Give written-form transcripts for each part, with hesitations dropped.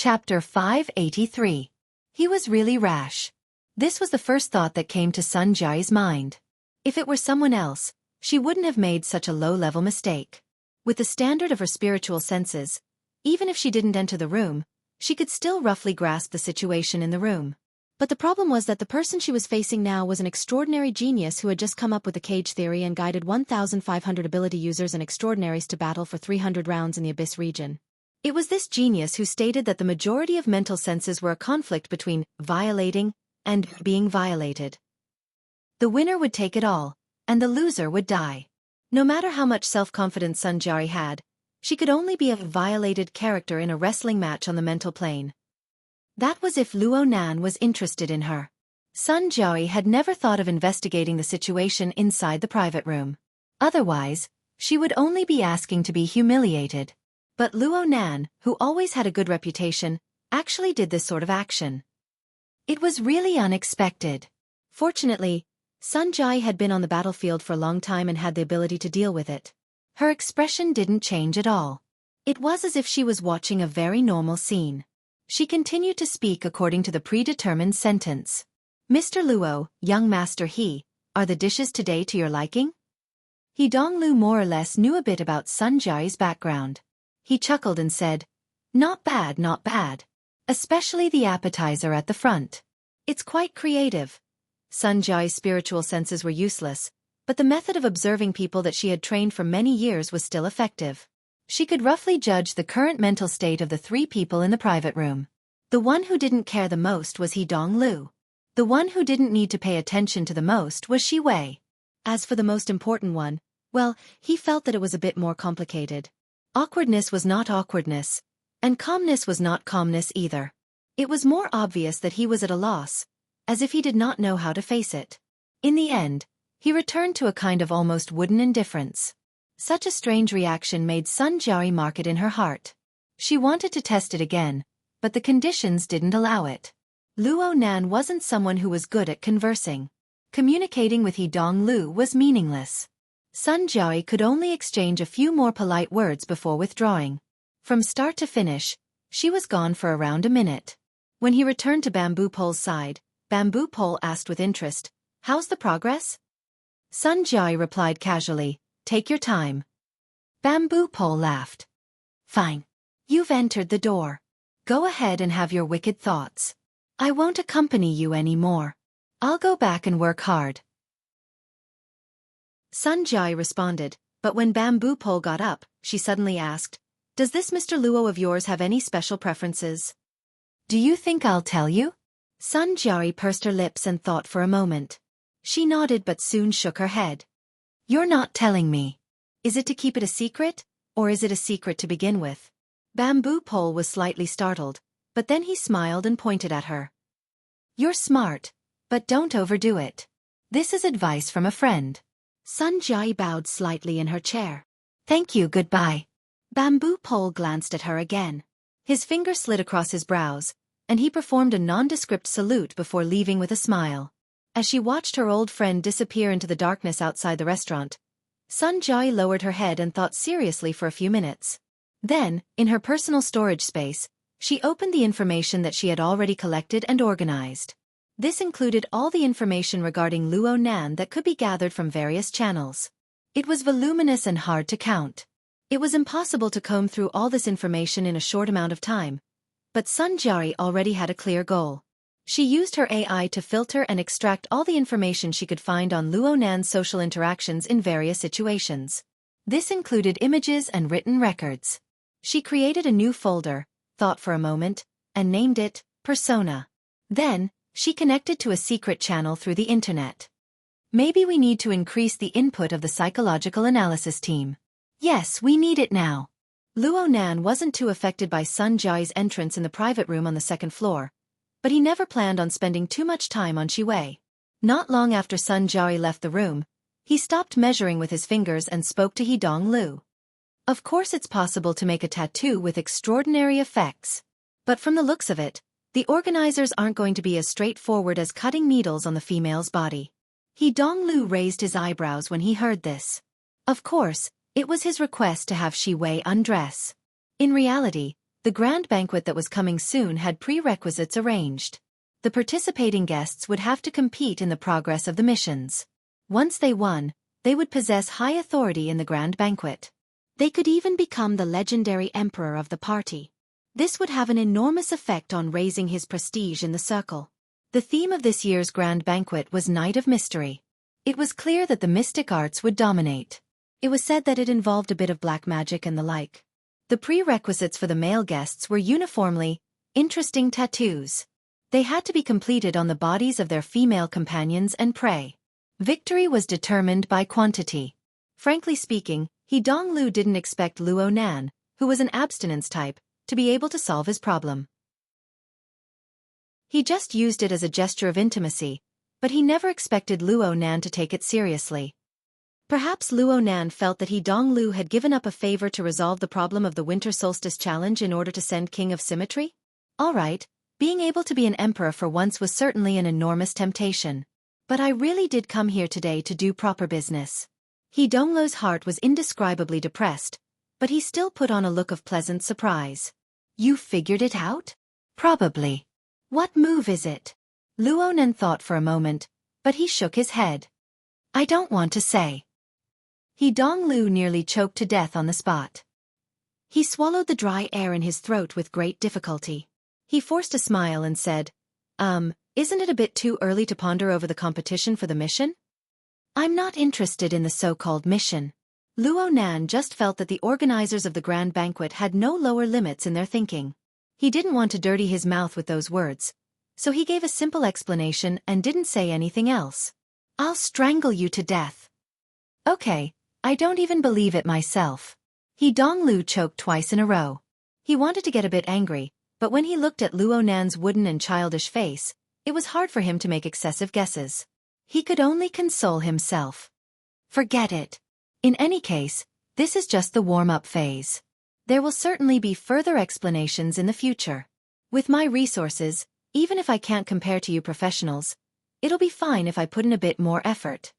Chapter 583. He was really rash. This was the first thought that came to Sun Jia's mind. If it were someone else, she wouldn't have made such a low-level mistake. With the standard of her spiritual senses, even if she didn't enter the room, she could still roughly grasp the situation in the room. But the problem was that the person she was facing now was an extraordinary genius who had just come up with the cage theory and guided 1,500 ability users and extraordinaries to battle for 300 rounds in the Abyss region. It was this genius who stated that the majority of mental senses were a conflict between violating and being violated. The winner would take it all, and the loser would die. No matter how much self-confidence Sun Jia had, she could only be a violated character in a wrestling match on the mental plane. That was if Luo Nan was interested in her. Sun Jia had never thought of investigating the situation inside the private room. Otherwise, she would only be asking to be humiliated. But Luo Nan, who always had a good reputation, actually did this sort of action. It was really unexpected. Fortunately, Sun Jia had been on the battlefield for a long time and had the ability to deal with it. Her expression didn't change at all. It was as if she was watching a very normal scene. She continued to speak according to the predetermined sentence. Mr. Luo, young master He, are the dishes today to your liking? He Donglu more or less knew a bit about Sun Jia's background. He chuckled and said, not bad, not bad. Especially the appetizer at the front. It's quite creative. Sun Jia's spiritual senses were useless, but the method of observing people that she had trained for many years was still effective. She could roughly judge the current mental state of the three people in the private room. The one who didn't care the most was He Donglu. The one who didn't need to pay attention to the most was Shi Wei. As for the most important one, well, he felt that it was a bit more complicated. Awkwardness was not awkwardness, and calmness was not calmness either. It was more obvious that he was at a loss, as if he did not know how to face it. In the end, he returned to a kind of almost wooden indifference. Such a strange reaction made Sun Jia mark it in her heart. She wanted to test it again, but the conditions didn't allow it. Luo Nan wasn't someone who was good at conversing. Communicating with He Donglu was meaningless. Sun Jia could only exchange a few more polite words before withdrawing. From start to finish, she was gone for around a minute. When he returned to Bamboo Pole's side, Bamboo Pole asked with interest, "How's the progress?" Sun Jia replied casually, "Take your time." Bamboo Pole laughed. "Fine. You've entered the door. Go ahead and have your wicked thoughts. I won't accompany you anymore. I'll go back and work hard." Sun Jia responded, but when Bamboo Pole got up, she suddenly asked, "Does this Mr. Luo of yours have any special preferences?" "Do you think I'll tell you?" Sun Jia pursed her lips and thought for a moment. She nodded but soon shook her head. "You're not telling me. Is it to keep it a secret, or is it a secret to begin with?" Bamboo Pole was slightly startled, but then he smiled and pointed at her. "You're smart, but don't overdo it. This is advice from a friend." Sun Jia bowed slightly in her chair. "Thank you, goodbye." Bamboo Pole glanced at her again. His finger slid across his brows, and he performed a nondescript salute before leaving with a smile. As she watched her old friend disappear into the darkness outside the restaurant, Sun Jia lowered her head and thought seriously for a few minutes. Then, in her personal storage space, she opened the information that she had already collected and organized. This included all the information regarding Luo Nan that could be gathered from various channels. It was voluminous and hard to count. It was impossible to comb through all this information in a short amount of time, but Sun Jia already had a clear goal. She used her AI to filter and extract all the information she could find on Luo Nan's social interactions in various situations. This included images and written records. She created a new folder, thought for a moment, and named it Persona. Then, she connected to a secret channel through the internet. "Maybe we need to increase the input of the psychological analysis team." "Yes, we need it now." Luo Nan wasn't too affected by Sun Jia's entrance in the private room on the second floor, but he never planned on spending too much time on Shi Wei. Not long after Sun Jia left the room, he stopped measuring with his fingers and spoke to He Donglu. "Of course it's possible to make a tattoo with extraordinary effects. But from the looks of it, the organizers aren't going to be as straightforward as cutting needles on the female's body." He Donglu raised his eyebrows when he heard this. Of course, it was his request to have Shi Wei undress. In reality, The grand banquet that was coming soon had prerequisites arranged. The participating guests would have to compete in the progress of the missions. Once they won, they would possess high authority in the grand banquet. They could even become the legendary emperor of the party. This would have an enormous effect on raising his prestige in the circle. The theme of this year's grand banquet was Night of Mystery. It was clear that the mystic arts would dominate. It was said that it involved a bit of black magic and the like. The prerequisites for the male guests were uniformly interesting tattoos. They had to be completed on the bodies of their female companions and prey. Victory was determined by quantity. Frankly speaking, He Donglu didn't expect Luo Nan, who was an abstinence type, to be able to solve his problem. He just used it as a gesture of intimacy, but he never expected Luo Nan to take it seriously. Perhaps Luo Nan felt that He Donglu had given up a favor to resolve the problem of the Winter Solstice Challenge in order to send King of Symmetry? Alright, being able to be an emperor for once was certainly an enormous temptation. But I really did come here today to do proper business. He Donglu's heart was indescribably depressed, but he still put on a look of pleasant surprise. You figured it out? Probably. What move is it? Luo Nan thought for a moment, but he shook his head. I don't want to say. He Donglu nearly choked to death on the spot. He swallowed the dry air in his throat with great difficulty. He forced a smile and said, isn't it a bit too early to ponder over the competition for the mission? I'm not interested in the so-called mission. Luo Nan just felt that the organizers of the grand banquet had no lower limits in their thinking. He didn't want to dirty his mouth with those words, so he gave a simple explanation and didn't say anything else. I'll strangle you to death. Okay, I don't even believe it myself. He Donglu choked twice in a row. He wanted to get a bit angry, but when he looked at Luo Nan's wooden and childish face, it was hard for him to make excessive guesses. He could only console himself. Forget it. In any case, this is just the warm-up phase. There will certainly be further explanations in the future. With my resources, even if I can't compare to you professionals, it'll be fine if I put in a bit more effort.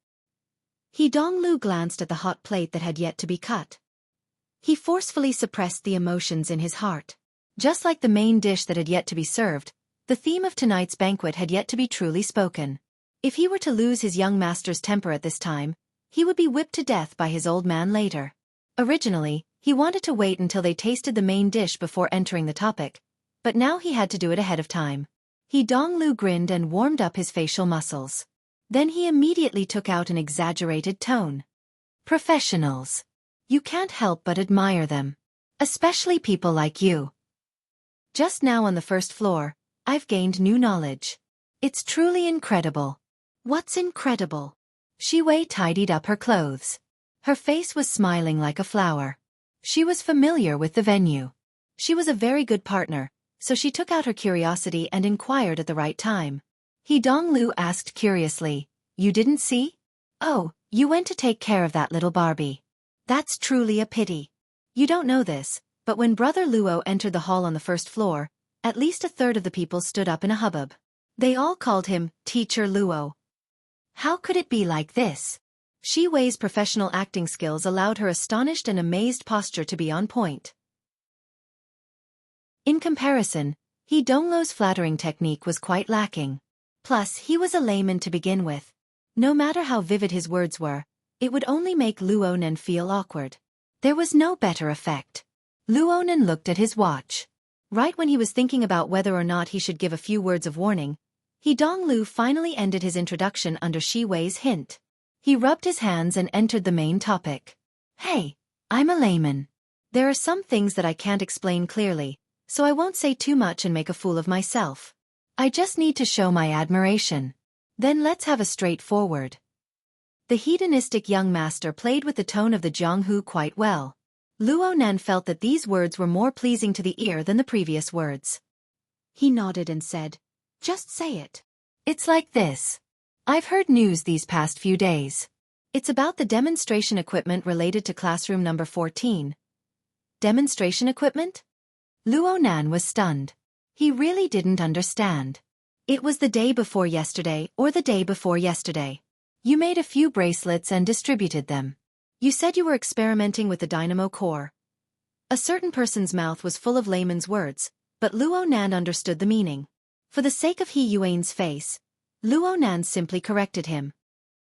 He Donglu glanced at the hot plate that had yet to be cut. He forcefully suppressed the emotions in his heart. Just like the main dish that had yet to be served, the theme of tonight's banquet had yet to be truly spoken. If he were to lose his young master's temper at this time, he would be whipped to death by his old man later. Originally, he wanted to wait until they tasted the main dish before entering the topic, but now he had to do it ahead of time. He Donglu grinned and warmed up his facial muscles. Then he immediately took out an exaggerated tone. Professionals. You can't help but admire them. Especially people like you. Just now on the first floor, I've gained new knowledge. It's truly incredible. What's incredible? Shi Wei tidied up her clothes. Her face was smiling like a flower. She was familiar with the venue. She was a very good partner, so she took out her curiosity and inquired at the right time. He Donglu asked curiously, You didn't see? Oh, you went to take care of that little Barbie. That's truly a pity. You don't know this, but when Brother Luo entered the hall on the first floor, at least a third of the people stood up in a hubbub. They all called him Teacher Luo. How could it be like this? Shi Wei's professional acting skills allowed her astonished and amazed posture to be on point. In comparison, He Donglu's flattering technique was quite lacking. Plus, he was a layman to begin with. No matter how vivid his words were, it would only make Luo Nan feel awkward. There was no better effect. Luo Nan looked at his watch. Right when he was thinking about whether or not he should give a few words of warning, He Donglu finally ended his introduction under Shi Wei's hint. He rubbed his hands and entered the main topic. Hey, I'm a layman. There are some things that I can't explain clearly, so I won't say too much and make a fool of myself. I just need to show my admiration. Then let's have a straightforward. The hedonistic young master played with the tone of the Jianghu quite well. Luo Nan felt that these words were more pleasing to the ear than the previous words. He nodded and said, Just say it. It's like this. I've heard news these past few days. It's about the demonstration equipment related to classroom number 14. Demonstration equipment? Luo Nan was stunned. He really didn't understand. It was the day before yesterday or the day before yesterday. You made a few bracelets and distributed them. You said you were experimenting with the dynamo core. A certain person's mouth was full of layman's words, but Luo Nan understood the meaning. For the sake of He Yuan's face, Luo Nan simply corrected him.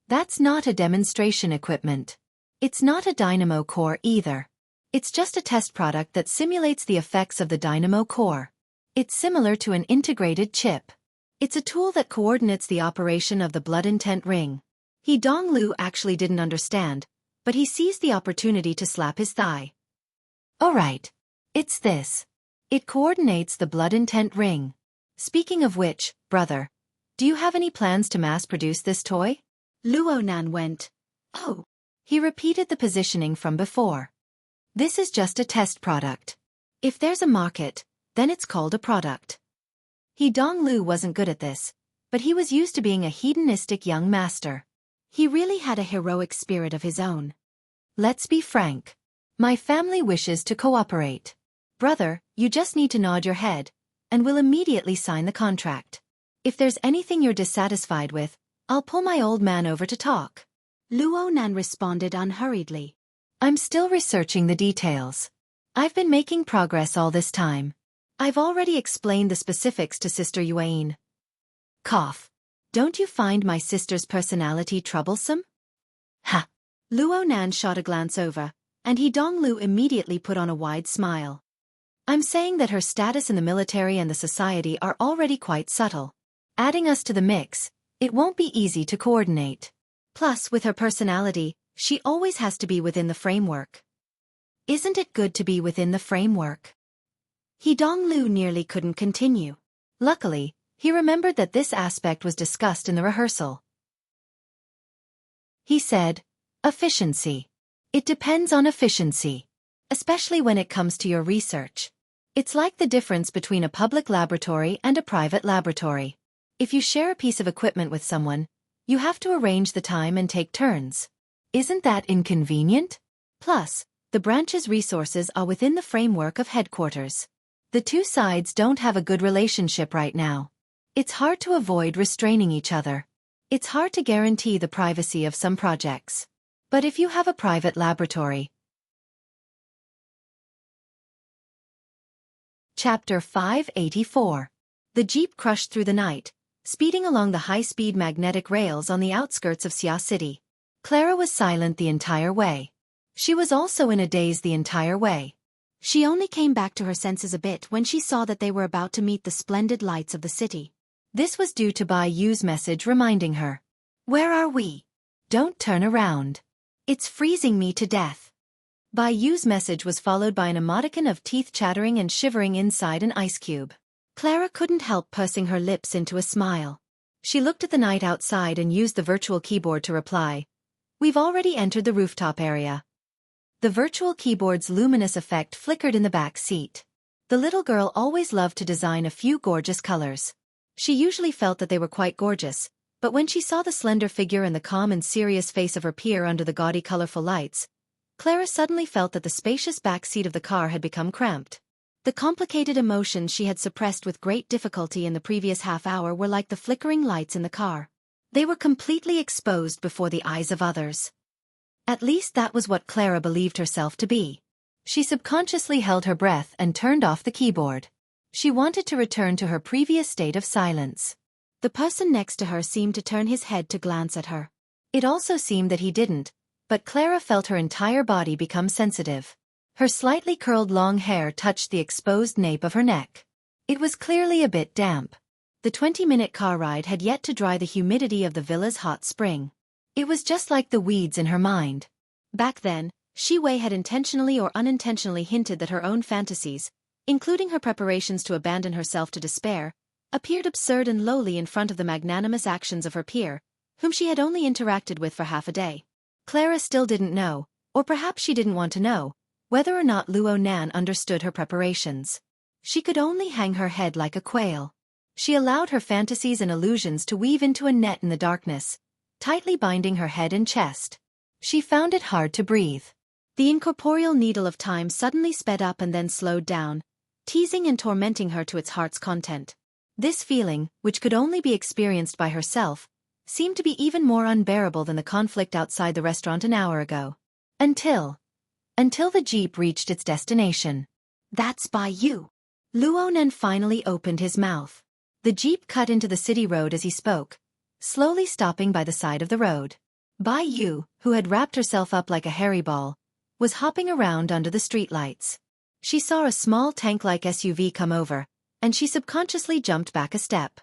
That's not a demonstration equipment. It's not a dynamo core either. It's just a test product that simulates the effects of the dynamo core. It's similar to an integrated chip. It's a tool that coordinates the operation of the blood intent ring. He Donglu actually didn't understand, but he seized the opportunity to slap his thigh. Alright. It's this. It coordinates the blood intent ring. Speaking of which, brother, do you have any plans to mass-produce this toy? Luo Nan went, oh. He repeated the positioning from before. This is just a test product. If there's a market, then it's called a product. He Donglu wasn't good at this, but he was used to being a hedonistic young master. He really had a heroic spirit of his own. Let's be frank. My family wishes to cooperate. Brother, you just need to nod your head, and we'll immediately sign the contract. If there's anything you're dissatisfied with, I'll pull my old man over to talk. Luo Nan responded unhurriedly. I'm still researching the details. I've been making progress all this time. I've already explained the specifics to Sister Yuan. Cough. Don't you find my sister's personality troublesome? Ha! Luo Nan shot a glance over, and He Donglu immediately put on a wide smile. I'm saying that her status in the military and the society are already quite subtle. Adding us to the mix, it won't be easy to coordinate. Plus, with her personality, she always has to be within the framework. Isn't it good to be within the framework? He Donglu nearly couldn't continue. Luckily, he remembered that this aspect was discussed in the rehearsal. He said, efficiency. It depends on efficiency. Especially when it comes to your research. It's like the difference between a public laboratory and a private laboratory. If you share a piece of equipment with someone, you have to arrange the time and take turns. Isn't that inconvenient? Plus, the branch's resources are within the framework of headquarters. The two sides don't have a good relationship right now. It's hard to avoid restraining each other. It's hard to guarantee the privacy of some projects. But if you have a private laboratory. Chapter 584. The jeep crushed through the night, speeding along the high-speed magnetic rails on the outskirts of Xia City. Clara was silent the entire way. She was also in a daze the entire way. She only came back to her senses a bit when she saw that they were about to meet the splendid lights of the city. This was due to Bai Yu's message reminding her. Where are we? Don't turn around. It's freezing me to death. Bai Yu's message was followed by an emoticon of teeth chattering and shivering inside an ice cube. Clara couldn't help pursing her lips into a smile. She looked at the night outside and used the virtual keyboard to reply. We've already entered the rooftop area. The virtual keyboard's luminous effect flickered in the back seat. The little girl always loved to design a few gorgeous colors. She usually felt that they were quite gorgeous, but when she saw the slender figure and the calm and serious face of her peer under the gaudy colorful lights, Clara suddenly felt that the spacious back seat of the car had become cramped. The complicated emotions she had suppressed with great difficulty in the previous half-hour were like the flickering lights in the car. They were completely exposed before the eyes of others. At least that was what Clara believed herself to be. She subconsciously held her breath and turned off the keyboard. She wanted to return to her previous state of silence. The person next to her seemed to turn his head to glance at her. It also seemed that he didn't, but Clara felt her entire body become sensitive. Her slightly curled long hair touched the exposed nape of her neck. It was clearly a bit damp. The 20-minute car ride had yet to dry the humidity of the villa's hot spring. It was just like the weeds in her mind. Back then, Shi Wei had intentionally or unintentionally hinted that her own fantasies, including her preparations to abandon herself to despair, appeared absurd and lowly in front of the magnanimous actions of her peer, whom she had only interacted with for half a day. Clara still didn't know, or perhaps she didn't want to know, whether or not Luo Nan understood her preparations. She could only hang her head like a quail. She allowed her fantasies and illusions to weave into a net in the darkness, tightly binding her head and chest. She found it hard to breathe. The incorporeal needle of time suddenly sped up and then slowed down, teasing and tormenting her to its heart's content. This feeling, which could only be experienced by herself, seemed to be even more unbearable than the conflict outside the restaurant an hour ago. Until until the jeep reached its destination. "That's by you." Luonan finally opened his mouth. The jeep cut into the city road as he spoke, slowly stopping by the side of the road. Bai Yu, who had wrapped herself up like a hairy ball, was hopping around under the streetlights. She saw a small tank-like SUV come over, and she subconsciously jumped back a step.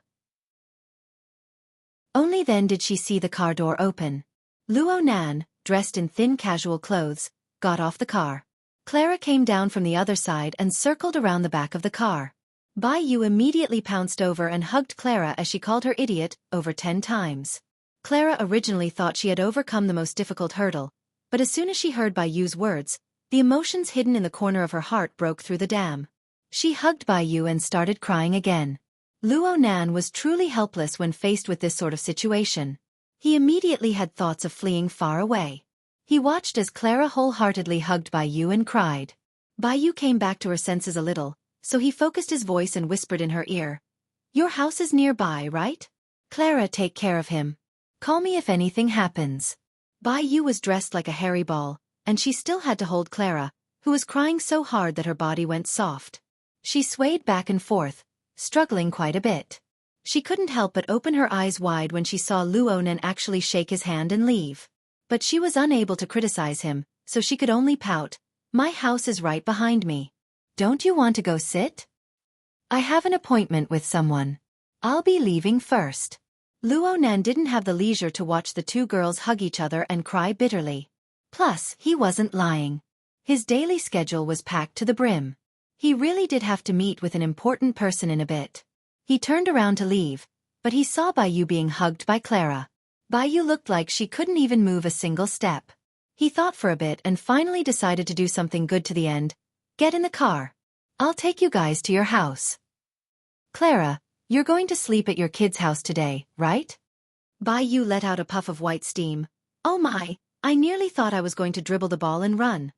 Only then did she see the car door open. Luonan, dressed in thin casual clothes, got off the car. Clara came down from the other side and circled around the back of the car. Bai Yu immediately pounced over and hugged Clara as she called her idiot over 10 times. Clara originally thought she had overcome the most difficult hurdle, but as soon as she heard Bai Yu's words, the emotions hidden in the corner of her heart broke through the dam. She hugged Bai Yu and started crying again. Luonan was truly helpless when faced with this sort of situation. He immediately had thoughts of fleeing far away. He watched as Clara wholeheartedly hugged Bai Yu and cried. Bai Yu came back to her senses a little, so he focused his voice and whispered in her ear. "Your house is nearby, right? Clara, take care of him. Call me if anything happens." Bai Yu was dressed like a hairy ball, and she still had to hold Clara, who was crying so hard that her body went soft. She swayed back and forth, struggling quite a bit. She couldn't help but open her eyes wide when she saw Luonan actually shake his hand and leave. But she was unable to criticize him, so she could only pout. "My house is right behind me. Don't you want to go sit? I have an appointment with someone. I'll be leaving first." Luonan didn't have the leisure to watch the two girls hug each other and cry bitterly. Plus, he wasn't lying. His daily schedule was packed to the brim. He really did have to meet with an important person in a bit. He turned around to leave, but he saw Bai Yu being hugged by Clara. Bai Yu looked like she couldn't even move a single step. He thought for a bit and finally decided to do something good to the end. "Get in the car. I'll take you guys to your house." "Clara, you're going to sleep at your kid's house today, right?" Bai Yu let out a puff of white steam. "Oh my, I nearly thought I was going to dribble the ball and run."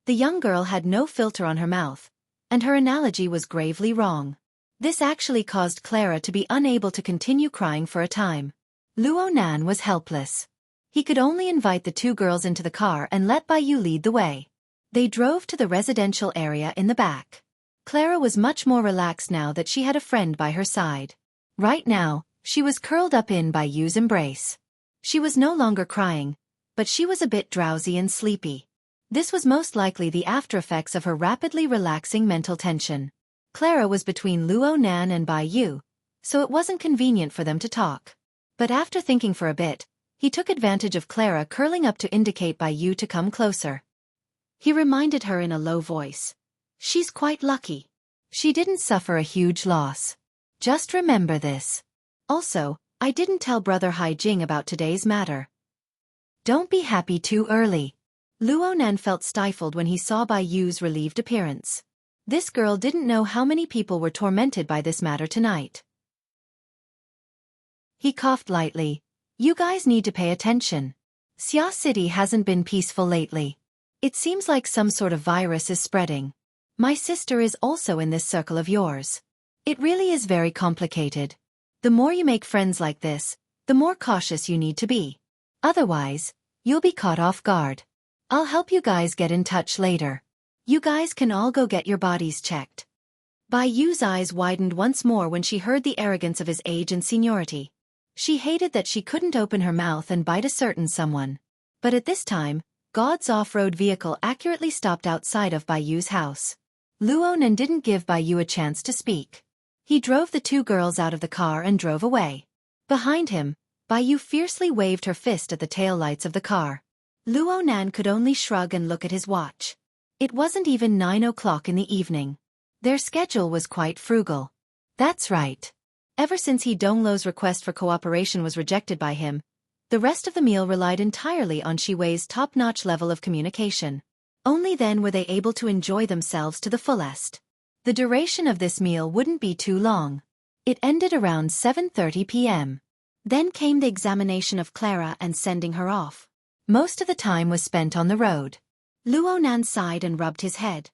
The young girl had no filter on her mouth, and her analogy was gravely wrong. This actually caused Clara to be unable to continue crying for a time. Luonan was helpless. He could only invite the two girls into the car and let Bai Yu lead the way. They drove to the residential area in the back. Clara was much more relaxed now that she had a friend by her side. Right now, she was curled up in Bai Yu's embrace. She was no longer crying, but she was a bit drowsy and sleepy. This was most likely the aftereffects of her rapidly relaxing mental tension. Clara was between Luonan and Bai Yu, so it wasn't convenient for them to talk. But after thinking for a bit, he took advantage of Clara curling up to indicate Bai Yu to come closer. He reminded her in a low voice. "She's quite lucky. She didn't suffer a huge loss. Just remember this. Also, I didn't tell Brother Hai Jing about today's matter. Don't be happy too early." Luonan felt stifled when he saw Bai Yu's relieved appearance. This girl didn't know how many people were tormented by this matter tonight. He coughed lightly. "You guys need to pay attention. Xia City hasn't been peaceful lately. It seems like some sort of virus is spreading. My sister is also in this circle of yours. It really is very complicated. The more you make friends like this, the more cautious you need to be. Otherwise, you'll be caught off guard. I'll help you guys get in touch later. You guys can all go get your bodies checked." Bai Yu's eyes widened once more when she heard the arrogance of his age and seniority. She hated that she couldn't open her mouth and bite a certain someone. But at this time, God's off-road vehicle accurately stopped outside of Bai Yu's house. Luonan didn't give Bai Yu a chance to speak. He drove the two girls out of the car and drove away. Behind him, Bai Yu fiercely waved her fist at the taillights of the car. Luonan could only shrug and look at his watch. It wasn't even 9 o'clock in the evening. Their schedule was quite frugal. That's right. Ever since Donglo's request for cooperation was rejected by him, the rest of the meal relied entirely on Shiwei's top-notch level of communication. Only then were they able to enjoy themselves to the fullest. The duration of this meal wouldn't be too long. It ended around 7:30 p.m. Then came the examination of Clara and sending her off. Most of the time was spent on the road. Luonan sighed and rubbed his head.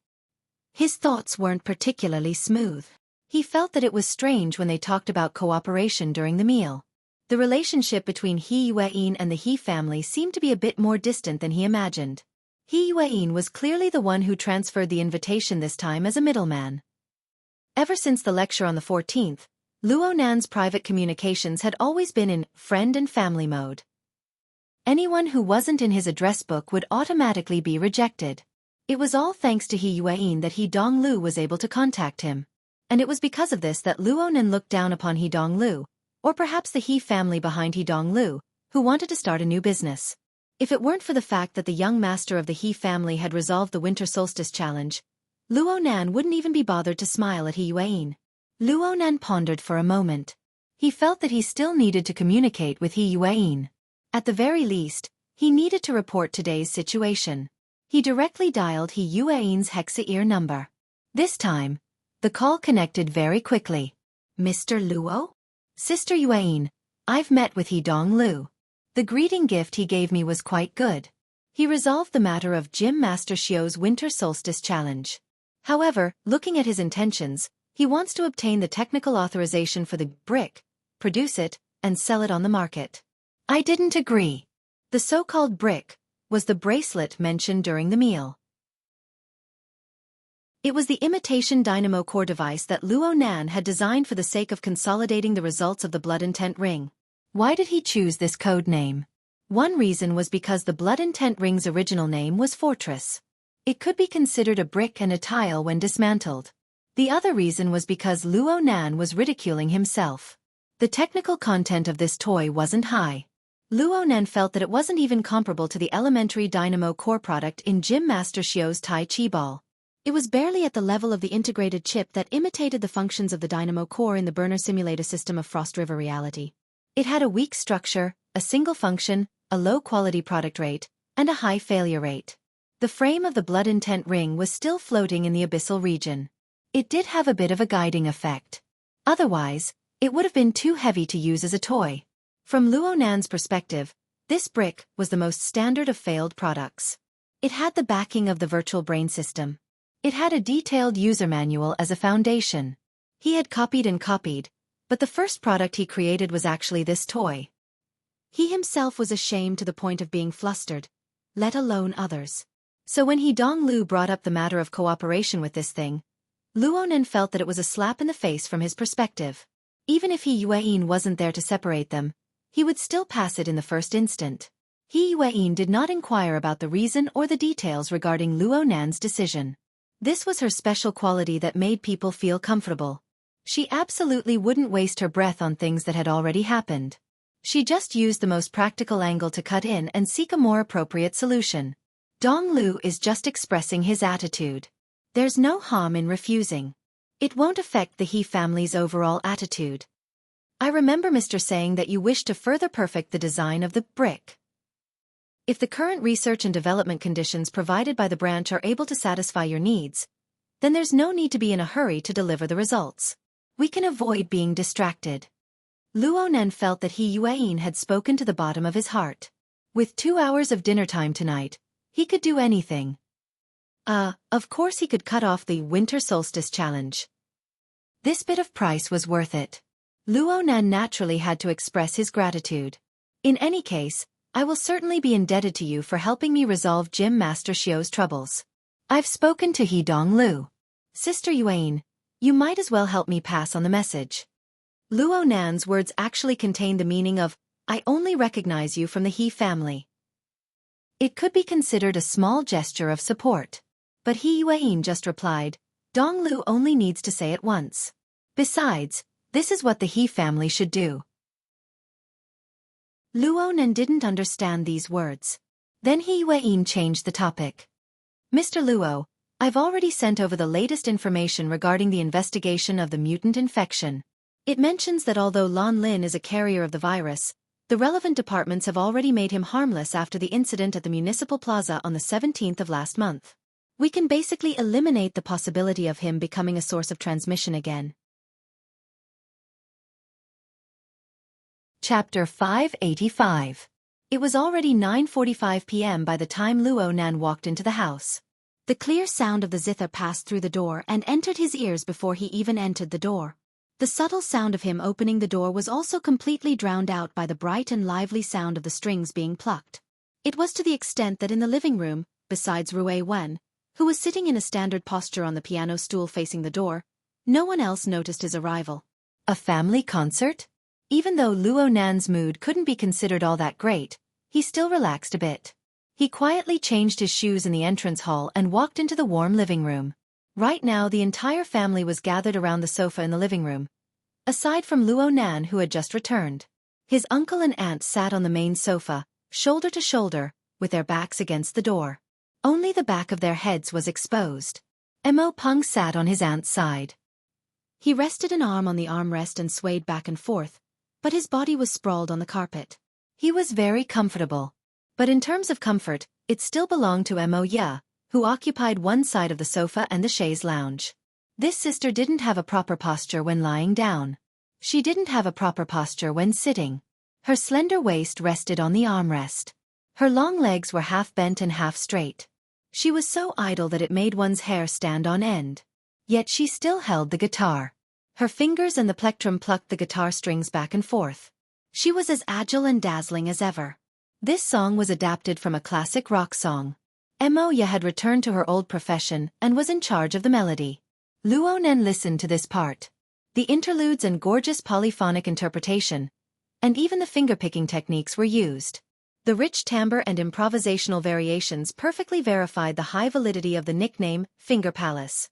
His thoughts weren't particularly smooth. He felt that it was strange when they talked about cooperation during the meal. The relationship between He Yuein and the He family seemed to be a bit more distant than he imagined. He Yuan was clearly the one who transferred the invitation this time as a middleman. Ever since the lecture on the 14th, Luo Nan's private communications had always been in friend and family mode. Anyone who wasn't in his address book would automatically be rejected. It was all thanks to He Yuan that He Donglu was able to contact him. And it was because of this that Luo Nan looked down upon He Donglu, or perhaps the He family behind He Donglu, who wanted to start a new business. If it weren't for the fact that the young master of the He family had resolved the winter solstice challenge, Luo Nan wouldn't even be bothered to smile at He Yuan. Luo Nan pondered for a moment. He felt that he still needed to communicate with He Yuan. At the very least, he needed to report today's situation. He directly dialed He Yuan's Hexa-ear number. This time, the call connected very quickly. Mr. Luo? Sister Yuan, I've met with He Donglu. The greeting gift he gave me was quite good. He resolved the matter of Gym Master Xiao's winter solstice challenge. However, looking at his intentions, he wants to obtain the technical authorization for the brick, produce it, and sell it on the market. I didn't agree. The so-called brick was the bracelet mentioned during the meal. It was the imitation dynamo core device that Luo Nan had designed for the sake of consolidating the results of the blood intent ring. Why did he choose this code name? One reason was because the blood intent ring's original name was Fortress. It could be considered a brick and a tile when dismantled. The other reason was because Luo Nan was ridiculing himself. The technical content of this toy wasn't high. Luo Nan felt that it wasn't even comparable to the elementary dynamo core product in Gym Master Xiao's Tai Chi ball. It was barely at the level of the integrated chip that imitated the functions of the dynamo core in the burner simulator system of Frost River Reality. It had a weak structure, a single function, a low-quality product rate, and a high failure rate. The frame of the blood intent ring was still floating in the abyssal region. It did have a bit of a guiding effect. Otherwise, it would have been too heavy to use as a toy. From Luo Nan's perspective, this brick was the most standard of failed products. It had the backing of the virtual brain system. It had a detailed user manual as a foundation. He had copied and copied, but the first product he created was actually this toy. He himself was ashamed to the point of being flustered, let alone others. So when He Donglu brought up the matter of cooperation with this thing, Luo Nan felt that it was a slap in the face from his perspective. Even if He Yuan wasn't there to separate them, he would still pass it in the first instant. He Yuan did not inquire about the reason or the details regarding Luo Nan's decision. This was her special quality that made people feel comfortable. She absolutely wouldn't waste her breath on things that had already happened. She just used the most practical angle to cut in and seek a more appropriate solution. Donglu is just expressing his attitude. There's no harm in refusing. It won't affect the He family's overall attitude. I remember Mr. saying that you wish to further perfect the design of the brick. If the current research and development conditions provided by the branch are able to satisfy your needs, then there's no need to be in a hurry to deliver the results. We can avoid being distracted. Luo Nan felt that He Yuan had spoken to the bottom of his heart. With 2 hours of dinner time tonight, he could do anything. Of course he could cut off the winter solstice challenge. This bit of price was worth it. Luo Nan naturally had to express his gratitude. In any case, I will certainly be indebted to you for helping me resolve Gym Master Xiao's troubles. I've spoken to He Donglu. Sister Yuan, you might as well help me pass on the message. Luo Nan's words actually contained the meaning of, I only recognize you from the He family. It could be considered a small gesture of support. But He Yuan just replied, Donglu only needs to say it once. Besides, this is what the He family should do. Luo Nan didn't understand these words. Then He Yuan changed the topic. Mr. Luo, I've already sent over the latest information regarding the investigation of the mutant infection. It mentions that although Lan Lin is a carrier of the virus, the relevant departments have already made him harmless after the incident at the municipal plaza on the 17th of last month. We can basically eliminate the possibility of him becoming a source of transmission again. Chapter 585. It was already 9:45 p.m. by the time Luo Nan walked into the house. The clear sound of the zither passed through the door and entered his ears before he even entered the door. The subtle sound of him opening the door was also completely drowned out by the bright and lively sound of the strings being plucked. It was to the extent that in the living room, besides Rui Wen, who was sitting in a standard posture on the piano stool facing the door. No one else noticed his arrival. A family concert? Even though Luo Nan's mood couldn't be considered all that great, he still relaxed a bit. He quietly changed his shoes in the entrance hall and walked into the warm living room. Right now the entire family was gathered around the sofa in the living room, aside from Luo Nan who had just returned. His uncle and aunt sat on the main sofa, shoulder to shoulder, with their backs against the door. Only the back of their heads was exposed. Mo Peng sat on his aunt's side. He rested an arm on the armrest and swayed back and forth, but his body was sprawled on the carpet. He was very comfortable. But in terms of comfort, it still belonged to Mo Ya, who occupied one side of the sofa and the chaise lounge. This sister didn't have a proper posture when lying down. She didn't have a proper posture when sitting. Her slender waist rested on the armrest. Her long legs were half bent and half straight. She was so idle that it made one's hair stand on end. Yet she still held the guitar. Her fingers and the plectrum plucked the guitar strings back and forth. She was as agile and dazzling as ever. This song was adapted from a classic rock song. Mo Ya had returned to her old profession and was in charge of the melody. Luo Nan listened to this part. The interludes and gorgeous polyphonic interpretation, and even the finger-picking techniques were used. The rich timbre and improvisational variations perfectly verified the high validity of the nickname, Finger Palace.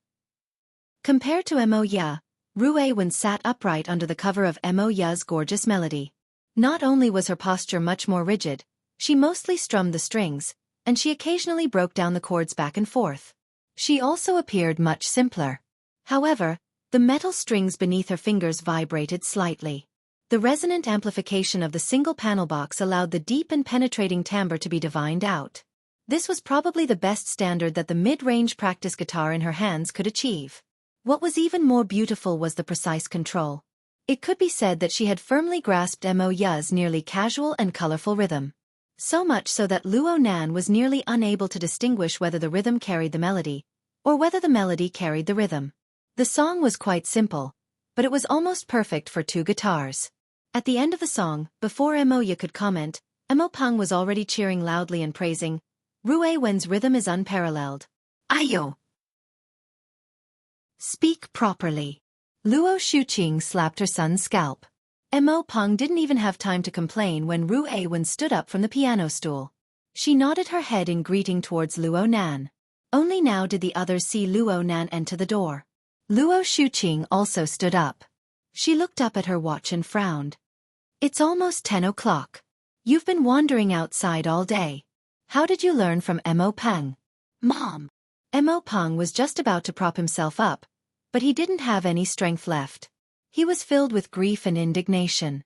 Compared to Mo Ya, Rui Wen sat upright under the cover of Mo Ya's gorgeous melody. Not only was her posture much more rigid, she mostly strummed the strings, and she occasionally broke down the chords back and forth. She also appeared much simpler. However, the metal strings beneath her fingers vibrated slightly. The resonant amplification of the single panel box allowed the deep and penetrating timbre to be divined out. This was probably the best standard that the mid-range practice guitar in her hands could achieve. What was even more beautiful was the precise control. It could be said that she had firmly grasped Mo Ya's nearly casual and colorful rhythm. So much so that Luo Nan was nearly unable to distinguish whether the rhythm carried the melody, or whether the melody carried the rhythm. The song was quite simple, but it was almost perfect for two guitars. At the end of the song, before Mo Ya could comment, Mo Peng was already cheering loudly and praising, "Rui Wen's rhythm is unparalleled. Ayo! Speak properly." Luo Shuqing slapped her son's scalp. Mo Peng didn't even have time to complain when Rui Wen stood up from the piano stool. She nodded her head in greeting towards Luo Nan. Only now did the others see Luo Nan enter the door. Luo Shuqing also stood up. She looked up at her watch and frowned. "It's almost 10 o'clock. You've been wandering outside all day. How did you learn from Mo Peng?" "Mom." Mo Peng was just about to prop himself up, but he didn't have any strength left. He was filled with grief and indignation.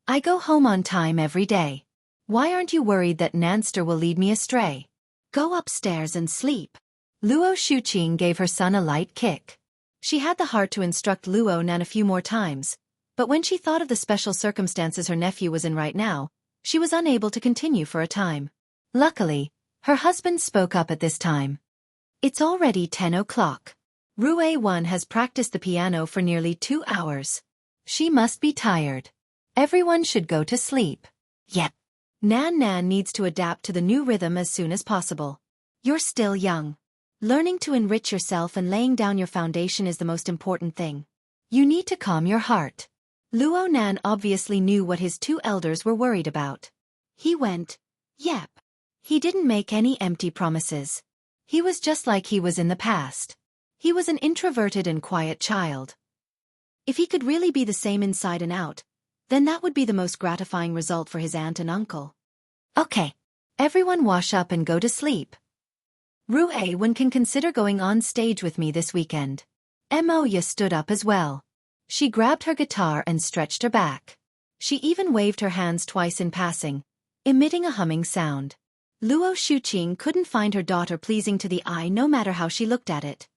"I go home on time every day. Why aren't you worried that Nanster will lead me astray? Go upstairs and sleep." Luo Shuqing gave her son a light kick. She had the heart to instruct Luo Nan a few more times, but when she thought of the special circumstances her nephew was in right now, she was unable to continue for a time. Luckily, her husband spoke up at this time. "It's already 10 o'clock. Rui Wen has practiced the piano for nearly 2 hours. She must be tired. Everyone should go to sleep." "Yep. Nan needs to adapt to the new rhythm as soon as possible. You're still young. Learning to enrich yourself and laying down your foundation is the most important thing. You need to calm your heart." Luo Nan obviously knew what his two elders were worried about. He went, "Yep." He didn't make any empty promises. He was just like he was in the past. He was an introverted and quiet child. If he could really be the same inside and out, then that would be the most gratifying result for his aunt and uncle. "Okay. Everyone wash up and go to sleep. Rui Wen can consider going on stage with me this weekend." Mo Ya stood up as well. She grabbed her guitar and stretched her back. She even waved her hands twice in passing, emitting a humming sound. Luo Shuqing couldn't find her daughter pleasing to the eye no matter how she looked at it.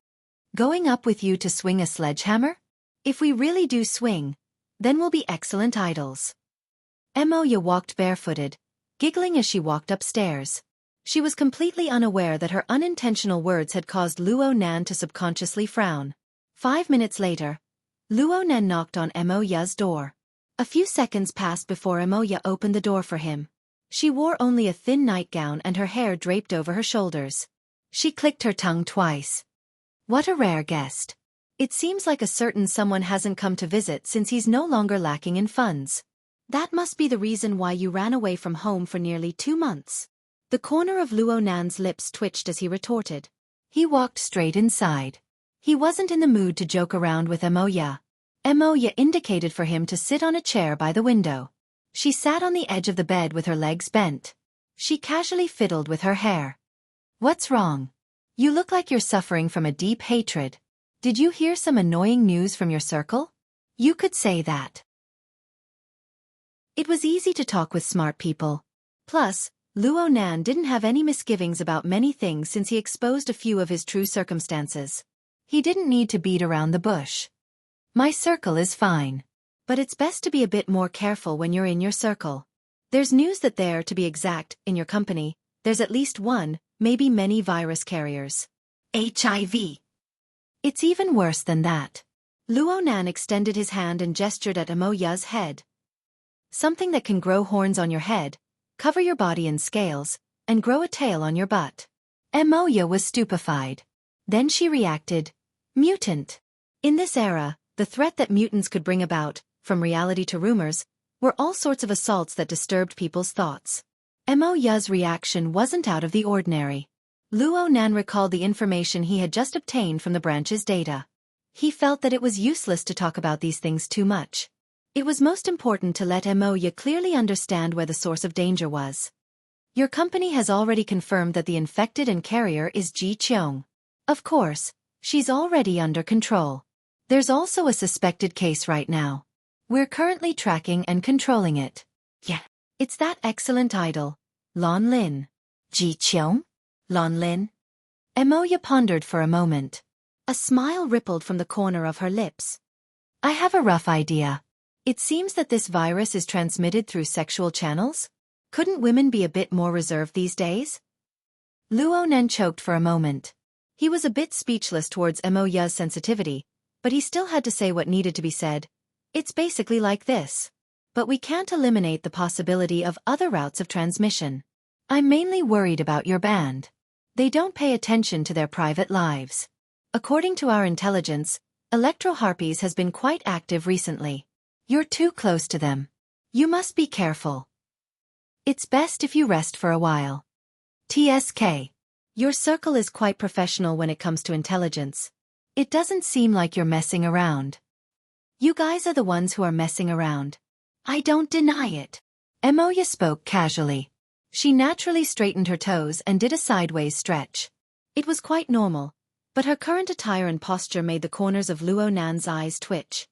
"Going up with you to swing a sledgehammer? If we really do swing, then we'll be excellent idols." Mo Ya walked barefooted, giggling as she walked upstairs. She was completely unaware that her unintentional words had caused Luo Nan to subconsciously frown. 5 minutes later, Luo Nan knocked on Mo Ya's door. A few seconds passed before Mo Ya opened the door for him. She wore only a thin nightgown and her hair draped over her shoulders. She clicked her tongue twice. What a rare guest. It seems like a certain someone hasn't come to visit since he's no longer lacking in funds. That must be the reason why you ran away from home for nearly 2 months. The corner of Luo Nan's lips twitched as he retorted. He walked straight inside. He wasn't in the mood to joke around with Emoya. Emoya indicated for him to sit on a chair by the window. She sat on the edge of the bed with her legs bent. She casually fiddled with her hair. What's wrong? You look like you're suffering from a deep hatred. Did you hear some annoying news from your circle? You could say that. It was easy to talk with smart people. Plus, Luo Nan didn't have any misgivings about many things since he exposed a few of his true circumstances. He didn't need to beat around the bush. My circle is fine. But it's best to be a bit more careful when you're in your circle. There's news that there, to be exact, in your company, there's at least one, maybe many virus carriers. HIV. It's even worse than that. Luo Nan extended his hand and gestured at Emoya's head. Something that can grow horns on your head, cover your body in scales, and grow a tail on your butt. Emoya was stupefied. Then she reacted. Mutant. In this era, the threat that mutants could bring about, from reality to rumors, were all sorts of assaults that disturbed people's thoughts. Emoya's reaction wasn't out of the ordinary. Luo Nan recalled the information he had just obtained from the branch's data. He felt that it was useless to talk about these things too much. It was most important to let Emoya clearly understand where the source of danger was. Your company has already confirmed that the infected and carrier is Ji Qiong. Of course, she's already under control. There's also a suspected case right now. We're currently tracking and controlling it. Yeah. It's that excellent idol, Lon Lin. Ji Qiong? Lon Lin? Emoya pondered for a moment. A smile rippled from the corner of her lips. I have a rough idea. It seems that this virus is transmitted through sexual channels? Couldn't women be a bit more reserved these days? Luo Nan choked for a moment. He was a bit speechless towards Emoya's sensitivity, but he still had to say what needed to be said. It's basically like this. But we can't eliminate the possibility of other routes of transmission. I'm mainly worried about your band. They don't pay attention to their private lives. According to our intelligence, Electro-Harpies has been quite active recently. You're too close to them. You must be careful. It's best if you rest for a while. TSK. Your circle is quite professional when it comes to intelligence. It doesn't seem like you're messing around. You guys are the ones who are messing around. I don't deny it. Emoya spoke casually. She naturally straightened her toes and did a sideways stretch. It was quite normal, but her current attire and posture made the corners of Luo Nan's eyes twitch.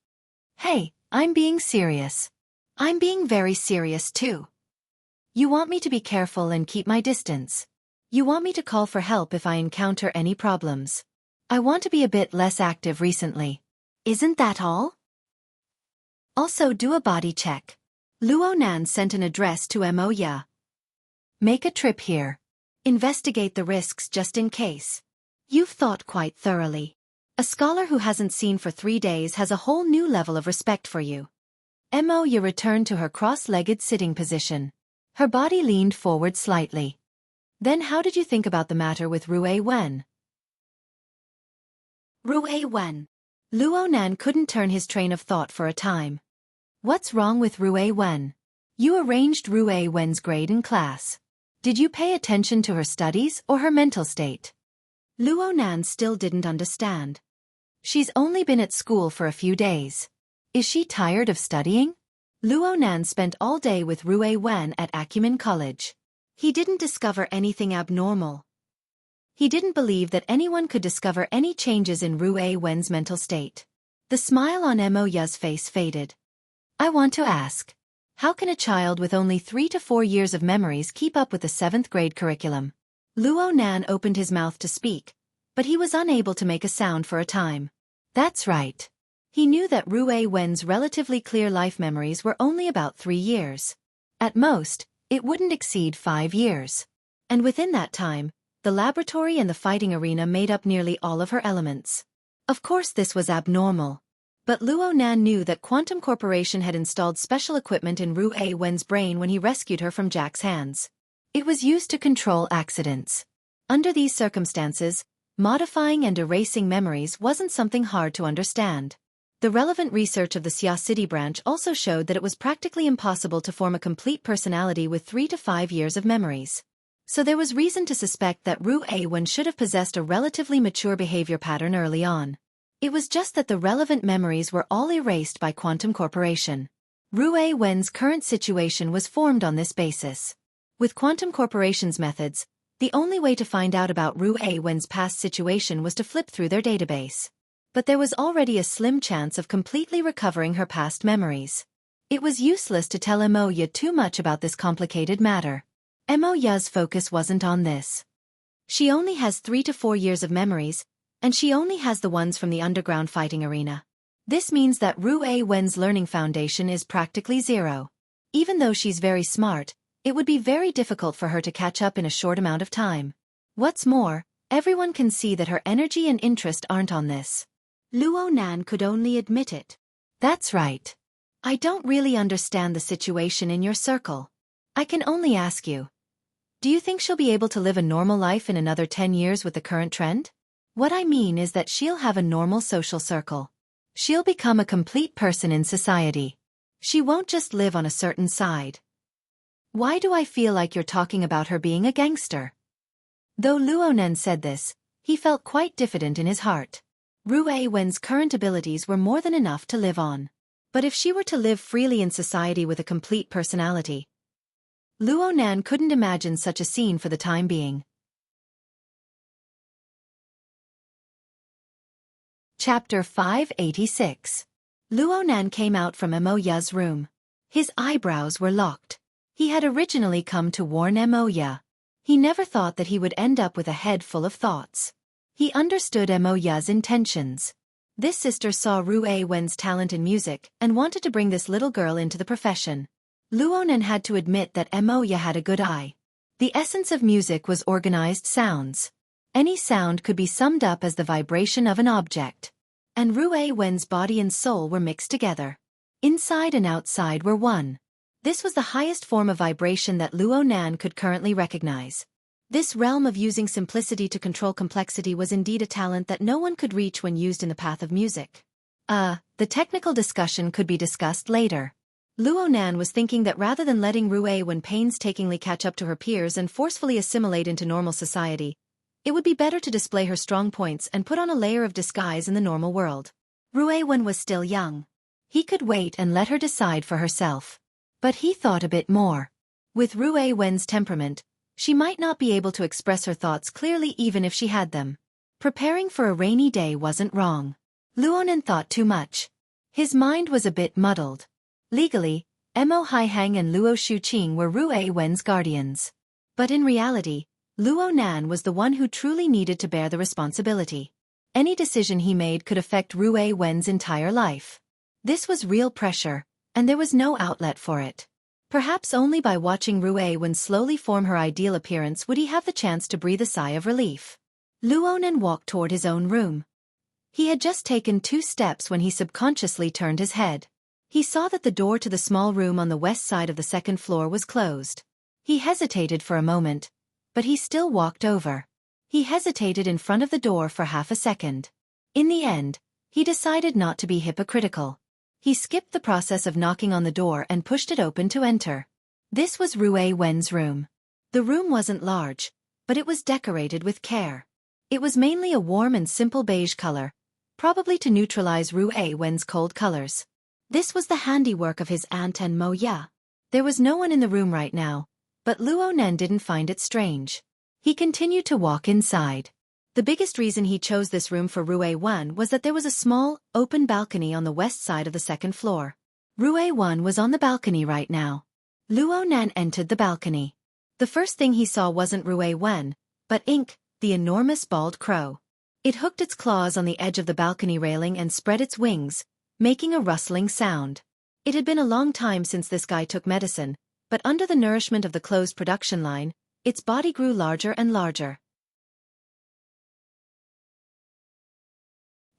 Hey, I'm being serious. I'm being very serious too. You want me to be careful and keep my distance. You want me to call for help if I encounter any problems. I want to be a bit less active recently. Isn't that all? Also do a body check. Luo Nan sent an address to Emoya. Make a trip here. Investigate the risks just in case. You've thought quite thoroughly. A scholar who hasn't seen for 3 days has a whole new level of respect for you. Emoya returned to her cross-legged sitting position. Her body leaned forward slightly. Then how did you think about the matter with Rue Wen? Rue Wen. Luo Nan couldn't turn his train of thought for a time. What's wrong with Rue Wen? You arranged Rue Wen's grade in class. Did you pay attention to her studies or her mental state? Luo Nan still didn't understand. She's only been at school for a few days. Is she tired of studying? Luo Nan spent all day with Rue Wen at Acumen College. He didn't discover anything abnormal. He didn't believe that anyone could discover any changes in Rue Wen's mental state. The smile on Emoya's face faded. I want to ask, how can a child with only 3 to 4 years of memories keep up with the 7th grade curriculum? Luo Nan opened his mouth to speak, but he was unable to make a sound for a time. That's right. He knew that Rue Wen's relatively clear life memories were only about 3 years. At most, it wouldn't exceed 5 years. And within that time, the laboratory and the fighting arena made up nearly all of her elements. Of course this was abnormal. But Luo Nan knew that Quantum Corporation had installed special equipment in Ru Wen's brain when he rescued her from Jack's hands. It was used to control accidents. Under these circumstances, modifying and erasing memories wasn't something hard to understand. The relevant research of the Xia City branch also showed that it was practically impossible to form a complete personality with 3 to 5 years of memories. So there was reason to suspect that Ru Wen should have possessed a relatively mature behavior pattern early on. It was just that the relevant memories were all erased by Quantum Corporation. Ru Wen's current situation was formed on this basis. With Quantum Corporation's methods, the only way to find out about Ru Wen's past situation was to flip through their database. But there was already a slim chance of completely recovering her past memories. It was useless to tell Mo Ya too much about this complicated matter. Mo Ya's focus wasn't on this. She only has 3 to 4 years of memories, and she only has the ones from the underground fighting arena. This means that Ru Wen's learning foundation is practically zero. Even though she's very smart, it would be very difficult for her to catch up in a short amount of time. What's more, everyone can see that her energy and interest aren't on this. Luo Nan could only admit it. That's right. I don't really understand the situation in your circle. I can only ask you. Do you think she'll be able to live a normal life in another 10 years with the current trend? What I mean is that she'll have a normal social circle. She'll become a complete person in society. She won't just live on a certain side. Why do I feel like you're talking about her being a gangster? Though Luo Nan said this, he felt quite diffident in his heart. Ru Wen's current abilities were more than enough to live on. But if she were to live freely in society with a complete personality, Luo Nan couldn't imagine such a scene for the time being. Chapter 586. Luo Nan came out from Mo Ya's room. His eyebrows were locked. He had originally come to warn Mo Ya. He never thought that he would end up with a head full of thoughts. He understood Mo Ya's intentions. This sister saw Ru Wen's talent in music and wanted to bring this little girl into the profession. Luo Nan had to admit that Mo Ya had a good eye. The essence of music was organized sounds. Any sound could be summed up as the vibration of an object. And Ru Wen's body and soul were mixed together. Inside and outside were one. This was the highest form of vibration that Luo Nan could currently recognize. This realm of using simplicity to control complexity was indeed a talent that no one could reach when used in the path of music. The technical discussion could be discussed later. Luo Nan was thinking that rather than letting Ru Wen painstakingly catch up to her peers and forcefully assimilate into normal society, it would be better to display her strong points and put on a layer of disguise in the normal world. Ru Wen was still young. He could wait and let her decide for herself. But he thought a bit more. With Ru Wen's temperament, she might not be able to express her thoughts clearly even if she had them. Preparing for a rainy day wasn't wrong. Luo Nan thought too much. His mind was a bit muddled. Legally, Mo Haihang and Luo Shuqing were Ru Wen's guardians. But in reality, Luo Nan was the one who truly needed to bear the responsibility. Any decision he made could affect Ru Wen's entire life. This was real pressure, and there was no outlet for it. Perhaps only by watching Ru Wen slowly form her ideal appearance would he have the chance to breathe a sigh of relief. Luo Nan walked toward his own room. He had just taken 2 steps when he subconsciously turned his head. He saw that the door to the small room on the west side of the 2nd floor was closed. He hesitated for a moment, but he still walked over. He hesitated in front of the door for half a second. In the end, he decided not to be hypocritical. He skipped the process of knocking on the door and pushed it open to enter. This was Ru Wen's room. The room wasn't large, but it was decorated with care. It was mainly a warm and simple beige color, probably to neutralize Ru Wen's cold colors. This was the handiwork of his aunt and Mo Ya. There was no one in the room right now, but Luo Nan didn't find it strange. He continued to walk inside. The biggest reason he chose this room for Ru Wen was that there was a small, open balcony on the west side of the 2nd floor. Ru Wen was on the balcony right now. Luo Nan entered the balcony. The first thing he saw wasn't Ru Wen, but Ink, the enormous bald crow. It hooked its claws on the edge of the balcony railing and spread its wings, making a rustling sound. It had been a long time since this guy took medicine, but under the nourishment of the closed production line, its body grew larger and larger.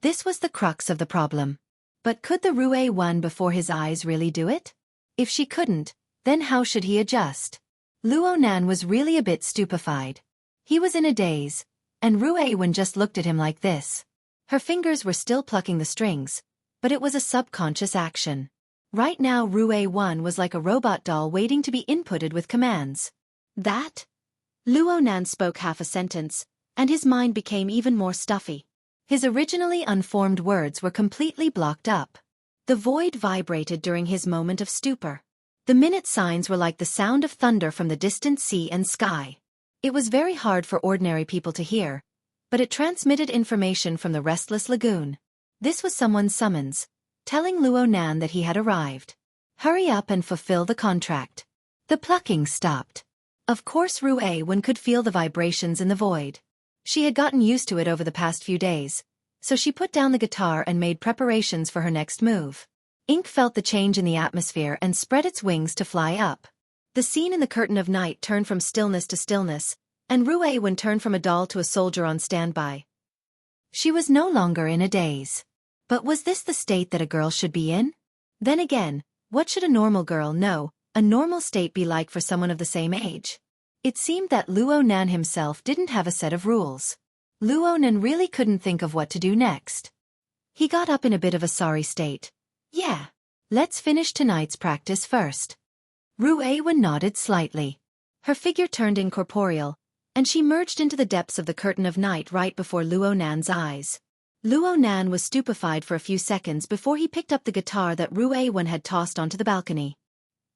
This was the crux of the problem. But could the Rue one before his eyes really do it? If she couldn't, then how should he adjust? Luo Nan was really a bit stupefied. He was in a daze, and Rue one just looked at him like this. Her fingers were still plucking the strings, but it was a subconscious action. Right now Rue one was like a robot doll waiting to be inputted with commands. That? Luo Nan spoke half a sentence, and his mind became even more stuffy. His originally unformed words were completely blocked up. The void vibrated during his moment of stupor. The minute signs were like the sound of thunder from the distant sea and sky. It was very hard for ordinary people to hear, but it transmitted information from the restless lagoon. This was someone's summons, telling Luo Nan that he had arrived. Hurry up and fulfill the contract. The plucking stopped. Of course Rue one could feel the vibrations in the void. She had gotten used to it over the past few days, so she put down the guitar and made preparations for her next move. Ink felt the change in the atmosphere and spread its wings to fly up. The scene in the curtain of night turned from stillness to stillness, and Rue one turned from a doll to a soldier on standby. She was no longer in a daze. But was this the state that a girl should be in? Then again, what should a normal girl know, a normal state be like for someone of the same age? It seemed that Luo Nan himself didn't have a set of rules. Luo Nan really couldn't think of what to do next. He got up in a bit of a sorry state. Yeah. Let's finish tonight's practice first. Rue one nodded slightly. Her figure turned incorporeal, and she merged into the depths of the curtain of night right before Luo Nan's eyes. Luo Nan was stupefied for a few seconds before he picked up the guitar that Rue one had tossed onto the balcony.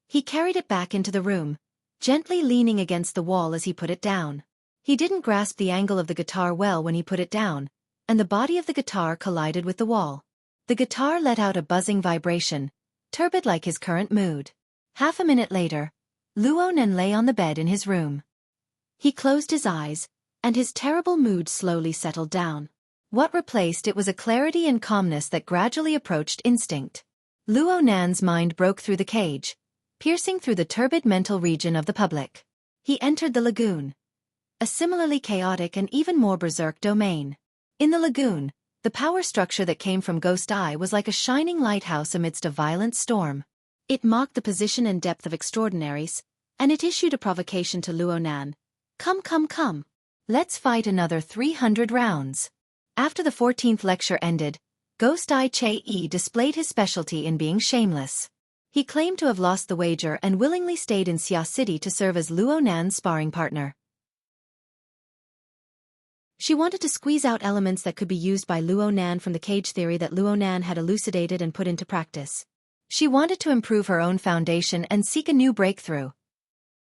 He carried it back into the room, gently leaning against the wall as he put it down. He didn't grasp the angle of the guitar well when he put it down, and the body of the guitar collided with the wall. The guitar let out a buzzing vibration, turbid like his current mood. Half a minute later, Luo Nan lay on the bed in his room. He closed his eyes, and his terrible mood slowly settled down. What replaced it was a clarity and calmness that gradually approached instinct. Luo Nan's mind broke through the cage, piercing through the turbid mental region of the public. He entered the lagoon. A similarly chaotic and even more berserk domain. In the lagoon, the power structure that came from Ghost Eye was like a shining lighthouse amidst a violent storm. It mocked the position and depth of extraordinaries, and it issued a provocation to Luo Nan. Come, come, come. Let's fight another 300 rounds. After the 14th lecture ended, Ghost Eye Che-E displayed his specialty in being shameless. He claimed to have lost the wager and willingly stayed in Xia City to serve as Luo Nan's sparring partner. She wanted to squeeze out elements that could be used by Luo Nan from the cage theory that Luo Nan had elucidated and put into practice. She wanted to improve her own foundation and seek a new breakthrough.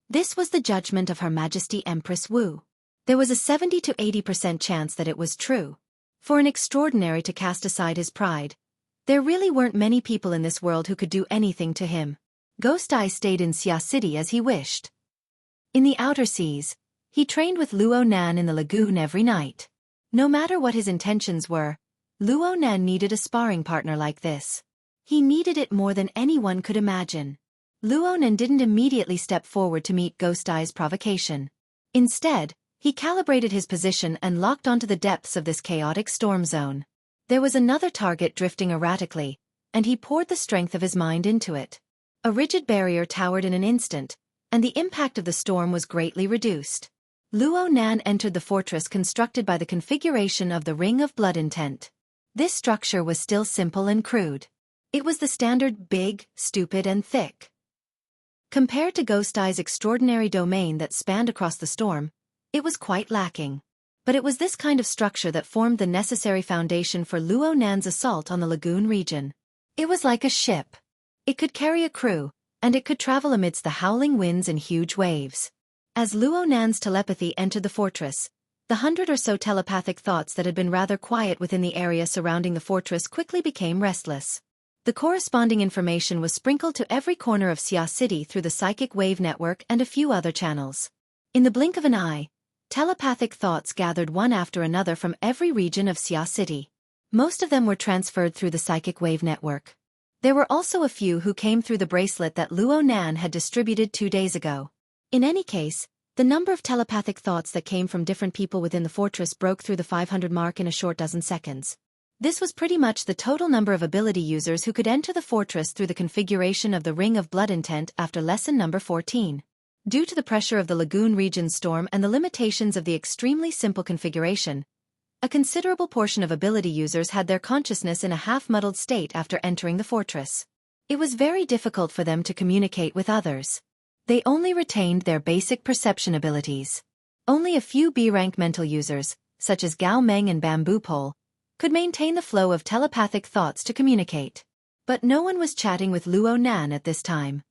This was the judgment of Her Majesty Empress Wu. There was a 70 to 80% chance that it was true. For an extraordinary to cast aside his pride, there really weren't many people in this world who could do anything to him. Ghost Eye stayed in Xia City as he wished. In the outer seas, he trained with Luo Nan in the lagoon every night. No matter what his intentions were, Luo Nan needed a sparring partner like this. He needed it more than anyone could imagine. Luo Nan didn't immediately step forward to meet Ghost Eye's provocation. Instead, he calibrated his position and locked onto the depths of this chaotic storm zone. There was another target drifting erratically, and he poured the strength of his mind into it. A rigid barrier towered in an instant, and the impact of the storm was greatly reduced. Luo Nan entered the fortress constructed by the configuration of the Ring of Blood Intent. This structure was still simple and crude. It was the standard big, stupid and thick. Compared to Ghost Eye's extraordinary domain that spanned across the storm, it was quite lacking. But it was this kind of structure that formed the necessary foundation for Luo Nan's assault on the lagoon region. It was like a ship. It could carry a crew, and it could travel amidst the howling winds and huge waves. As Luo Nan's telepathy entered the fortress, the 100 or so telepathic thoughts that had been rather quiet within the area surrounding the fortress quickly became restless. The corresponding information was sprinkled to every corner of Xia City through the psychic wave network and a few other channels. In the blink of an eye, telepathic thoughts gathered one after another from every region of Xia City. Most of them were transferred through the psychic wave network. There were also a few who came through the bracelet that Luo Nan had distributed 2 days ago. In any case, the number of telepathic thoughts that came from different people within the fortress broke through the 500 mark in a short dozen seconds. This was pretty much the total number of ability users who could enter the fortress through the configuration of the Ring of Blood intent after lesson number 14. Due to the pressure of the lagoon region storm and the limitations of the extremely simple configuration, a considerable portion of ability users had their consciousness in a half-muddled state after entering the fortress. It was very difficult for them to communicate with others. They only retained their basic perception abilities. Only a few B-rank mental users, such as Gao Meng and Bamboo Pole, could maintain the flow of telepathic thoughts to communicate. But no one was chatting with Luo Nan at this time.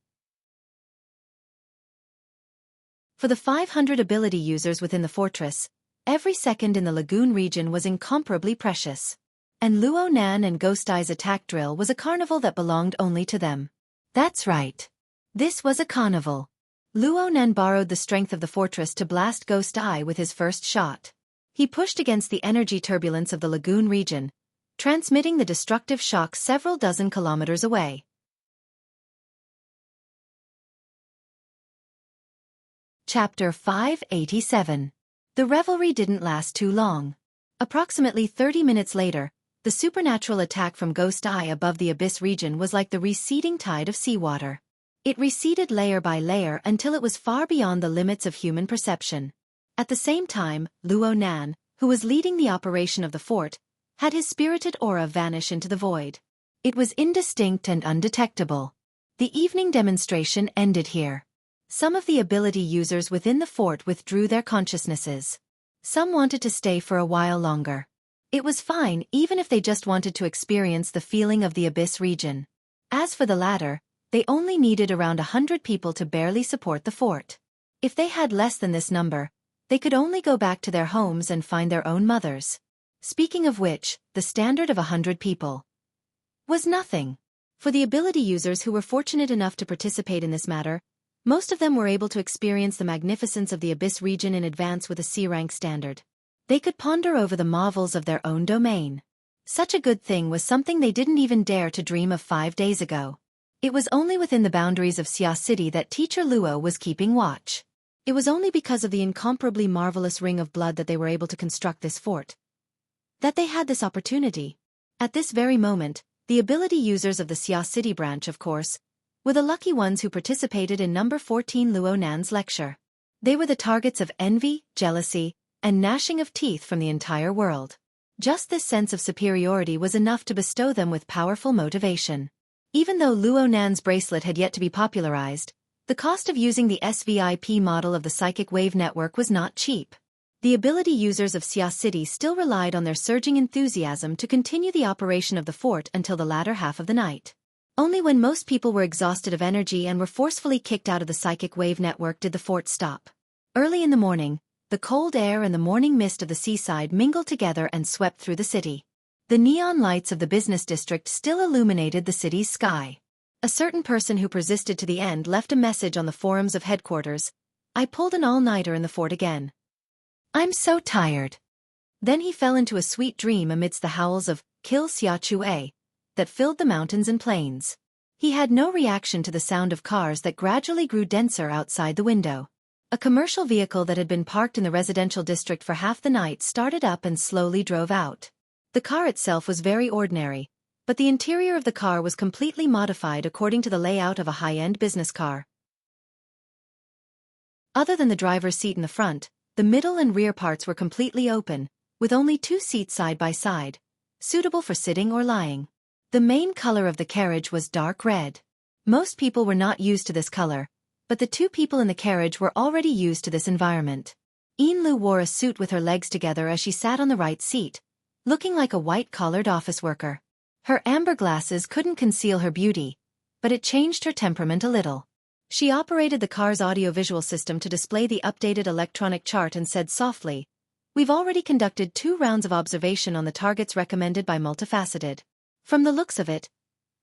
For the 500 ability users within the fortress, every second in the lagoon region was incomparably precious. And Luo Nan and Ghost Eye's attack drill was a carnival that belonged only to them. That's right. This was a carnival. Luo Nan borrowed the strength of the fortress to blast Ghost Eye with his first shot. He pushed against the energy turbulence of the lagoon region, transmitting the destructive shock several dozen kilometers away. Chapter 587. The revelry didn't last too long. Approximately 30 minutes later, the supernatural attack from Ghost Eye above the abyss region was like the receding tide of seawater. It receded layer by layer until it was far beyond the limits of human perception. At the same time, Luo Nan, who was leading the operation of the fort, had his spirited aura vanish into the void. It was indistinct and undetectable. The evening demonstration ended here. Some of the ability users within the fort withdrew their consciousnesses. Some wanted to stay for a while longer. It was fine even if they just wanted to experience the feeling of the abyss region. As for the latter, they only needed around 100 people to barely support the fort. If they had less than this number, they could only go back to their homes and find their own mothers. Speaking of which, the standard of 100 people was nothing. For the ability users who were fortunate enough to participate in this matter, most of them were able to experience the magnificence of the abyss region in advance with a C-rank standard. They could ponder over the marvels of their own domain. Such a good thing was something they didn't even dare to dream of 5 days ago. It was only within the boundaries of Xia City that Teacher Luo was keeping watch. It was only because of the incomparably marvelous Ring of Blood that they were able to construct this fort, that they had this opportunity. At this very moment, the ability users of the Xia City branch, of course, were the lucky ones who participated in number 14 Luo Nan's lecture. They were the targets of envy, jealousy, and gnashing of teeth from the entire world. Just this sense of superiority was enough to bestow them with powerful motivation. Even though Luo Nan's bracelet had yet to be popularized, the cost of using the SVIP model of the psychic wave network was not cheap. The ability users of Xia City still relied on their surging enthusiasm to continue the operation of the fort until the latter half of the night. Only when most people were exhausted of energy and were forcefully kicked out of the psychic wave network did the fort stop. Early in the morning, the cold air and the morning mist of the seaside mingled together and swept through the city. The neon lights of the business district still illuminated the city's sky. A certain person who persisted to the end left a message on the forums of headquarters. I pulled an all-nighter in the fort again. I'm so tired. Then he fell into a sweet dream amidst the howls of Kill Xia Chue that filled the mountains and plains. He had no reaction to the sound of cars that gradually grew denser outside the window. A commercial vehicle that had been parked in the residential district for half the night started up and slowly drove out. The car itself was very ordinary, but the interior of the car was completely modified according to the layout of a high-end business car. Other than the driver's seat in the front, the middle and rear parts were completely open, with only 2 seats side by side, suitable for sitting or lying. The main color of the carriage was dark red. Most people were not used to this color, but the 2 people in the carriage were already used to this environment. Yin Lu wore a suit with her legs together as she sat on the right seat, looking like a white-collared office worker. Her amber glasses couldn't conceal her beauty, but it changed her temperament a little. She operated the car's audiovisual system to display the updated electronic chart and said softly, "We've already conducted 2 rounds of observation on the targets recommended by Multifaceted. From the looks of it,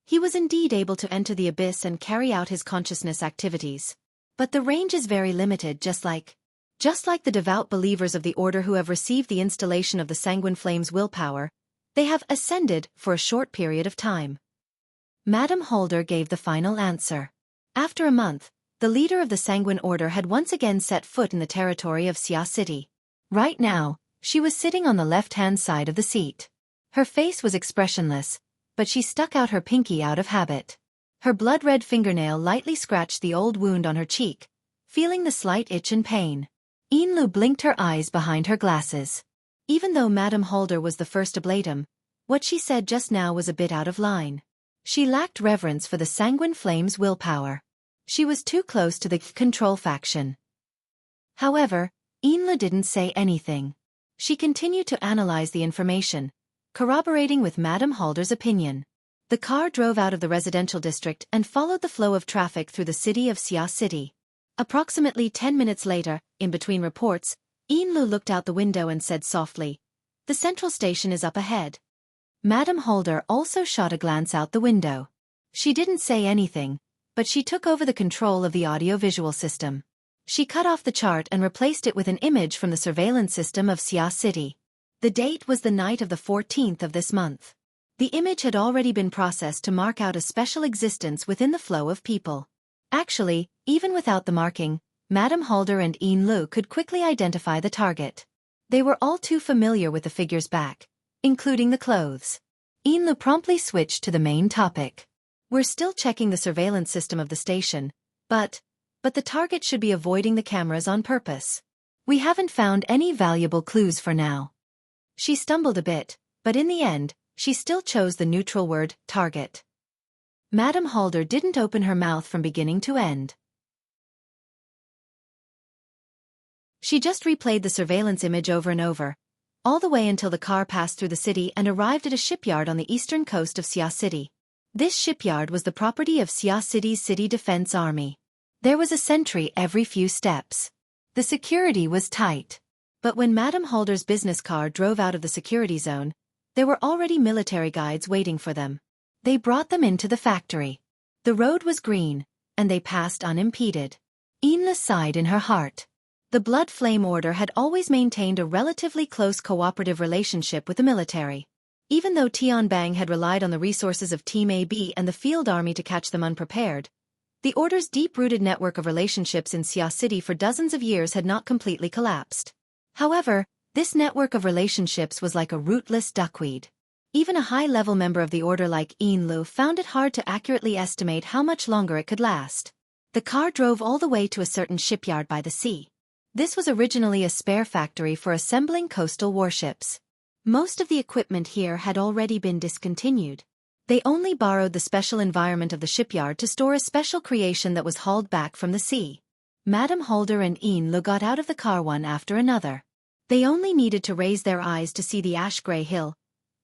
he was indeed able to enter the abyss and carry out his consciousness activities. But the range is very limited, just like the devout believers of the order who have received the installation of the Sanguine Flame's willpower, they have ascended for a short period of time." Madame Holder gave the final answer. After a month, the leader of the Sanguine Order had once again set foot in the territory of Xia City. Right now, she was sitting on the left-hand side of the seat. Her face was expressionless, but she stuck out her pinky out of habit. Her blood-red fingernail lightly scratched the old wound on her cheek, feeling the slight itch and pain. Yinlu blinked her eyes behind her glasses. Even though Madame Holder was the first to blate him, what she said just now was a bit out of line. She lacked reverence for the Sanguine Flame's willpower. She was too close to the control faction. However, Yinlu didn't say anything. She continued to analyze the information, corroborating with Madame Holder's opinion. The car drove out of the residential district and followed the flow of traffic through the city of Xia City. Approximately 10 minutes later, in between reports, Yinlu looked out the window and said softly, "The central station is up ahead." Madame Holder also shot a glance out the window. She didn't say anything, but she took over the control of the audio-visual system. She cut off the chart and replaced it with an image from the surveillance system of Xia City. The date was the night of the 14th of this month. The image had already been processed to mark out a special existence within the flow of people. Actually, even without the marking, Madame Holder and Yinlu could quickly identify the target. They were all too familiar with the figure's back, including the clothes. Yinlu promptly switched to the main topic. "We're still checking the surveillance system of the station, but the target should be avoiding the cameras on purpose. We haven't found any valuable clues for now." She stumbled a bit, but in the end, she still chose the neutral word, target. Madame Holder didn't open her mouth from beginning to end. She just replayed the surveillance image over and over, all the way until the car passed through the city and arrived at a shipyard on the eastern coast of Xia City. This shipyard was the property of Xia City's City Defense Army. There was a sentry every few steps. The security was tight. But when Madame Holder's business car drove out of the security zone, there were already military guides waiting for them. They brought them into the factory. The road was green, and they passed unimpeded. Yinlu sighed in her heart. The Blood Flame Order had always maintained a relatively close cooperative relationship with the military. Even though Tianbang had relied on the resources of Team AB and the field army to catch them unprepared, the Order's deep-rooted network of relationships in Xia City for dozens of years had not completely collapsed. However, this network of relationships was like a rootless duckweed. Even a high-level member of the Order like Yinlu found it hard to accurately estimate how much longer it could last. The car drove all the way to a certain shipyard by the sea. This was originally a spare factory for assembling coastal warships. Most of the equipment here had already been discontinued. They only borrowed the special environment of the shipyard to store a special creation that was hauled back from the sea. Madame Holder and Yinlu got out of the car one after another. They only needed to raise their eyes to see the ash-gray hill,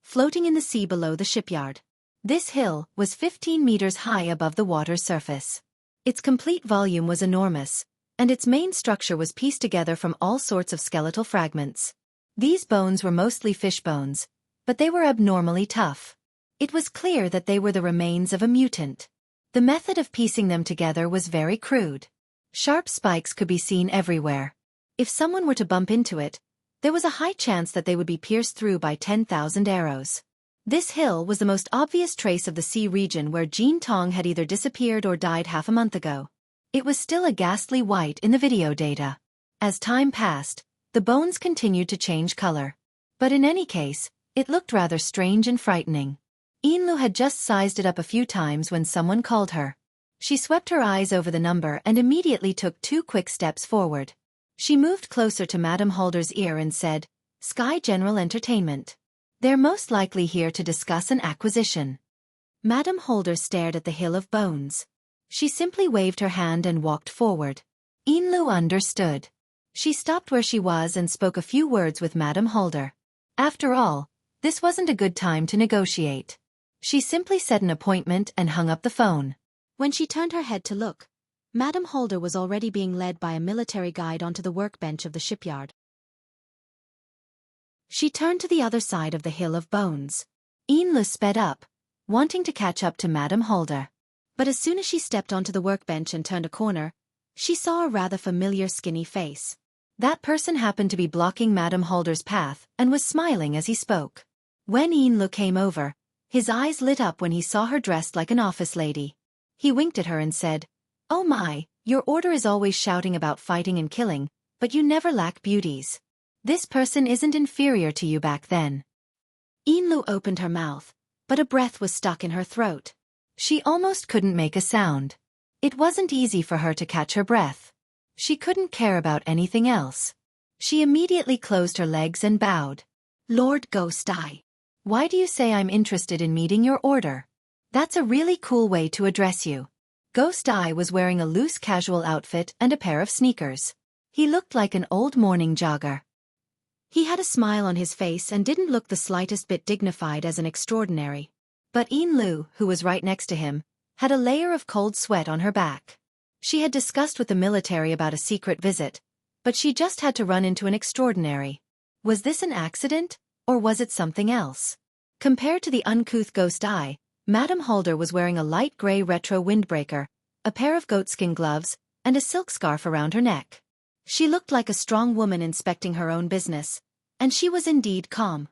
floating in the sea below the shipyard. This hill was 15 meters high above the water's surface. Its complete volume was enormous, and its main structure was pieced together from all sorts of skeletal fragments. These bones were mostly fish bones, but they were abnormally tough. It was clear that they were the remains of a mutant. The method of piecing them together was very crude. Sharp spikes could be seen everywhere. If someone were to bump into it, there was a high chance that they would be pierced through by 10,000 arrows. This hill was the most obvious trace of the sea region where Jean Tong had either disappeared or died half a month ago. It was still a ghastly white in the video data. As time passed, the bones continued to change color. But in any case, it looked rather strange and frightening. Yinlu had just sized it up a few times when someone called her. She swept her eyes over the number and immediately took 2 quick steps forward. She moved closer to Madame Holder's ear and said, "Sky General Entertainment. They're most likely here to discuss an acquisition." Madame Holder stared at the hill of bones. She simply waved her hand and walked forward. Yinlu understood. She stopped where she was and spoke a few words with Madame Holder. After all, this wasn't a good time to negotiate. She simply set an appointment and hung up the phone. When she turned her head to look, Madame Holder was already being led by a military guide onto the workbench of the shipyard. She turned to the other side of the hill of bones. Yinlu sped up, wanting to catch up to Madame Holder. But as soon as she stepped onto the workbench and turned a corner, she saw a rather familiar skinny face. That person happened to be blocking Madame Holder's path and was smiling as he spoke. When Yinlu came over, his eyes lit up when he saw her dressed like an office lady. He winked at her and said, "Oh my, your order is always shouting about fighting and killing, but you never lack beauties. This person isn't inferior to you back then." Yinlu opened her mouth, but a breath was stuck in her throat. She almost couldn't make a sound. It wasn't easy for her to catch her breath. She couldn't care about anything else. She immediately closed her legs and bowed. Lord Ghost Eye. Why do you say I'm interested in meeting your order? That's a really cool way to address you. Ghost Eye was wearing a loose casual outfit and a pair of sneakers. He looked like an old morning jogger. He had a smile on his face and didn't look the slightest bit dignified as an extraordinary. But Yinlu, who was right next to him, had a layer of cold sweat on her back. She had discussed with the military about a secret visit, but she just had to run into an extraordinary. Was this an accident, or was it something else? Compared to the uncouth Ghost Eye, Madame Holder was wearing a light gray retro windbreaker, a pair of goatskin gloves, and a silk scarf around her neck. She looked like a strong woman inspecting her own business, and she was indeed calm.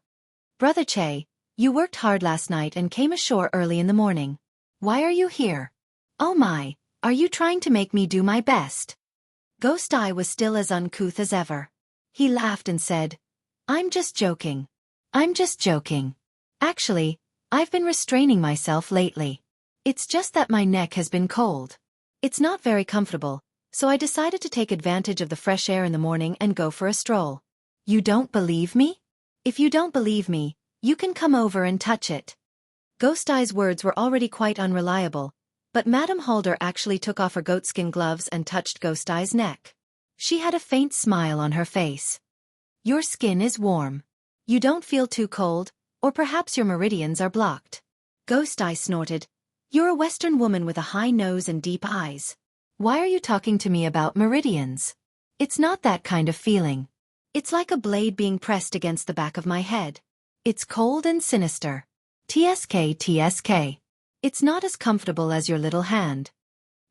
Brother Che, you worked hard last night and came ashore early in the morning. Why are you here? Oh my, are you trying to make me do my best? Ghost Eye was still as uncouth as ever. He laughed and said, I'm just joking. I'm just joking. Actually, I've been restraining myself lately. It's just that my neck has been cold. It's not very comfortable, so I decided to take advantage of the fresh air in the morning and go for a stroll. You don't believe me? If you don't believe me, you can come over and touch it. Ghost Eye's words were already quite unreliable, but Madame Holder actually took off her goatskin gloves and touched Ghost Eye's neck. She had a faint smile on her face. Your skin is warm. You don't feel too cold, or perhaps your meridians are blocked. Ghost Eye snorted. You're a Western woman with a high nose and deep eyes. Why are you talking to me about meridians? It's not that kind of feeling. It's like a blade being pressed against the back of my head. It's cold and sinister. TSK TSK. It's not as comfortable as your little hand.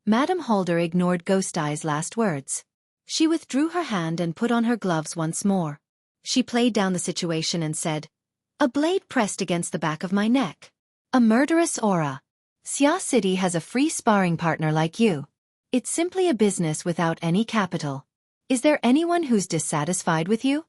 Madame Holder ignored Ghost Eye's last words. She withdrew her hand and put on her gloves once more. She played down the situation and said, a blade pressed against the back of my neck. A murderous aura. Xia City has a free sparring partner like you. It's simply a business without any capital. Is there anyone who's dissatisfied with you?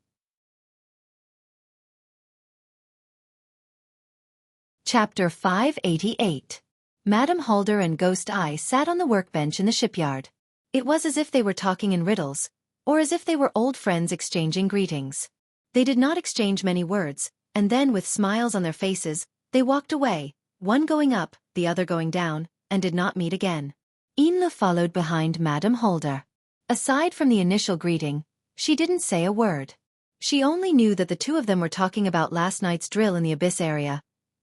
Chapter 588. Madame Holder and Ghost Eye sat on the workbench in the shipyard. It was as if they were talking in riddles, or as if they were old friends exchanging greetings. They did not exchange many words, and then with smiles on their faces, they walked away, one going up, the other going down, and did not meet again. Yinlu followed behind Madame Holder. Aside from the initial greeting, she didn't say a word. She only knew that the two of them were talking about last night's drill in the Abyss area,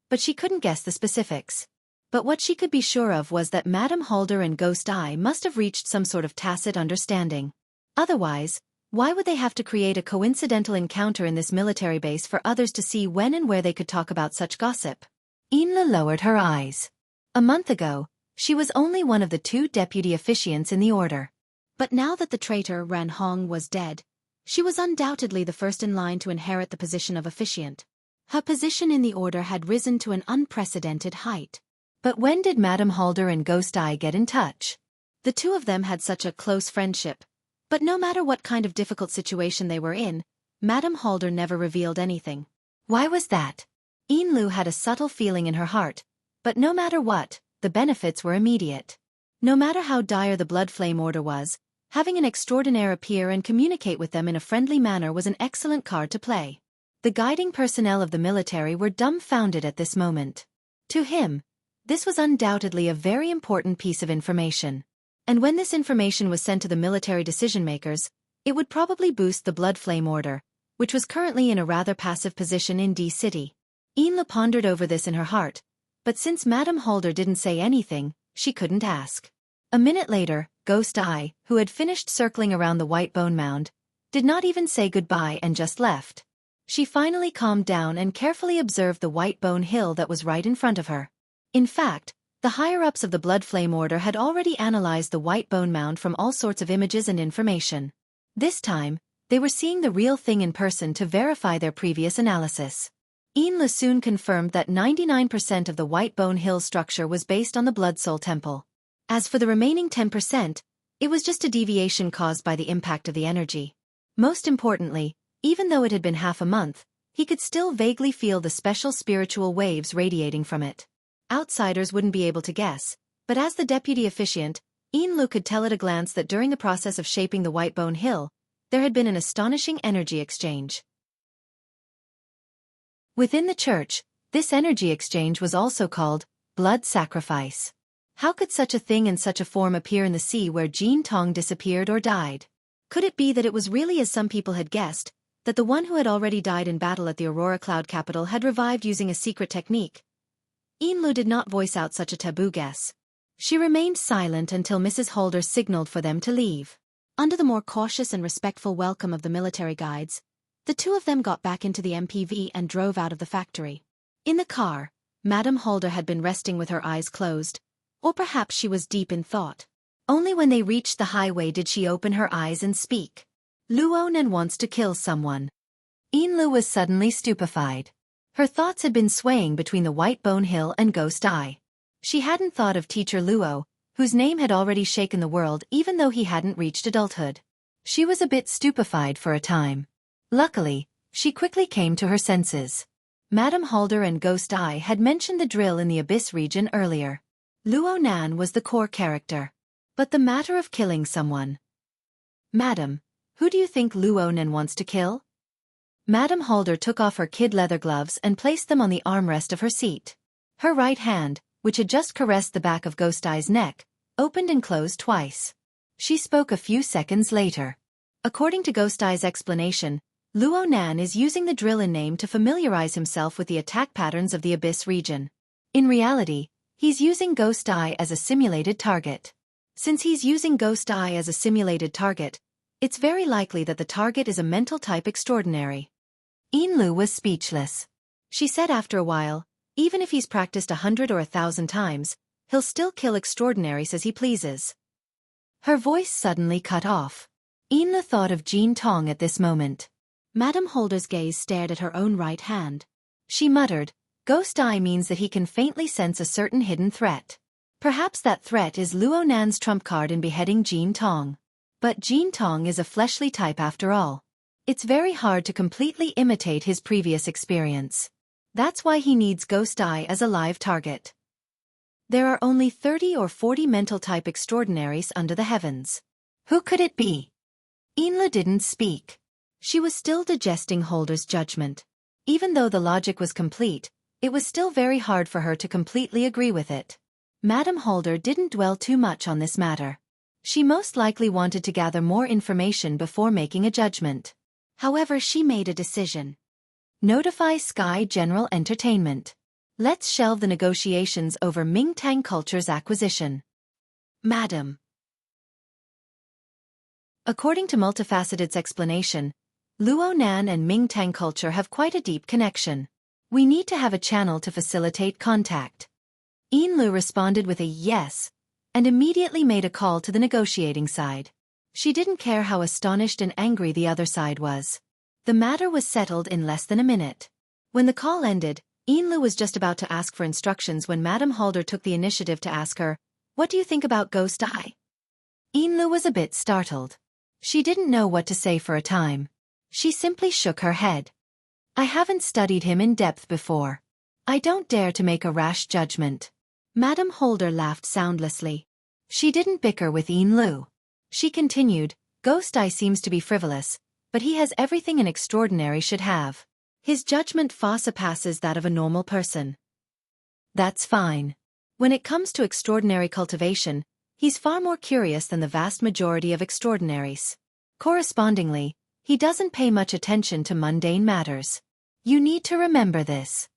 but she couldn't guess the specifics. But what she could be sure of was that Madame Holder and Ghost Eye must have reached some sort of tacit understanding. Otherwise, why would they have to create a coincidental encounter in this military base for others to see when and where they could talk about such gossip? Yinlu lowered her eyes. A month ago, she was only one of the 2 deputy officiants in the order. But now that the traitor Ran Hong was dead, she was undoubtedly the first in line to inherit the position of officiant. Her position in the order had risen to an unprecedented height. But when did Madame Holder and Ghost Eye get in touch? The two of them had such a close friendship. But no matter what kind of difficult situation they were in, Madame Holder never revealed anything. Why was that? Yinlu had a subtle feeling in her heart, but no matter what, the benefits were immediate. No matter how dire the blood flame order was, having an extraordinaire appear and communicate with them in a friendly manner was an excellent card to play. The guiding personnel of the military were dumbfounded at this moment. To him, this was undoubtedly a very important piece of information. And when this information was sent to the military decision-makers, it would probably boost the blood flame order, which was currently in a rather passive position in D City. Yinlu pondered over this in her heart, but since Madame Holder didn't say anything, she couldn't ask. A minute later, Ghost Eye, who had finished circling around the white bone mound, did not even say goodbye and just left. She finally calmed down and carefully observed the white bone hill that was right in front of her. In fact, the higher-ups of the Blood Flame Order had already analyzed the white bone mound from all sorts of images and information. This time, they were seeing the real thing in person to verify their previous analysis. Yinlu soon confirmed that 99% of the White Bone Hill structure was based on the Blood Soul Temple. As for the remaining 10%, it was just a deviation caused by the impact of the energy. Most importantly, even though it had been half a month, he could still vaguely feel the special spiritual waves radiating from it. Outsiders wouldn't be able to guess, but as the deputy officiant, Lu could tell at a glance that during the process of shaping the White Bone Hill, there had been an astonishing energy exchange. Within the church, this energy exchange was also called blood sacrifice. How could such a thing in such a form appear in the sea where Jin Tong disappeared or died? Could it be that it was really as some people had guessed, that the one who had already died in battle at the Aurora Cloud capital had revived using a secret technique? Lu did not voice out such a taboo guess. She remained silent until Mrs. Holder signaled for them to leave. Under the more cautious and respectful welcome of the military guides, the two of them got back into the MPV and drove out of the factory. In the car, Madame Holder had been resting with her eyes closed, or perhaps she was deep in thought. Only when they reached the highway did she open her eyes and speak. Luonan wants to kill someone. Lu was suddenly stupefied. Her thoughts had been swaying between the White Bone Hill and Ghost Eye. She hadn't thought of Teacher Luo, whose name had already shaken the world even though he hadn't reached adulthood. She was a bit stupefied for a time. Luckily, she quickly came to her senses. Madame Holder and Ghost Eye had mentioned the drill in the Abyss region earlier. Luonan was the core character. But the matter of killing someone. Madam, who do you think Luonan wants to kill? Madame Holder took off her kid leather gloves and placed them on the armrest of her seat. Her right hand, which had just caressed the back of Ghost Eye's neck, opened and closed twice. She spoke a few seconds later. According to Ghost Eye's explanation, Luonan is using the drill-in name to familiarize himself with the attack patterns of the Abyss region. In reality, he's using Ghost Eye as a simulated target. Since he's using Ghost Eye as a simulated target, it's very likely that the target is a mental type extraordinary. Lu was speechless. She said after a while, even if he's practiced 100 or 1,000 times, he'll still kill extraordinaries as he pleases. Her voice suddenly cut off. Lu thought of Jin Tong at this moment. Madame Holder's gaze stared at her own right hand. She muttered, Ghost Eye means that he can faintly sense a certain hidden threat. Perhaps that threat is Luonan's trump card in beheading Jin Tong. But Jin Tong is a fleshly type after all. It's very hard to completely imitate his previous experience. That's why he needs Ghost Eye as a live target. There are only 30 or 40 mental type extraordinaries under the heavens. Who could it be? Lu didn't speak. She was still digesting Holder's judgment. Even though the logic was complete, it was still very hard for her to completely agree with it. Madame Holder didn't dwell too much on this matter. She most likely wanted to gather more information before making a judgment. However, she made a decision. Notify Sky General Entertainment. Let's shelve the negotiations over Mingtang Culture's acquisition. Madam. According to Multifaceted's explanation, Luonan and Mingtang Culture have quite a deep connection. We need to have a channel to facilitate contact. Lu responded with a yes, and immediately made a call to the negotiating side. She didn't care how astonished and angry the other side was. The matter was settled in less than a minute. When the call ended, Lu was just about to ask for instructions when Madame Holder took the initiative to ask her, What do you think about Ghost Eye? Lu was a bit startled. She didn't know what to say for a time. She simply shook her head. I haven't studied him in depth before. I don't dare to make a rash judgment. Madame Holder laughed soundlessly. She didn't bicker with Lu. She continued, Ghost Eye seems to be frivolous, but he has everything an extraordinary should have. His judgment far surpasses that of a normal person. That's fine. When it comes to extraordinary cultivation, he's far more curious than the vast majority of extraordinaries. Correspondingly, he doesn't pay much attention to mundane matters. You need to remember this.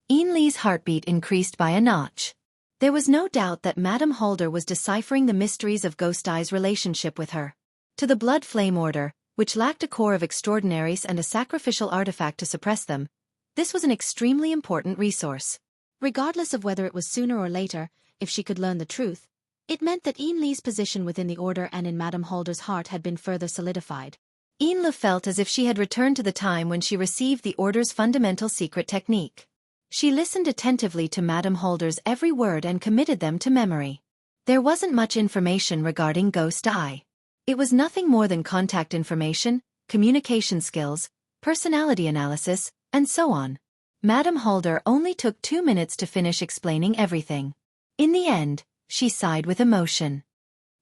Li's heartbeat increased by a notch. There was no doubt that Madame Holder was deciphering the mysteries of Ghost Eye's relationship with her. To the Blood Flame Order, which lacked a core of extraordinaries and a sacrificial artifact to suppress them, this was an extremely important resource. Regardless of whether it was sooner or later, if she could learn the truth, it meant that Li's position within the Order and in Madame Holder's heart had been further solidified. Lu felt as if she had returned to the time when she received the Order's fundamental secret technique. She listened attentively to Madame Holder's every word and committed them to memory. There wasn't much information regarding Ghost Eye. It was nothing more than contact information, communication skills, personality analysis, and so on. Madame Holder only took 2 minutes to finish explaining everything. In the end, she sighed with emotion.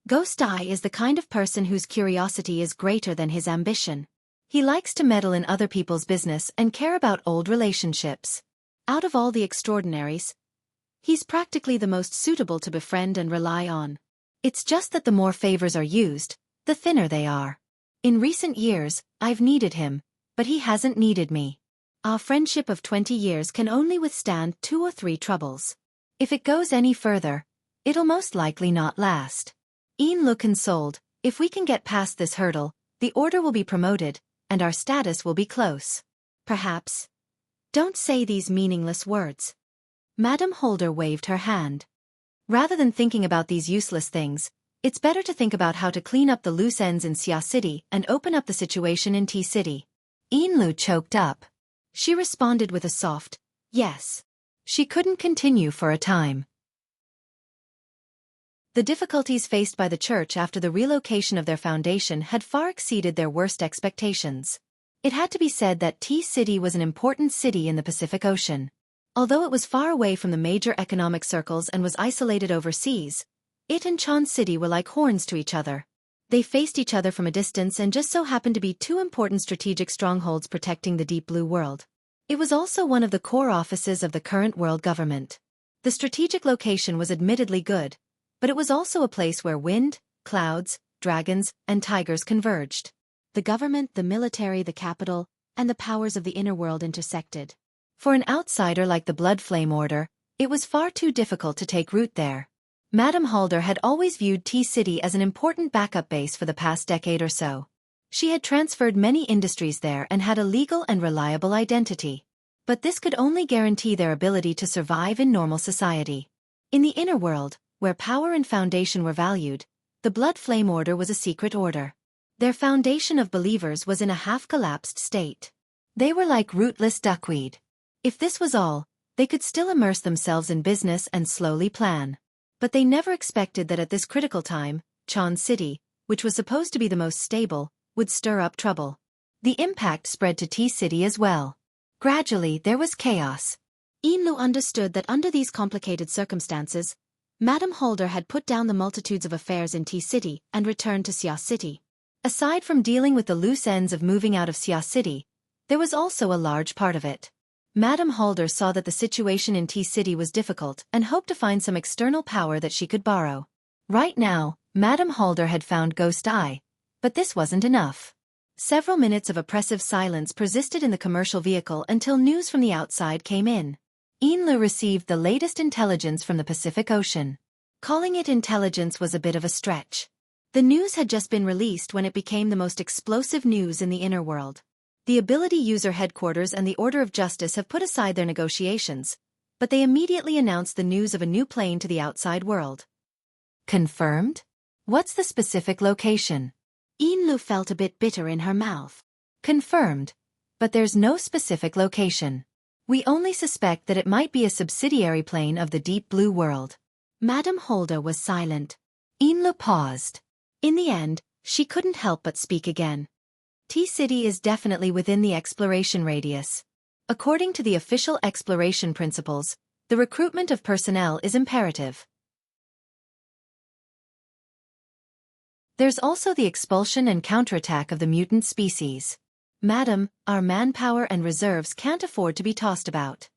Ghost Eye is the kind of person whose curiosity is greater than his ambition. He likes to meddle in other people's business and care about old relationships. Out of all the extraordinaries, he's practically the most suitable to befriend and rely on. It's just that the more favors are used, the thinner they are. In recent years, I've needed him, but he hasn't needed me. Our friendship of 20 years can only withstand 2 or 3 troubles. If it goes any further, it'll most likely not last. Yin consoled, if we can get past this hurdle, the order will be promoted, and our status will be close. Perhaps. Don't say these meaningless words. Madame Holder waved her hand. Rather than thinking about these useless things, it's better to think about how to clean up the loose ends in Xia City and open up the situation in T City. Yin choked up. She responded with a soft, yes. She couldn't continue for a time. The difficulties faced by the church after the relocation of their foundation had far exceeded their worst expectations. It had to be said that T City was an important city in the Pacific Ocean. Although it was far away from the major economic circles and was isolated overseas, it and Chan City were like horns to each other. They faced each other from a distance and just so happened to be 2 important strategic strongholds protecting the Deep Blue World. It was also one of the core offices of the current world government. The strategic location was admittedly good, but it was also a place where wind, clouds, dragons, and tigers converged. The government, the military, the capital, and the powers of the inner world intersected. For an outsider like the Blood Flame Order, it was far too difficult to take root there. Madame Holder had always viewed T City as an important backup base for the past decade or so. She had transferred many industries there and had a legal and reliable identity. But this could only guarantee their ability to survive in normal society. In the inner world, where power and foundation were valued, the Blood Flame Order was a secret order. Their foundation of believers was in a half-collapsed state. They were like rootless duckweed. If this was all, they could still immerse themselves in business and slowly plan. But they never expected that at this critical time, Chan City, which was supposed to be the most stable, would stir up trouble. The impact spread to T City as well. Gradually there was chaos. Yin understood that under these complicated circumstances, Madame Holder had put down the multitudes of affairs in T City and returned to Xia City. Aside from dealing with the loose ends of moving out of Xia City, there was also a large part of it. Madame Holder saw that the situation in T City was difficult and hoped to find some external power that she could borrow. Right now, Madame Holder had found Ghost Eye, but this wasn't enough. Several minutes of oppressive silence persisted in the commercial vehicle until news from the outside came in. Yin received the latest intelligence from the Pacific Ocean. Calling it intelligence was a bit of a stretch. The news had just been released when it became the most explosive news in the inner world. The Ability User Headquarters and the Order of Justice have put aside their negotiations, but they immediately announced the news of a new plane to the outside world. Confirmed? What's the specific location? Yin felt a bit bitter in her mouth. Confirmed, but there's no specific location. We only suspect that it might be a subsidiary plane of the Deep Blue World. Madame Holder was silent. Yin paused. In the end, she couldn't help but speak again. T City is definitely within the exploration radius. According to the official exploration principles, the recruitment of personnel is imperative. There's also the expulsion and counterattack of the mutant species. Madam, our manpower and reserves can't afford to be tossed about.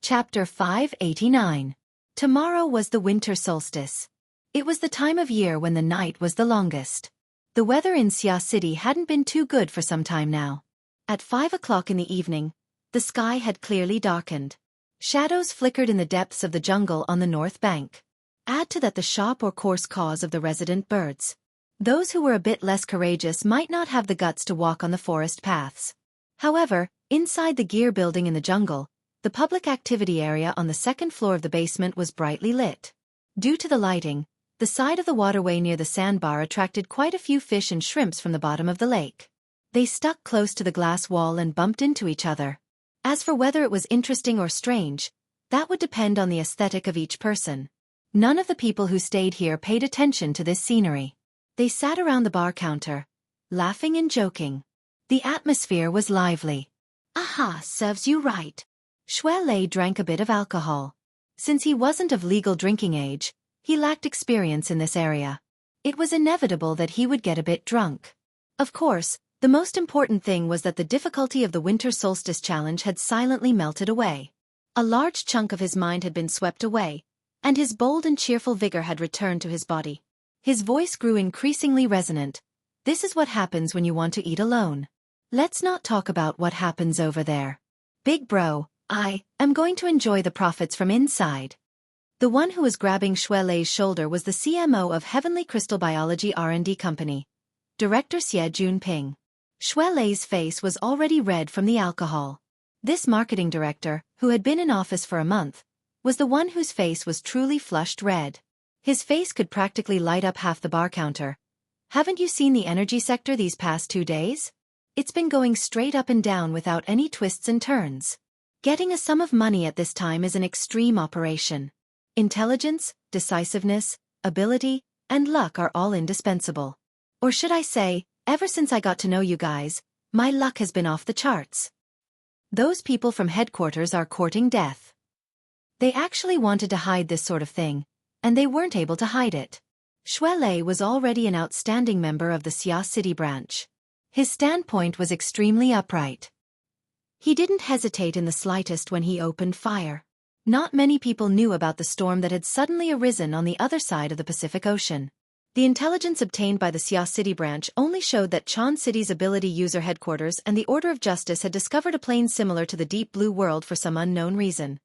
Chapter 589. Tomorrow was the winter solstice. It was the time of year when the night was the longest. The weather in Xia City hadn't been too good for some time now. At 5 o'clock in the evening, the sky had clearly darkened. Shadows flickered in the depths of the jungle on the north bank. Add to that the shop or coarse caws of the resident birds. Those who were a bit less courageous might not have the guts to walk on the forest paths. However, inside the gear building in the jungle, the public activity area on the second floor of the basement was brightly lit. Due to the lighting, the side of the waterway near the sandbar attracted quite a few fish and shrimps from the bottom of the lake. They stuck close to the glass wall and bumped into each other. As for whether it was interesting or strange, that would depend on the aesthetic of each person. None of the people who stayed here paid attention to this scenery. They sat around the bar counter, laughing and joking. The atmosphere was lively. Aha, serves you right. Shui Lei drank a bit of alcohol. Since he wasn't of legal drinking age, he lacked experience in this area. It was inevitable that he would get a bit drunk. Of course, the most important thing was that the difficulty of the winter solstice challenge had silently melted away. A large chunk of his mind had been swept away, and his bold and cheerful vigor had returned to his body. His voice grew increasingly resonant. This is what happens when you want to eat alone. Let's not talk about what happens over there. Big bro, I am going to enjoy the profits from inside. The one who was grabbing Shui Lei's shoulder was the CMO of Heavenly Crystal Biology R&D Company, Director Xie Junping. Shui Lei's face was already red from the alcohol. This marketing director, who had been in office for a month, was the one whose face was truly flushed red. His face could practically light up half the bar counter. Haven't you seen the energy sector these past 2 days? It's been going straight up and down without any twists and turns. Getting a sum of money at this time is an extreme operation. Intelligence, decisiveness, ability, and luck are all indispensable. Or should I say, ever since I got to know you guys, my luck has been off the charts. Those people from headquarters are courting death. They actually wanted to hide this sort of thing, and they weren't able to hide it. Shui Lei was already an outstanding member of the Xia City branch. His standpoint was extremely upright. He didn't hesitate in the slightest when he opened fire. Not many people knew about the storm that had suddenly arisen on the other side of the Pacific Ocean. The intelligence obtained by the Xia City branch only showed that Chan City's ability user headquarters and the Order of Justice had discovered a plane similar to the Deep Blue World for some unknown reason.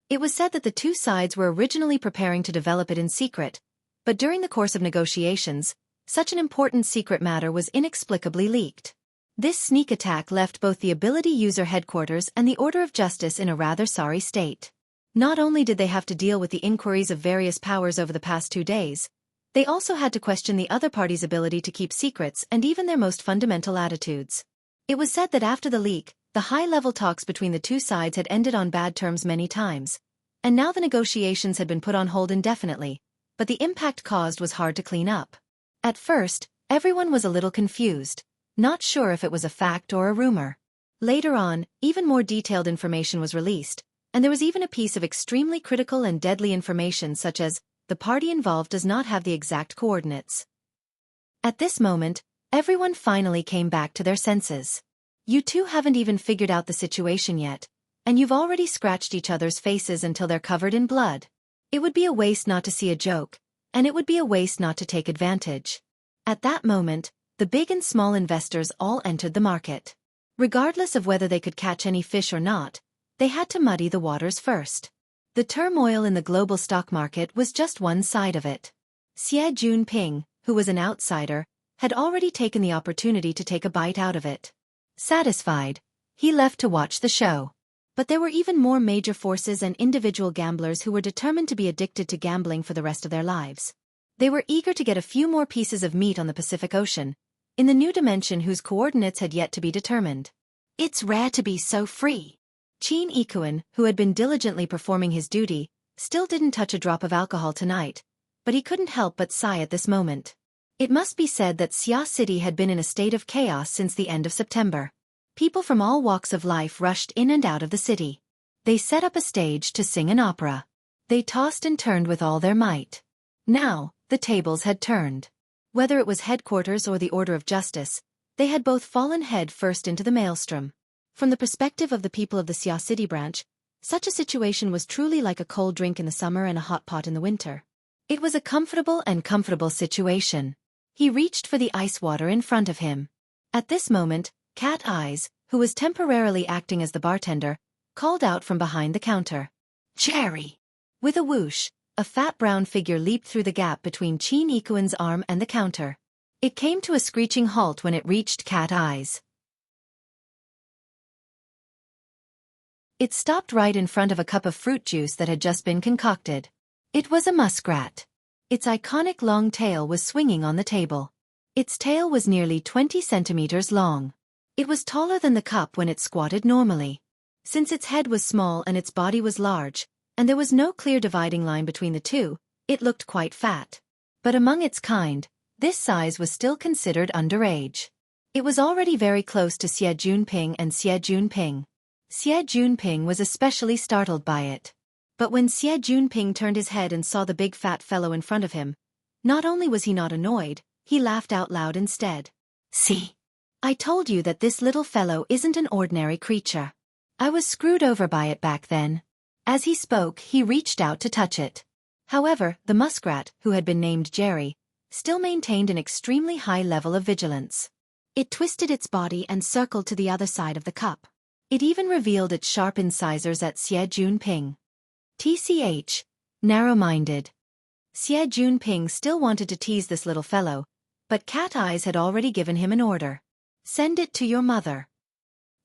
It was said that the two sides were originally preparing to develop it in secret, but during the course of negotiations, such an important secret matter was inexplicably leaked. This sneak attack left both the Ability User Headquarters and the Order of Justice in a rather sorry state. Not only did they have to deal with the inquiries of various powers over the past 2 days, they also had to question the other party's ability to keep secrets and even their most fundamental attitudes. It was said that after the leak, the high-level talks between the two sides had ended on bad terms many times, and now the negotiations had been put on hold indefinitely, but the impact caused was hard to clean up. At first, everyone was a little confused, not sure if it was a fact or a rumor. Later on, even more detailed information was released, and there was even a piece of extremely critical and deadly information such as, the party involved does not have the exact coordinates. At this moment, everyone finally came back to their senses. You two haven't even figured out the situation yet, and you've already scratched each other's faces until they're covered in blood. It would be a waste not to see a joke, and it would be a waste not to take advantage. At that moment, the big and small investors all entered the market. Regardless of whether they could catch any fish or not, they had to muddy the waters first. The turmoil in the global stock market was just one side of it. Xie Junping, who was an outsider, had already taken the opportunity to take a bite out of it. Satisfied, he left to watch the show. But there were even more major forces and individual gamblers who were determined to be addicted to gambling for the rest of their lives. They were eager to get a few more pieces of meat on the Pacific Ocean, in the new dimension whose coordinates had yet to be determined. It's rare to be so free. Qin Ikuan, who had been diligently performing his duty, still didn't touch a drop of alcohol tonight, but he couldn't help but sigh at this moment. It must be said that Xia City had been in a state of chaos since the end of September. People from all walks of life rushed in and out of the city. They set up a stage to sing an opera. They tossed and turned with all their might. Now, the tables had turned. Whether it was headquarters or the Order of Justice, they had both fallen head first into the maelstrom. From the perspective of the people of the Xia City branch, such a situation was truly like a cold drink in the summer and a hot pot in the winter. It was a comfortable situation. He reached for the ice water in front of him. At this moment, Cat Eyes, who was temporarily acting as the bartender, called out from behind the counter. Jerry! With a whoosh, a fat brown figure leaped through the gap between Qin Ikuan's arm and the counter. It came to a screeching halt when it reached Cat Eyes. It stopped right in front of a cup of fruit juice that had just been concocted. It was a muskrat. Its iconic long tail was swinging on the table. Its tail was nearly 20 centimeters long. It was taller than the cup when it squatted normally. Since its head was small and its body was large, and there was no clear dividing line between the two, It looked quite fat. But among its kind, this size was still considered underage. It was already very close to Xie Junping and Xie Junping. Xie Junping was especially startled by it. But when Xie Junping turned his head and saw the big fat fellow in front of him, not only was he not annoyed, he laughed out loud instead. "See? I told you that this little fellow isn't an ordinary creature. I was screwed over by it back then." As he spoke, he reached out to touch it. However, the muskrat, who had been named Jerry, still maintained an extremely high level of vigilance. It twisted its body and circled to the other side of the cup. It even revealed its sharp incisors at Xie Junping. TCH. Narrow-minded. Xie Junping still wanted to tease this little fellow, but Cat Eyes had already given him an order. "Send it to your mother."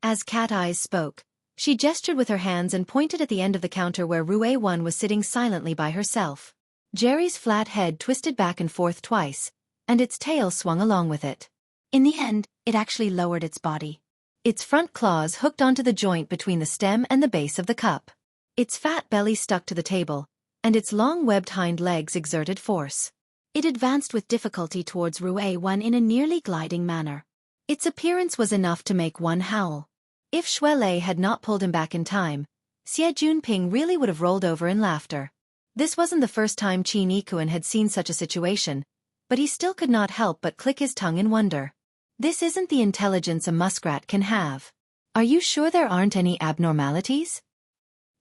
As Cat Eyes spoke, she gestured with her hands and pointed at the end of the counter where Rue Wan was sitting silently by herself. Jerry's flat head twisted back and forth twice, and its tail swung along with it. In the end, it actually lowered its body. Its front claws hooked onto the joint between the stem and the base of the cup. Its fat belly stuck to the table, and its long webbed hind legs exerted force. It advanced with difficulty towards Rue Wan in a nearly gliding manner. Its appearance was enough to make one howl. If Shuelei had not pulled him back in time, Xie Junping really would have rolled over in laughter. This wasn't the first time Qin Yikuan had seen such a situation, but he still could not help but click his tongue in wonder. This isn't the intelligence a muskrat can have. Are you sure there aren't any abnormalities?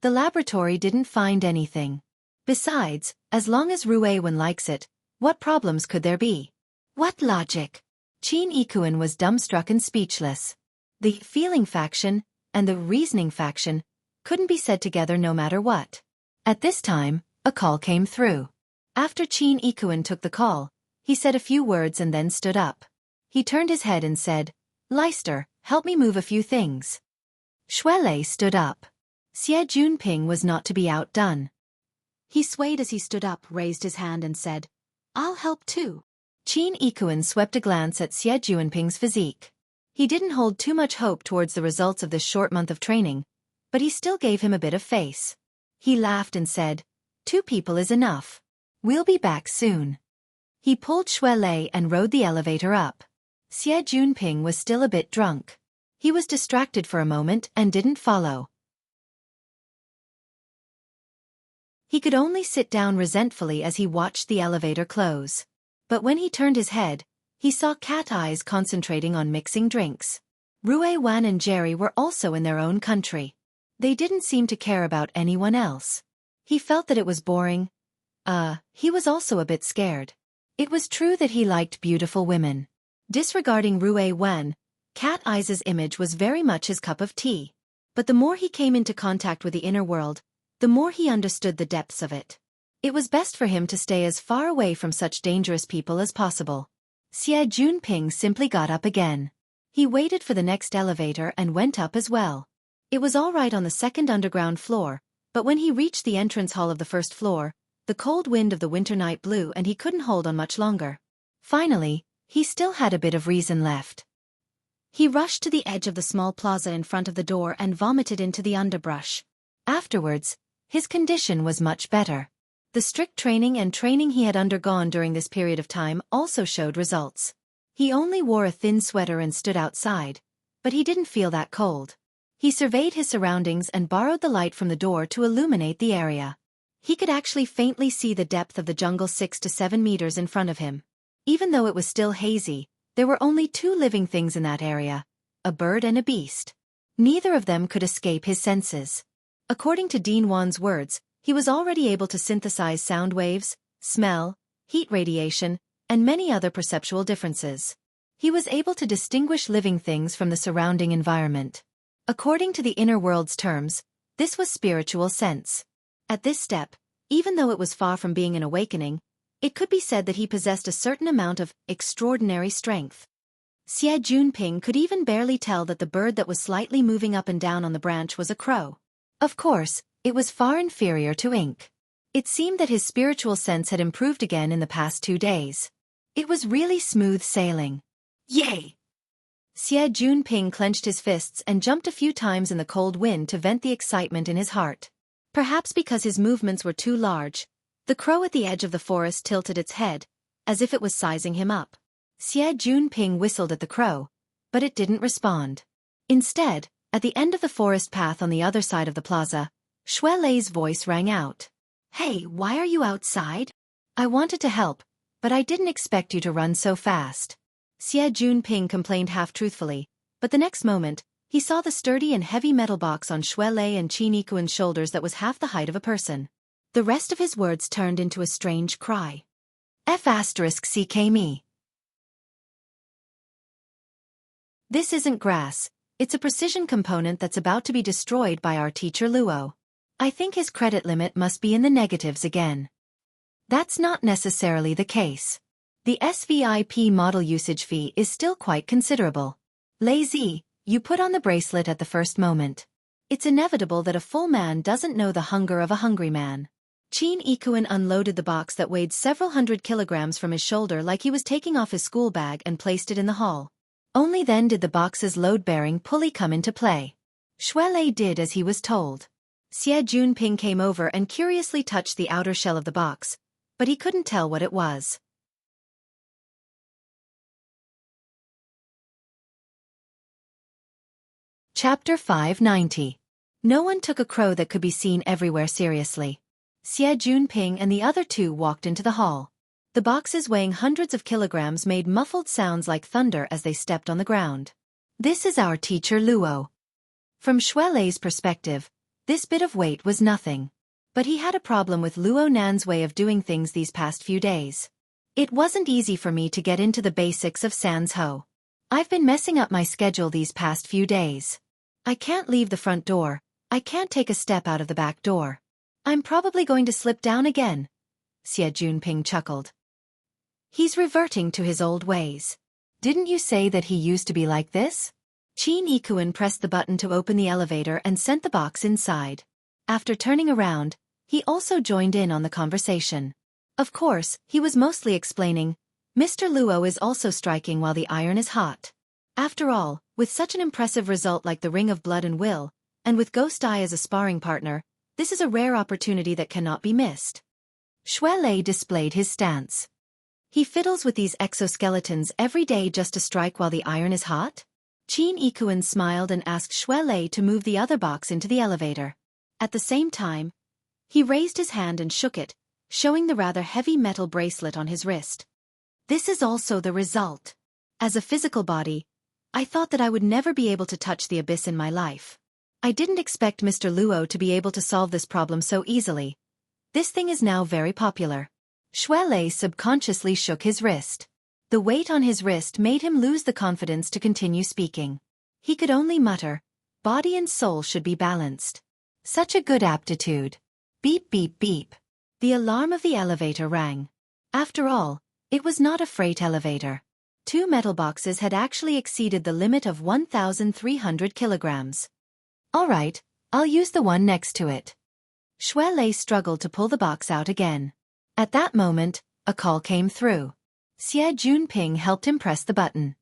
The laboratory didn't find anything. Besides, as long as Rue Wan likes it, what problems could there be? What logic? Qin Yikuan was dumbstruck and speechless. The feeling faction and the reasoning faction couldn't be said together no matter what. At this time, a call came through. After Qin Yikuan took the call, he said a few words and then stood up. He turned his head and said, "Leister, help me move a few things." Shuelei stood up. Xie Junping was not to be outdone. He swayed as he stood up, raised his hand and said, "I'll help too." Qin Yikuan swept a glance at Xie Junping's physique. He didn't hold too much hope towards the results of this short month of training, but he still gave him a bit of face. He laughed and said, "2 people is enough. We'll be back soon." He pulled Shuelei and rode the elevator up. Xie Junping was still a bit drunk. He was distracted for a moment and didn't follow. He could only sit down resentfully as he watched the elevator close. But when he turned his head, he saw Cat Eyes concentrating on mixing drinks. Rue Wan and Jerry were also in their own country. They didn't seem to care about anyone else. He felt that it was boring. He was also a bit scared. It was true that he liked beautiful women. Disregarding Rue Wan, Cat Eyes' image was very much his cup of tea. But the more he came into contact with the inner world, the more he understood the depths of it. It was best for him to stay as far away from such dangerous people as possible. Xie Junping simply got up again. He waited for the next elevator and went up as well. It was all right on the second underground floor, but when he reached the entrance hall of the first floor, the cold wind of the winter night blew and he couldn't hold on much longer. Finally, he still had a bit of reason left. He rushed to the edge of the small plaza in front of the door and vomited into the underbrush. Afterwards, his condition was much better. The strict training he had undergone during this period of time also showed results. He only wore a thin sweater and stood outside, but he didn't feel that cold. He surveyed his surroundings and borrowed the light from the door to illuminate the area. He could actually faintly see the depth of the jungle 6 to 7 meters in front of him. Even though it was still hazy, there were only 2 living things in that area, a bird and a beast. Neither of them could escape his senses. According to Dean Wan's words, he was already able to synthesize sound waves, smell, heat radiation, and many other perceptual differences. He was able to distinguish living things from the surrounding environment. According to the inner world's terms, this was spiritual sense. At this step, even though it was far from being an awakening, it could be said that he possessed a certain amount of extraordinary strength. Xie Junping could even barely tell that the bird that was slightly moving up and down on the branch was a crow. Of course, it was far inferior to ink. It seemed that his spiritual sense had improved again in the past 2 days. It was really smooth sailing. Yay! Xie Junping clenched his fists and jumped a few times in the cold wind to vent the excitement in his heart. Perhaps because his movements were too large, The crow at the edge of the forest tilted its head, as if it was sizing him up. Xie Junping whistled at the crow, but it didn't respond. Instead, at the end of the forest path on the other side of the plaza, Shui Lei's voice rang out. "Hey, why are you outside? I wanted to help, but I didn't expect you to run so fast." Xie Junping complained half-truthfully, but the next moment, he saw the sturdy and heavy metal box on Shui Lei and Qin Yikuan's shoulders that was half the height of a person. The rest of his words turned into a strange cry. F***ck me. This isn't grass, it's a precision component that's about to be destroyed by our teacher Luo. I think his credit limit must be in the negatives again. That's not necessarily the case. The SVIP model usage fee is still quite considerable. Lazy, you put on the bracelet at the first moment. It's inevitable that a full man doesn't know the hunger of a hungry man. Qin Yikuan unloaded the box that weighed several hundred kilograms from his shoulder like he was taking off his school bag and placed it in the hall. Only then did the box's load-bearing pulley come into play. Shui Lei did as he was told. Xie Junping came over and curiously touched the outer shell of the box, but he couldn't tell what it was. Chapter 590. No one took a crow that could be seen everywhere seriously. Xie Junping and the other two walked into the hall. The boxes weighing hundreds of kilograms made muffled sounds like thunder as they stepped on the ground. This is our teacher Luo. From Shui Lei's perspective, this bit of weight was nothing. But he had a problem with Luo Nan's way of doing things these past few days. It wasn't easy for me to get into the basics of Sans Ho. I've been messing up my schedule these past few days. I can't leave the front door, I can't take a step out of the back door. I'm probably going to slip down again. Xie Junping chuckled. He's reverting to his old ways. Didn't you say that he used to be like this? Qin Yikuan pressed the button to open the elevator and sent the box inside. After turning around, he also joined in on the conversation. Of course, he was mostly explaining, Mr. Luo is also striking while the iron is hot. After all, with such an impressive result like the Ring of Blood and Will, and with Ghost Eye as a sparring partner, this is a rare opportunity that cannot be missed. Shui Lei displayed his stance. He fiddles with these exoskeletons every day just to strike while the iron is hot? Qin Yikuan smiled and asked Shui Lei to move the other box into the elevator. At the same time, he raised his hand and shook it, showing the rather heavy metal bracelet on his wrist. This is also the result. As a physical body, I thought that I would never be able to touch the abyss in my life. I didn't expect Mr. Luo to be able to solve this problem so easily. This thing is now very popular. Shui Lei subconsciously shook his wrist. The weight on his wrist made him lose the confidence to continue speaking. He could only mutter, body and soul should be balanced. Such a good aptitude. Beep beep beep. The alarm of the elevator rang. After all, it was not a freight elevator. 2 metal boxes had actually exceeded the limit of 1,300 kilograms. All right, I'll use the one next to it. Shui Lei struggled to pull the box out again. At that moment, a call came through. Xie Junping helped him press the button.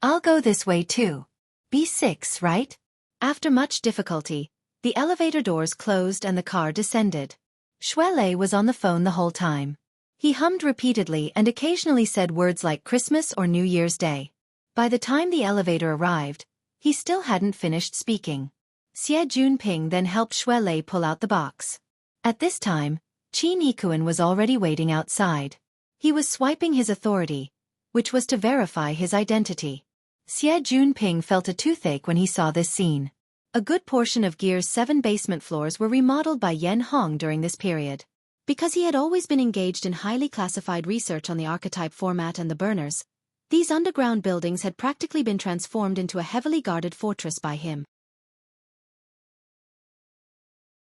I'll go this way too. B6, right? After much difficulty, the elevator doors closed and the car descended. Shui Lei was on the phone the whole time. He hummed repeatedly and occasionally said words like Christmas or New Year's Day. By the time the elevator arrived, he still hadn't finished speaking. Xie Junping then helped Shui Lei pull out the box. At this time, Qin Yikuan was already waiting outside. He was swiping his authority, which was to verify his identity. Xie Junping felt a toothache when he saw this scene. A good portion of Gear's 7 basement floors were remodeled by Yen Hong during this period. Because he had always been engaged in highly classified research on the archetype format and the burners, these underground buildings had practically been transformed into a heavily guarded fortress by him.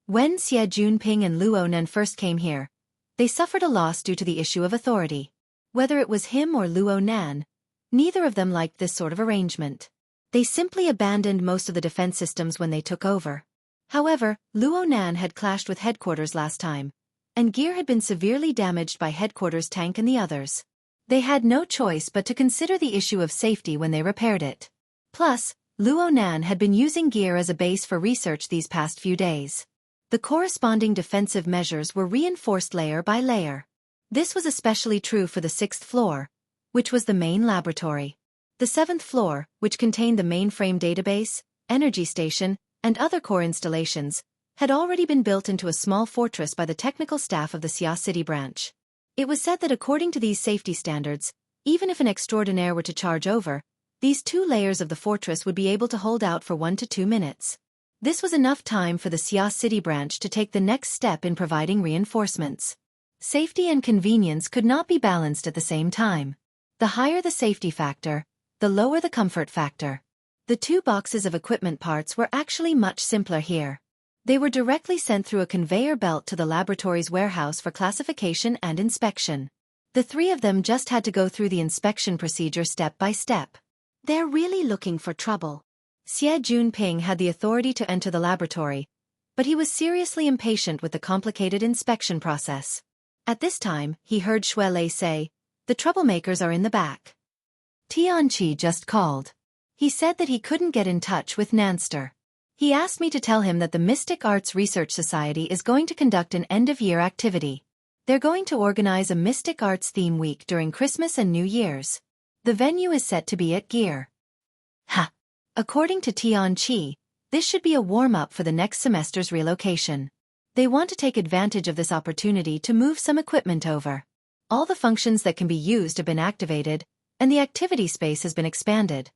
When Xie Junping and Luo Nan first came here, they suffered a loss due to the issue of authority. Whether it was him or Luo Nan, neither of them liked this sort of arrangement. They simply abandoned most of the defense systems when they took over. However, Luo Nan had clashed with headquarters last time, and Gear had been severely damaged by headquarters tank and the others. They had no choice but to consider the issue of safety when they repaired it. Plus, Luo Nan had been using Gear as a base for research these past few days. The corresponding defensive measures were reinforced layer by layer. This was especially true for the 6th floor, which was the main laboratory. The 7th floor, which contained the mainframe database, energy station, and other core installations, had already been built into a small fortress by the technical staff of the Xia City branch. It was said that according to these safety standards, even if an extraordinaire were to charge over, these 2 layers of the fortress would be able to hold out for 1 to 2 minutes. This was enough time for the Xia City branch to take the next step in providing reinforcements. Safety and convenience could not be balanced at the same time. The higher the safety factor, the lower the comfort factor. The 2 boxes of equipment parts were actually much simpler here. They were directly sent through a conveyor belt to the laboratory's warehouse for classification and inspection. The 3 of them just had to go through the inspection procedure step by step. They're really looking for trouble. Xie Junping had the authority to enter the laboratory, but he was seriously impatient with the complicated inspection process. At this time, he heard Shuelei say, "The troublemakers are in the back." Tianqi just called. He said that he couldn't get in touch with Nanster. He asked me to tell him that the Mystic Arts Research Society is going to conduct an end-of-year activity. They're going to organize a Mystic Arts theme week during Christmas and New Year's. The venue is set to be at Gear. Ha! According to Tianqi, this should be a warm-up for the next semester's relocation. They want to take advantage of this opportunity to move some equipment over. All the functions that can be used have been activated, and the activity space has been expanded.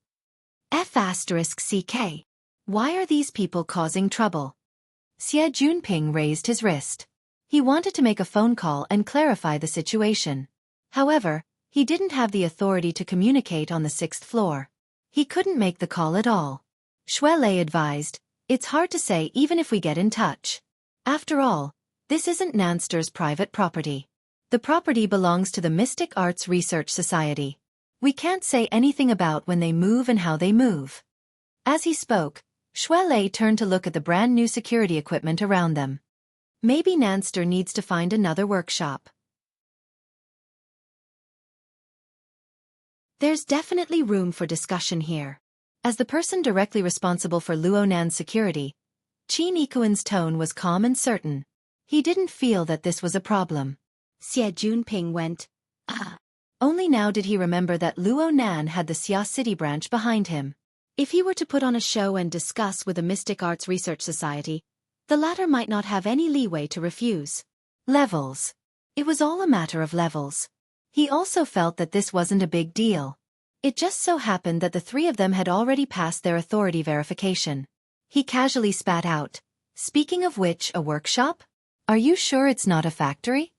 F***CK. Why are these people causing trouble? Xie Junping raised his wrist. He wanted to make a phone call and clarify the situation. However, he didn't have the authority to communicate on the 6th floor. He couldn't make the call at all. Shuelei advised, "It's hard to say even if we get in touch. After all, this isn't Nanster's private property. The property belongs to the Mystic Arts Research Society. We can't say anything about when they move and how they move." As he spoke, Shuelei turned to look at the brand new security equipment around them. Maybe Nanster needs to find another workshop. There's definitely room for discussion here. As the person directly responsible for Luonan's security, Qin Ikuan's tone was calm and certain. He didn't feel that this was a problem. Xie Junping went, "Ah." Only now did he remember that Luonan had the Xia City branch behind him. If he were to put on a show and discuss with the Mystic Arts Research Society, the latter might not have any leeway to refuse. Levels. It was all a matter of levels. He also felt that this wasn't a big deal. It just so happened that the 3 of them had already passed their authority verification. He casually spat out, "Speaking of which, a workshop? Are you sure it's not a factory?"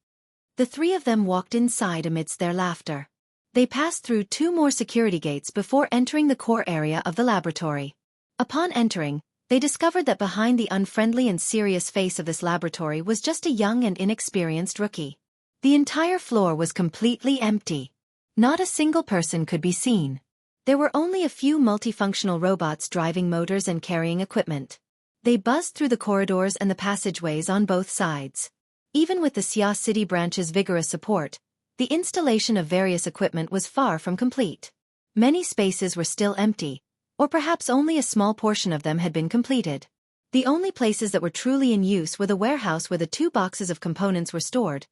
The 3 of them walked inside amidst their laughter. They passed through 2 more security gates before entering the core area of the laboratory. Upon entering, they discovered that behind the unfriendly and serious face of this laboratory was just a young and inexperienced rookie. The entire floor was completely empty. Not a single person could be seen. There were only a few multifunctional robots driving motors and carrying equipment. They buzzed through the corridors and the passageways on both sides. Even with the Xia City branch's vigorous support, the installation of various equipment was far from complete. Many spaces were still empty, or perhaps only a small portion of them had been completed. The only places that were truly in use were the warehouse where the 2 boxes of components were stored,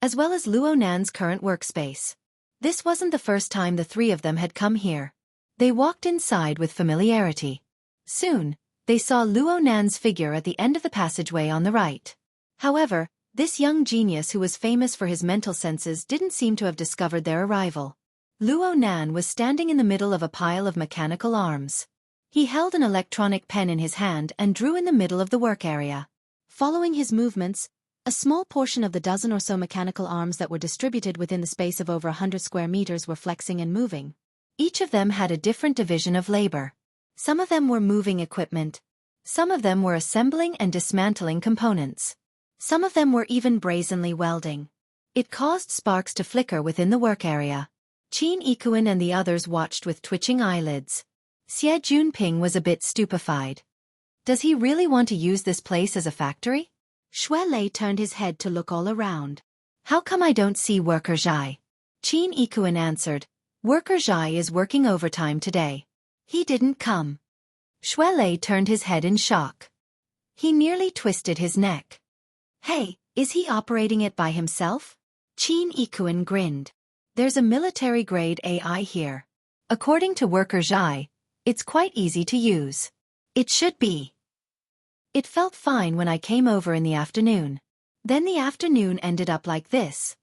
as well as Luonan's current workspace. This wasn't the first time the 3 of them had come here. They walked inside with familiarity. Soon, they saw Luonan's figure at the end of the passageway on the right. However, this young genius who was famous for his mental senses didn't seem to have discovered their arrival. Luonan was standing in the middle of a pile of mechanical arms. He held an electronic pen in his hand and drew in the middle of the work area. Following his movements, a small portion of the dozen or so mechanical arms that were distributed within the space of over 100 square meters were flexing and moving. Each of them had a different division of labor. Some of them were moving equipment. Some of them were assembling and dismantling components. Some of them were even brazenly welding. It caused sparks to flicker within the work area. Qin Ikuan and the others watched with twitching eyelids. Xie Junping was a bit stupefied. Does he really want to use this place as a factory? Shuelei turned his head to look all around. How come I don't see Worker Zhai? Qin Ikuan answered, Worker Zhai is working overtime today. He didn't come. Shuelei turned his head in shock. He nearly twisted his neck. Hey, is he operating it by himself? Qin Ikuan grinned. There's a military-grade AI here. According to worker Zhai, it's quite easy to use. It should be. It felt fine when I came over in the afternoon. Then the afternoon ended up like this.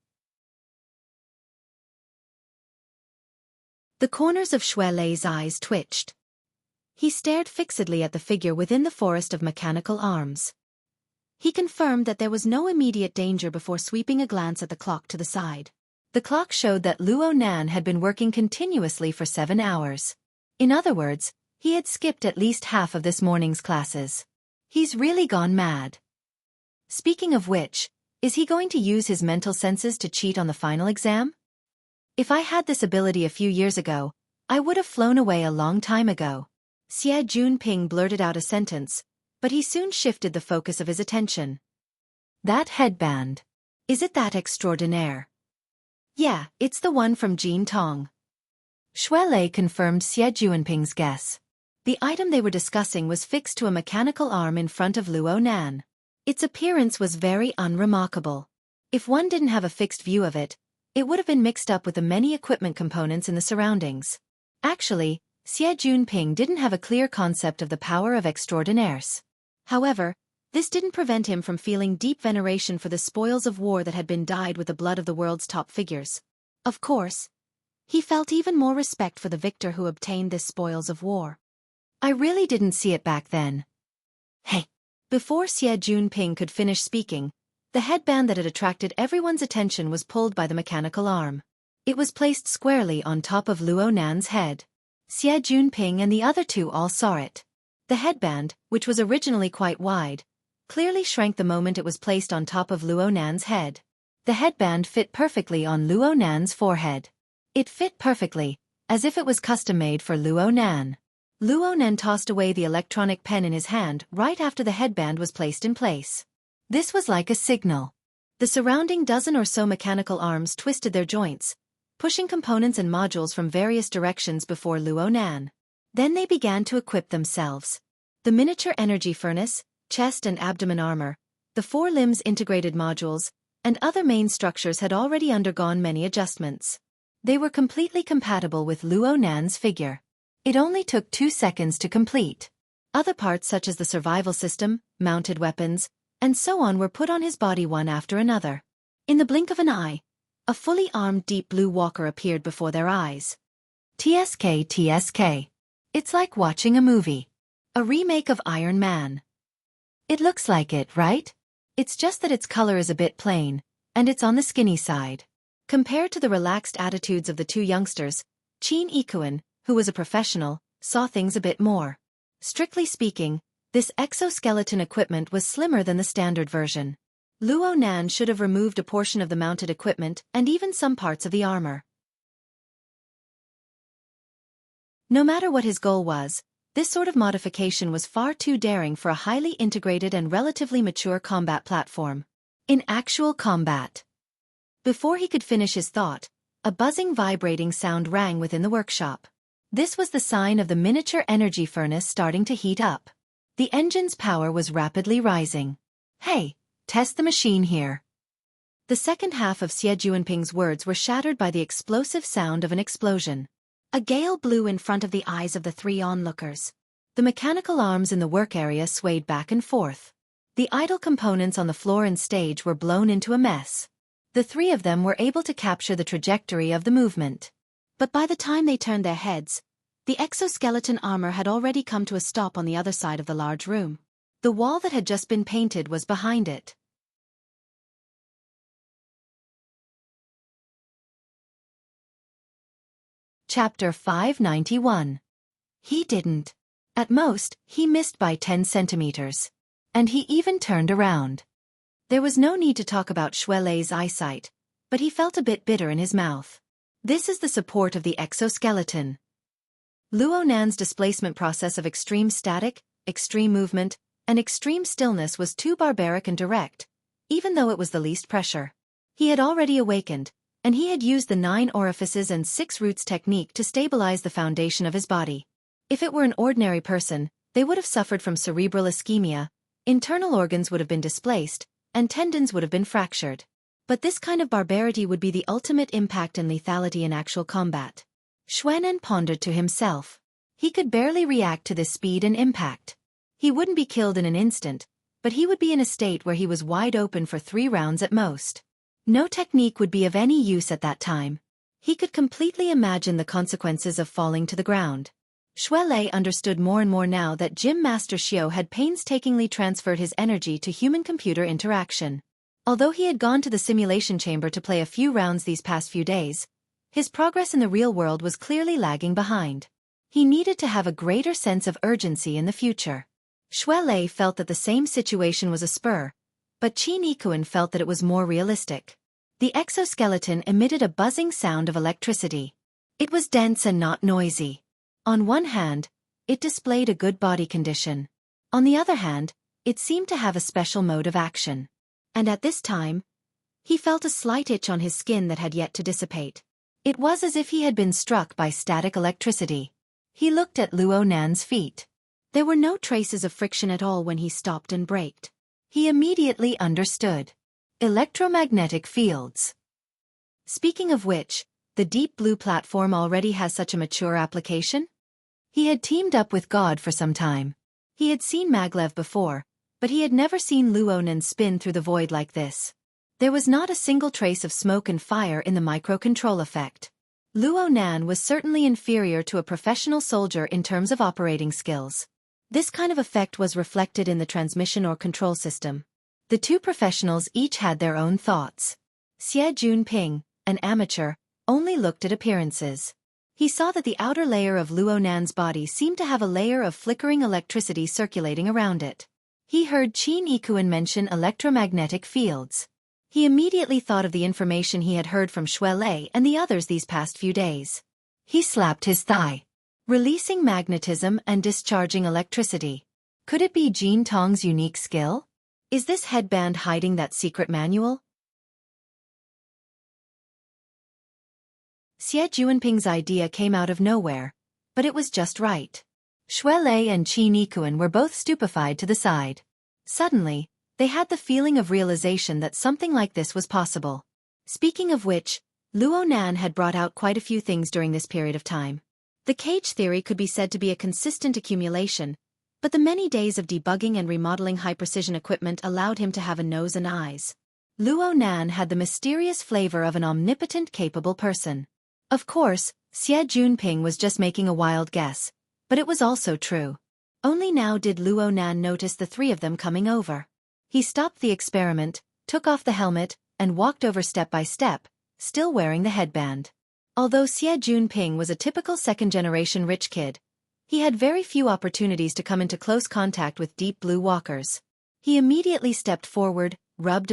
The corners of Xuelei's eyes twitched. He stared fixedly at the figure within the forest of mechanical arms. He confirmed that there was no immediate danger before sweeping a glance at the clock to the side. The clock showed that Luo Nan had been working continuously for 7 hours. In other words, he had skipped at least half of this morning's classes. He's really gone mad. Speaking of which, is he going to use his mental senses to cheat on the final exam? If I had this ability a few years ago, I would have flown away a long time ago. Xie Junping blurted out a sentence, but he soon shifted the focus of his attention. That headband. Is it that extraordinaire? Yeah, it's the one from Jin Tong. Xuelei confirmed Xie Junping's guess. The item they were discussing was fixed to a mechanical arm in front of Luo Nan. Its appearance was very unremarkable. If one didn't have a fixed view of it, it would have been mixed up with the many equipment components in the surroundings. Actually, Xie Junping didn't have a clear concept of the power of extraordinaires. However, this didn't prevent him from feeling deep veneration for the spoils of war that had been dyed with the blood of the world's top figures. Of course, he felt even more respect for the victor who obtained this spoils of war. I really didn't see it back then. Hey! Before Xie Junping could finish speaking, the headband that had attracted everyone's attention was pulled by the mechanical arm. It was placed squarely on top of Luo Nan's head. Xie Junping and the other two all saw it. The headband, which was originally quite wide, clearly shrank the moment it was placed on top of Luo Nan's head. The headband fit perfectly on Luo Nan's forehead. It fit perfectly, as if it was custom-made for Luo Nan. Luo Nan tossed away the electronic pen in his hand right after the headband was placed in place. This was like a signal. The surrounding dozen or so mechanical arms twisted their joints, pushing components and modules from various directions before Luo Nan. Then they began to equip themselves. The miniature energy furnace, chest and abdomen armor, the 4 limbs integrated modules, and other main structures had already undergone many adjustments. They were completely compatible with Luo Nan's figure. It only took 2 seconds to complete. Other parts such as the survival system, mounted weapons, and so on were put on his body one after another. In the blink of an eye, a fully armed deep blue walker appeared before their eyes. TSK. It's like watching a movie. A remake of Iron Man. It looks like it, right? It's just that its color is a bit plain, and it's on the skinny side. Compared to the relaxed attitudes of the 2 youngsters, Qin Ikuan, who was a professional, saw things a bit more. Strictly speaking, this exoskeleton equipment was slimmer than the standard version. Luo Nan should have removed a portion of the mounted equipment and even some parts of the armor. No matter what his goal was, this sort of modification was far too daring for a highly integrated and relatively mature combat platform. In actual combat. Before he could finish his thought, a buzzing vibrating sound rang within the workshop. This was the sign of the miniature energy furnace starting to heat up. The engine's power was rapidly rising. Hey, test the machine here. The second half of Xie Junping's words were shattered by the explosive sound of an explosion. A gale blew in front of the eyes of the 3 onlookers. The mechanical arms in the work area swayed back and forth. The idle components on the floor and stage were blown into a mess. The 3 of them were able to capture the trajectory of the movement. But by the time they turned their heads, the exoskeleton armor had already come to a stop on the other side of the large room. The wall that had just been painted was behind it. Chapter 591. He didn't. At most, he missed by 10 centimeters. And he even turned around. There was no need to talk about Xuelei's eyesight, but he felt a bit bitter in his mouth. This is the support of the exoskeleton. Luo Nan's displacement process of extreme static, extreme movement, and extreme stillness was too barbaric and direct, even though it was the least pressure. He had already awakened, and he had used the 9 orifices and 6 roots technique to stabilize the foundation of his body. If it were an ordinary person, they would have suffered from cerebral ischemia, Internal organs would have been displaced, and tendons would have been fractured. But this kind of barbarity would be the ultimate impact and lethality in actual combat. Xuanan pondered to himself. He could barely react to this speed and impact. He wouldn't be killed in an instant, but he would be in a state where he was wide open for 3 rounds at most. No technique would be of any use at that time. He could completely imagine the consequences of falling to the ground. Xuelei understood more and more now that Gym Master Xiao had painstakingly transferred his energy to human-computer interaction. Although he had gone to the simulation chamber to play a few rounds these past few days, his progress in the real world was clearly lagging behind. He needed to have a greater sense of urgency in the future. Xuelei felt that the same situation was a spur, but Qin Yikuan felt that it was more realistic. The exoskeleton emitted a buzzing sound of electricity. It was dense and not noisy. On one hand, it displayed a good body condition. On the other hand, it seemed to have a special mode of action. And at this time, he felt a slight itch on his skin that had yet to dissipate. It was as if he had been struck by static electricity. He looked at Luo Nan's feet. There were no traces of friction at all when he stopped and braked. He immediately understood. Electromagnetic fields. Speaking of which, the Deep Blue platform already has such a mature application? He had teamed up with God for some time. He had seen maglev before, but he had never seen Luo Nan spin through the void like this. There was not a single trace of smoke and fire in the microcontrol effect. Luo Nan was certainly inferior to a professional soldier in terms of operating skills. This kind of effect was reflected in the transmission or control system. The two professionals each had their own thoughts. Xie Junping, an amateur, only looked at appearances. He saw that the outer layer of Luo Nan's body seemed to have a layer of flickering electricity circulating around it. He heard Qin Yikuan mention electromagnetic fields. He immediately thought of the information he had heard from Xuelei and the others these past few days. He slapped his thigh. Releasing magnetism and discharging electricity. Could it be Jin Tong's unique skill? Is this headband hiding that secret manual? Xie Junping's idea came out of nowhere, but it was just right. Xuelei and Qin Yikuan were both stupefied to the side. Suddenly, they had the feeling of realization that something like this was possible. Speaking of which, Luo Nan had brought out quite a few things during this period of time. The cage theory could be said to be a consistent accumulation, but the many days of debugging and remodeling high-precision equipment allowed him to have a nose and eyes. Luo Nan had the mysterious flavor of an omnipotent capable person. Of course, Xie Junping was just making a wild guess, but it was also true. Only now did Luo Nan notice the 3 of them coming over. He stopped the experiment, took off the helmet, and walked over step by step, still wearing the headband. Although Xie Junping was a typical second-generation rich kid, he had very few opportunities to come into close contact with Deep Blue walkers. He immediately stepped forward, rubbed,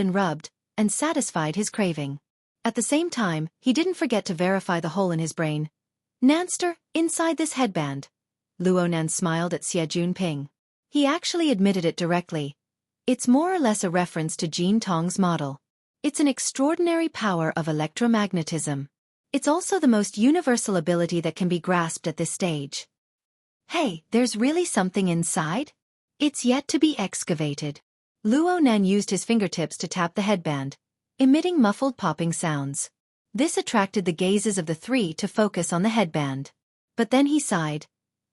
and satisfied his craving. At the same time, he didn't forget to verify the hole in his brain. Nanster, inside this headband. Luo Nan smiled at Xie Junping. He actually admitted it directly. It's more or less a reference to Jin Tong's model. It's an extraordinary power of electromagnetism. It's also the most universal ability that can be grasped at this stage. Hey, there's really something inside? It's yet to be excavated. Luo Nan used his fingertips to tap the headband, emitting muffled popping sounds. This attracted the gazes of the 3 to focus on the headband. But then he sighed.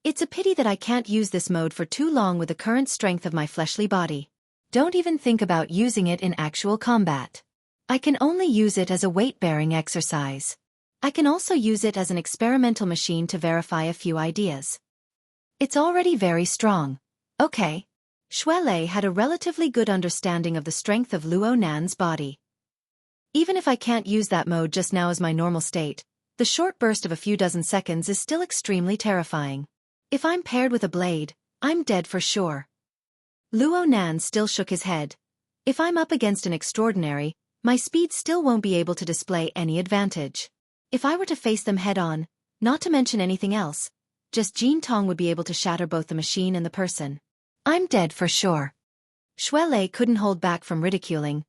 It's a pity that I can't use this mode for too long with the current strength of my fleshly body. Don't even think about using it in actual combat. I can only use it as a weight-bearing exercise. I can also use it as an experimental machine to verify a few ideas. It's already very strong. Okay. Xuelei had a relatively good understanding of the strength of Luo Nan's body. Even if I can't use that mode just now as my normal state, the short burst of a few dozen seconds is still extremely terrifying. If I'm paired with a blade, I'm dead for sure. Luo Nan still shook his head. If I'm up against an extraordinary, my speed still won't be able to display any advantage. If I were to face them head-on, not to mention anything else, just Jin Tong would be able to shatter both the machine and the person. I'm dead for sure. Xuelei couldn't hold back from ridiculing.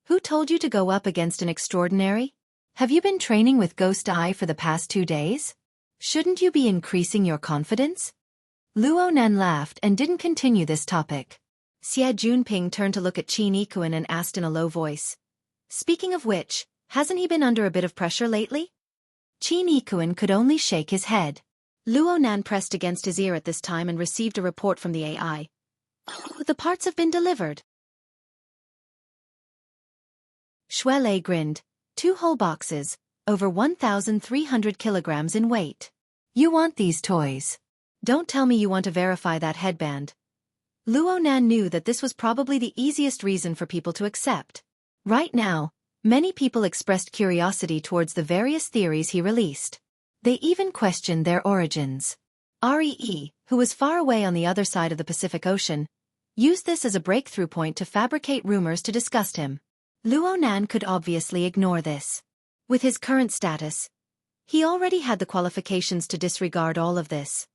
Who told you to go up against an extraordinary? Have you been training with Ghost Eye for the past 2 days? Shouldn't you be increasing your confidence? Luo Nan laughed and didn't continue this topic. Xie Junping turned to look at Qin Yikuan and asked in a low voice. Speaking of which, hasn't he been under a bit of pressure lately? Qin Yikuan could only shake his head. Luo Nan pressed against his ear at this time and received a report from the AI. Oh, the parts have been delivered. Shui Lei grinned. 2 whole boxes, over 1,300 kilograms in weight. You want these toys? Don't tell me you want to verify that headband. Luo Nan knew that this was probably the easiest reason for people to accept. Right now, many people expressed curiosity towards the various theories he released. They even questioned their origins. Ree, who was far away on the other side of the Pacific Ocean, used this as a breakthrough point to fabricate rumors to disgust him. Luo Nan could obviously ignore this. With his current status, he already had the qualifications to disregard all of this.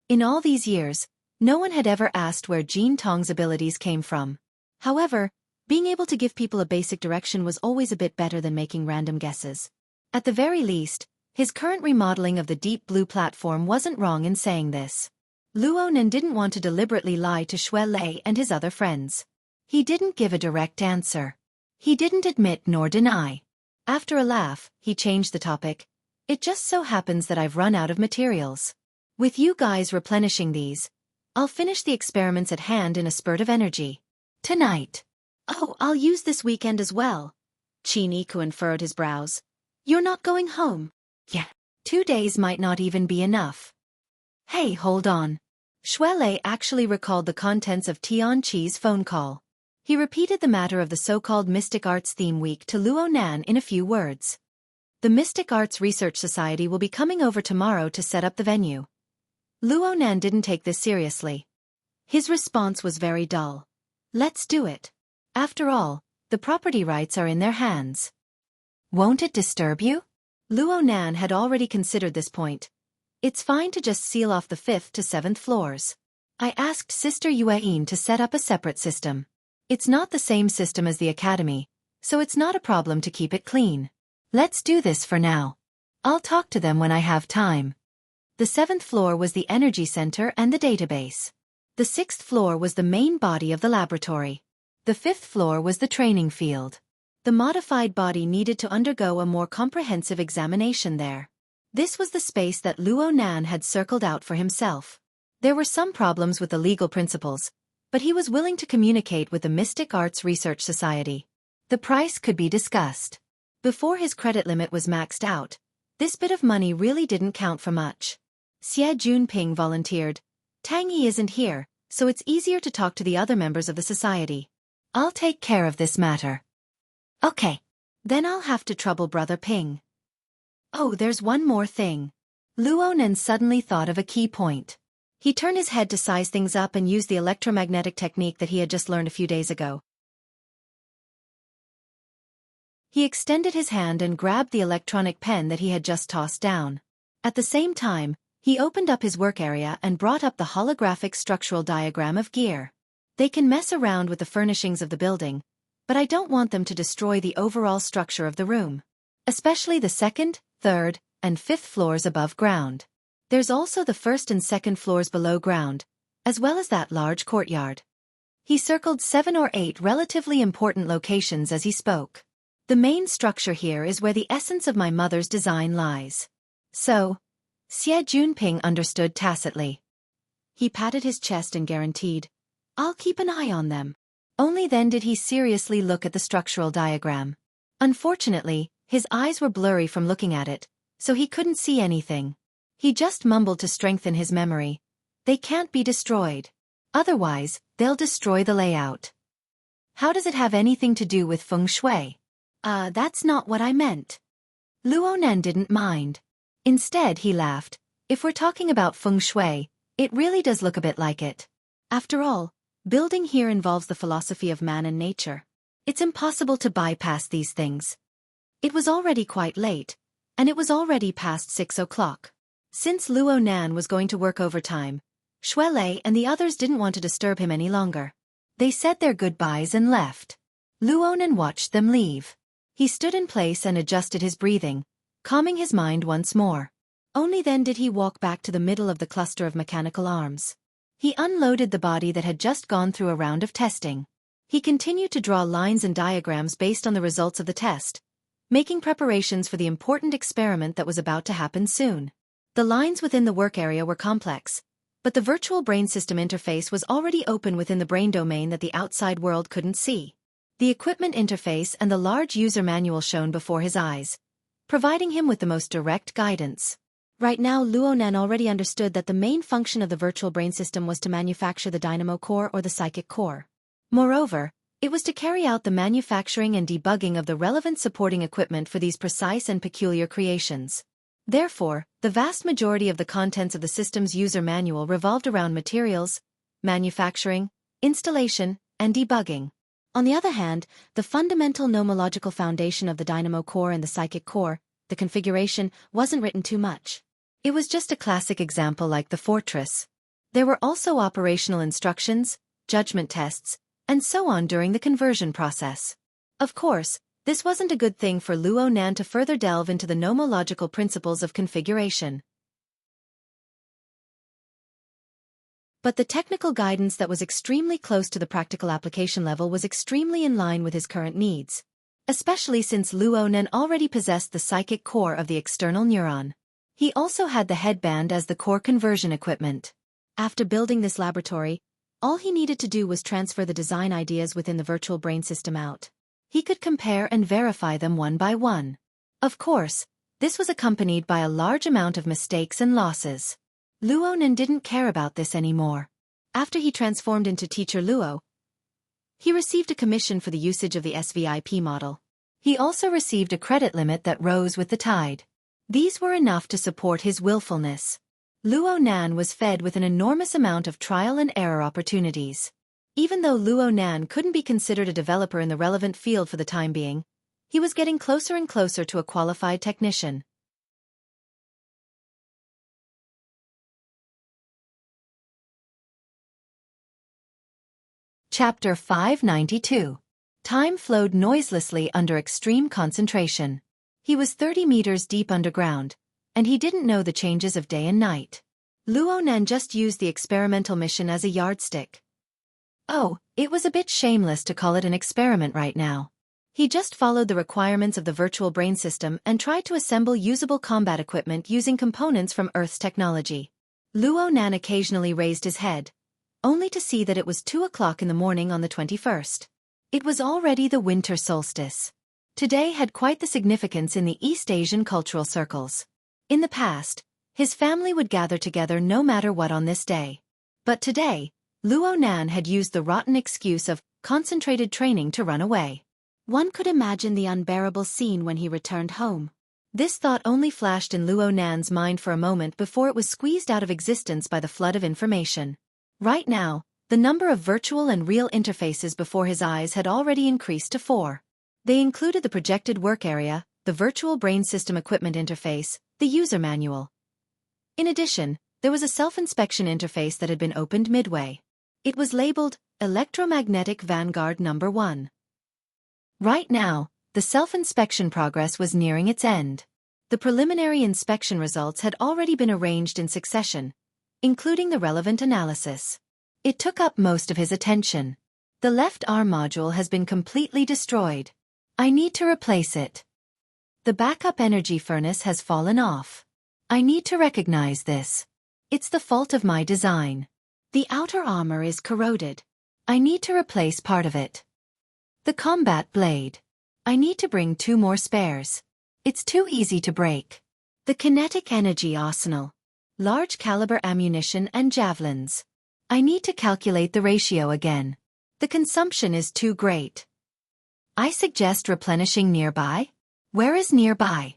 In all these years, no one had ever asked where Jin Tong's abilities came from. However, being able to give people a basic direction was always a bit better than making random guesses. At the very least, his current remodeling of the Deep Blue platform wasn't wrong in saying this. Luo Nan didn't want to deliberately lie to Shui Lei and his other friends. He didn't give a direct answer. He didn't admit nor deny. After a laugh, he changed the topic. It just so happens that I've run out of materials. With you guys replenishing these, I'll finish the experiments at hand in a spurt of energy. Tonight. Oh, I'll use this weekend as well. Qin Yikuan furrowed his brows. You're not going home? Yeah. 2 days might not even be enough. Hey, hold on. Shui Lei actually recalled the contents of Tian Qi's phone call. He repeated the matter of the so-called Mystic Arts Theme Week to Luo Nan in a few words. The Mystic Arts Research Society will be coming over tomorrow to set up the venue. Luo Nan didn't take this seriously. His response was very dull. Let's do it. After all, the property rights are in their hands. Won't it disturb you? Luo Nan had already considered this point. It's fine to just seal off the 5th to 7th floors. I asked Sister Yueyin to set up a separate system. It's not the same system as the academy, so it's not a problem to keep it clean. Let's do this for now. I'll talk to them when I have time. The 7th floor was the energy center and the database. The 6th floor was the main body of the laboratory. The 5th floor was the training field. The modified body needed to undergo a more comprehensive examination there. This was the space that Luo Nan had circled out for himself. There were some problems with the legal principles, but he was willing to communicate with the Mystic Arts Research Society. The price could be discussed. Before his credit limit was maxed out, this bit of money really didn't count for much. Xie Junping volunteered. Tang Yi isn't here, so it's easier to talk to the other members of the society. I'll take care of this matter. Okay. Then I'll have to trouble Brother Ping. Oh, there's one more thing. Luo Nan suddenly thought of a key point. He turned his head to size things up and used the electromagnetic technique that he had just learned a few days ago. He extended his hand and grabbed the electronic pen that he had just tossed down. At the same time, he opened up his work area and brought up the holographic structural diagram of gear. They can mess around with the furnishings of the building, but I don't want them to destroy the overall structure of the room. Especially the 2nd, 3rd, and 5th floors above ground. There's also the 1st and 2nd floors below ground, as well as that large courtyard. He circled 7 or 8 relatively important locations as he spoke. The main structure here is where the essence of my mother's design lies. So, Xie Junping understood tacitly. He patted his chest and guaranteed, I'll keep an eye on them. Only then did he seriously look at the structural diagram. Unfortunately, his eyes were blurry from looking at it, so he couldn't see anything. He just mumbled to strengthen his memory. They can't be destroyed. Otherwise, they'll destroy the layout. How does it have anything to do with feng shui? That's not what I meant. Luo Nan didn't mind. Instead, he laughed. If we're talking about feng shui, it really does look a bit like it. After all, building here involves the philosophy of man and nature. It's impossible to bypass these things. It was already quite late, and it was already past 6 o'clock. Since Luo Nan was going to work overtime, Shui Lei and the others didn't want to disturb him any longer. They said their goodbyes and left. Luo Nan watched them leave. He stood in place and adjusted his breathing, calming his mind once more. Only then did he walk back to the middle of the cluster of mechanical arms. He unloaded the body that had just gone through a round of testing. He continued to draw lines and diagrams based on the results of the test, making preparations for the important experiment that was about to happen soon. The lines within the work area were complex, but the virtual brain system interface was already open within the brain domain that the outside world couldn't see. The equipment interface and the large user manual shone before his eyes, providing him with the most direct guidance. Right now, Luonan already understood that the main function of the virtual brain system was to manufacture the dynamo core or the psychic core. Moreover, it was to carry out the manufacturing and debugging of the relevant supporting equipment for these precise and peculiar creations. Therefore, the vast majority of the contents of the system's user manual revolved around materials, manufacturing, installation, and debugging. On the other hand, the fundamental nomological foundation of the dynamo core and the psychic core, the configuration, wasn't written too much. It was just a classic example like the fortress. There were also operational instructions, judgment tests, and so on during the conversion process. Of course, this wasn't a good thing for Luonan to further delve into the nomological principles of configuration. But the technical guidance that was extremely close to the practical application level was extremely in line with his current needs, especially since Luonan already possessed the psychic core of the external neuron. He also had the headband as the core conversion equipment. After building this laboratory, all he needed to do was transfer the design ideas within the virtual brain system out. He could compare and verify them one by one. Of course, this was accompanied by a large amount of mistakes and losses. Luonan didn't care about this anymore. After he transformed into Teacher Luo, he received a commission for the usage of the SVIP model. He also received a credit limit that rose with the tide. These were enough to support his willfulness. Luonan was fed with an enormous amount of trial and error opportunities. Even though Luonan couldn't be considered a developer in the relevant field for the time being, he was getting closer and closer to a qualified technician. Chapter 592. Time flowed noiselessly under extreme concentration. He was 30 meters deep underground, and he didn't know the changes of day and night. Luonan just used the experimental mission as a yardstick. Oh, it was a bit shameless to call it an experiment right now. He just followed the requirements of the virtual brain system and tried to assemble usable combat equipment using components from Earth's technology. Luonan occasionally raised his head, only to see that it was 2 o'clock in the morning on the 21st. It was already the winter solstice. Today had quite the significance in the East Asian cultural circles. In the past, his family would gather together no matter what on this day. But today, Luonan had used the rotten excuse of concentrated training to run away. One could imagine the unbearable scene when he returned home. This thought only flashed in Luonan's mind for a moment before it was squeezed out of existence by the flood of information. Right now, the number of virtual and real interfaces before his eyes had already increased to 4. They included the projected work area, the virtual brain system equipment interface, the user manual. In addition, there was a self-inspection interface that had been opened midway. It was labeled Electromagnetic Vanguard Number 1. Right now, the self-inspection progress was nearing its end. The preliminary inspection results had already been arranged in succession, including the relevant analysis. It took up most of his attention. The left arm module has been completely destroyed. I need to replace it. The backup energy furnace has fallen off. I need to recognize this. It's the fault of my design. The outer armor is corroded. I need to replace part of it. The combat blade. I need to bring 2 more spares. It's too easy to break. The kinetic energy arsenal. Large caliber ammunition and javelins. I need to calculate the ratio again. The consumption is too great. I suggest replenishing nearby. Where is nearby?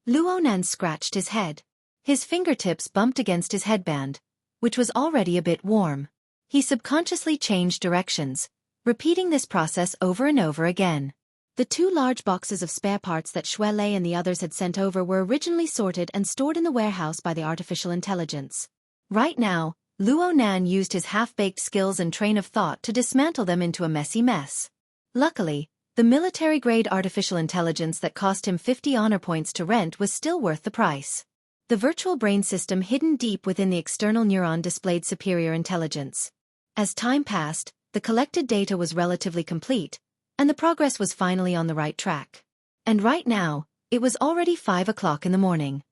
Luonan scratched his head. His fingertips bumped against his headband, which was already a bit warm. He subconsciously changed directions, repeating this process over and over again. The 2 large boxes of spare parts that Xue Lei and the others had sent over were originally sorted and stored in the warehouse by the artificial intelligence. Right now, Luonan used his half-baked skills and train of thought to dismantle them into a messy mess. Luckily, the military-grade artificial intelligence that cost him 50 honor points to rent was still worth the price. The virtual brain system hidden deep within the external neuron displayed superior intelligence. As time passed, the collected data was relatively complete, and the progress was finally on the right track. And right now, it was already 5 o'clock in the morning.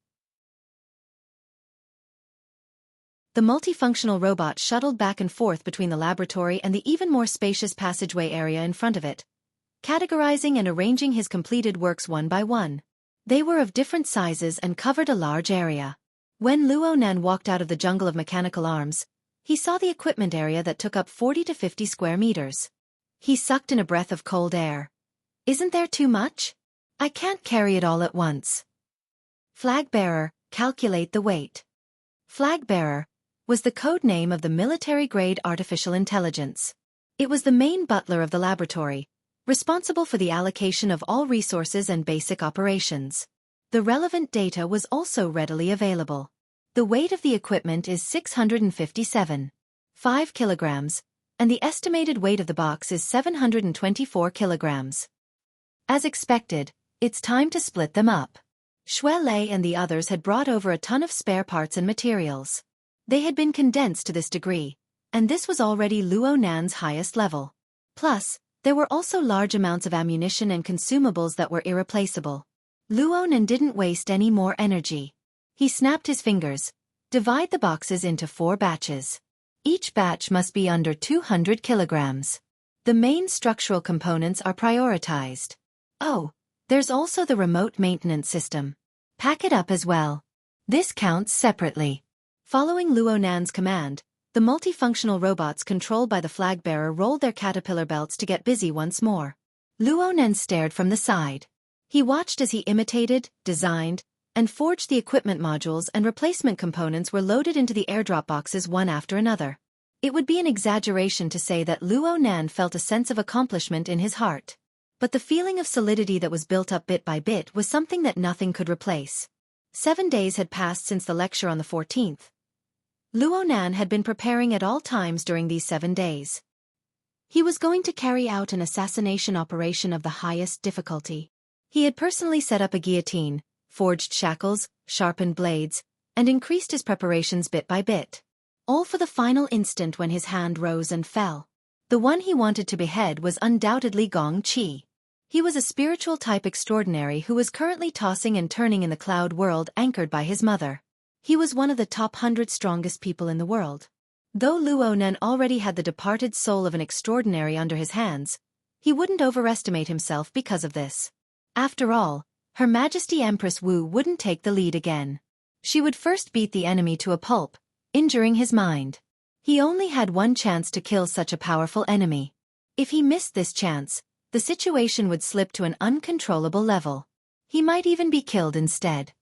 The multifunctional robot shuttled back and forth between the laboratory and the even more spacious passageway area in front of it, categorizing and arranging his completed works one by one. They were of different sizes and covered a large area. When Luo Nan walked out of the jungle of mechanical arms, he saw the equipment area that took up 40 to 50 square meters. He sucked in a breath of cold air. Isn't there too much? I can't carry it all at once. Flag bearer, calculate the weight. Flag bearer was the code name of the military-grade artificial intelligence. It was the main butler of the laboratory, responsible for the allocation of all resources and basic operations. The relevant data was also readily available. The weight of the equipment is 657.5 kilograms, and the estimated weight of the box is 724 kilograms. As expected, it's time to split them up. Xue Lei and the others had brought over a ton of spare parts and materials. They had been condensed to this degree, and this was already Luo Nan's highest level. Plus, there were also large amounts of ammunition and consumables that were irreplaceable. Luo Nan didn't waste any more energy. He snapped his fingers. Divide the boxes into 4 batches. Each batch must be under 200 kilograms. The main structural components are prioritized. Oh, there's also the remote maintenance system. Pack it up as well. This counts separately. Following Luo Nan's command, the multifunctional robots controlled by the flag bearer rolled their caterpillar belts to get busy once more. Luo Nan stared from the side. He watched as he imitated, designed, and forged the equipment modules, and replacement components were loaded into the airdrop boxes one after another. It would be an exaggeration to say that Luo Nan felt a sense of accomplishment in his heart. But the feeling of solidity that was built up bit by bit was something that nothing could replace. 7 days had passed since the lecture on the 14th. Luo Nan had been preparing at all times during these 7 days. He was going to carry out an assassination operation of the highest difficulty. He had personally set up a guillotine, forged shackles, sharpened blades, and increased his preparations bit by bit. All for the final instant when his hand rose and fell. The one he wanted to behead was undoubtedly Gong Qi. He was a spiritual type extraordinary who was currently tossing and turning in the cloud world anchored by his mother. He was one of the top 100 strongest people in the world. Though Luo Nan already had the departed soul of an extraordinary under his hands, he wouldn't overestimate himself because of this. After all, Her Majesty Empress Wu wouldn't take the lead again. She would first beat the enemy to a pulp, injuring his mind. He only had one chance to kill such a powerful enemy. If he missed this chance, the situation would slip to an uncontrollable level. He might even be killed instead.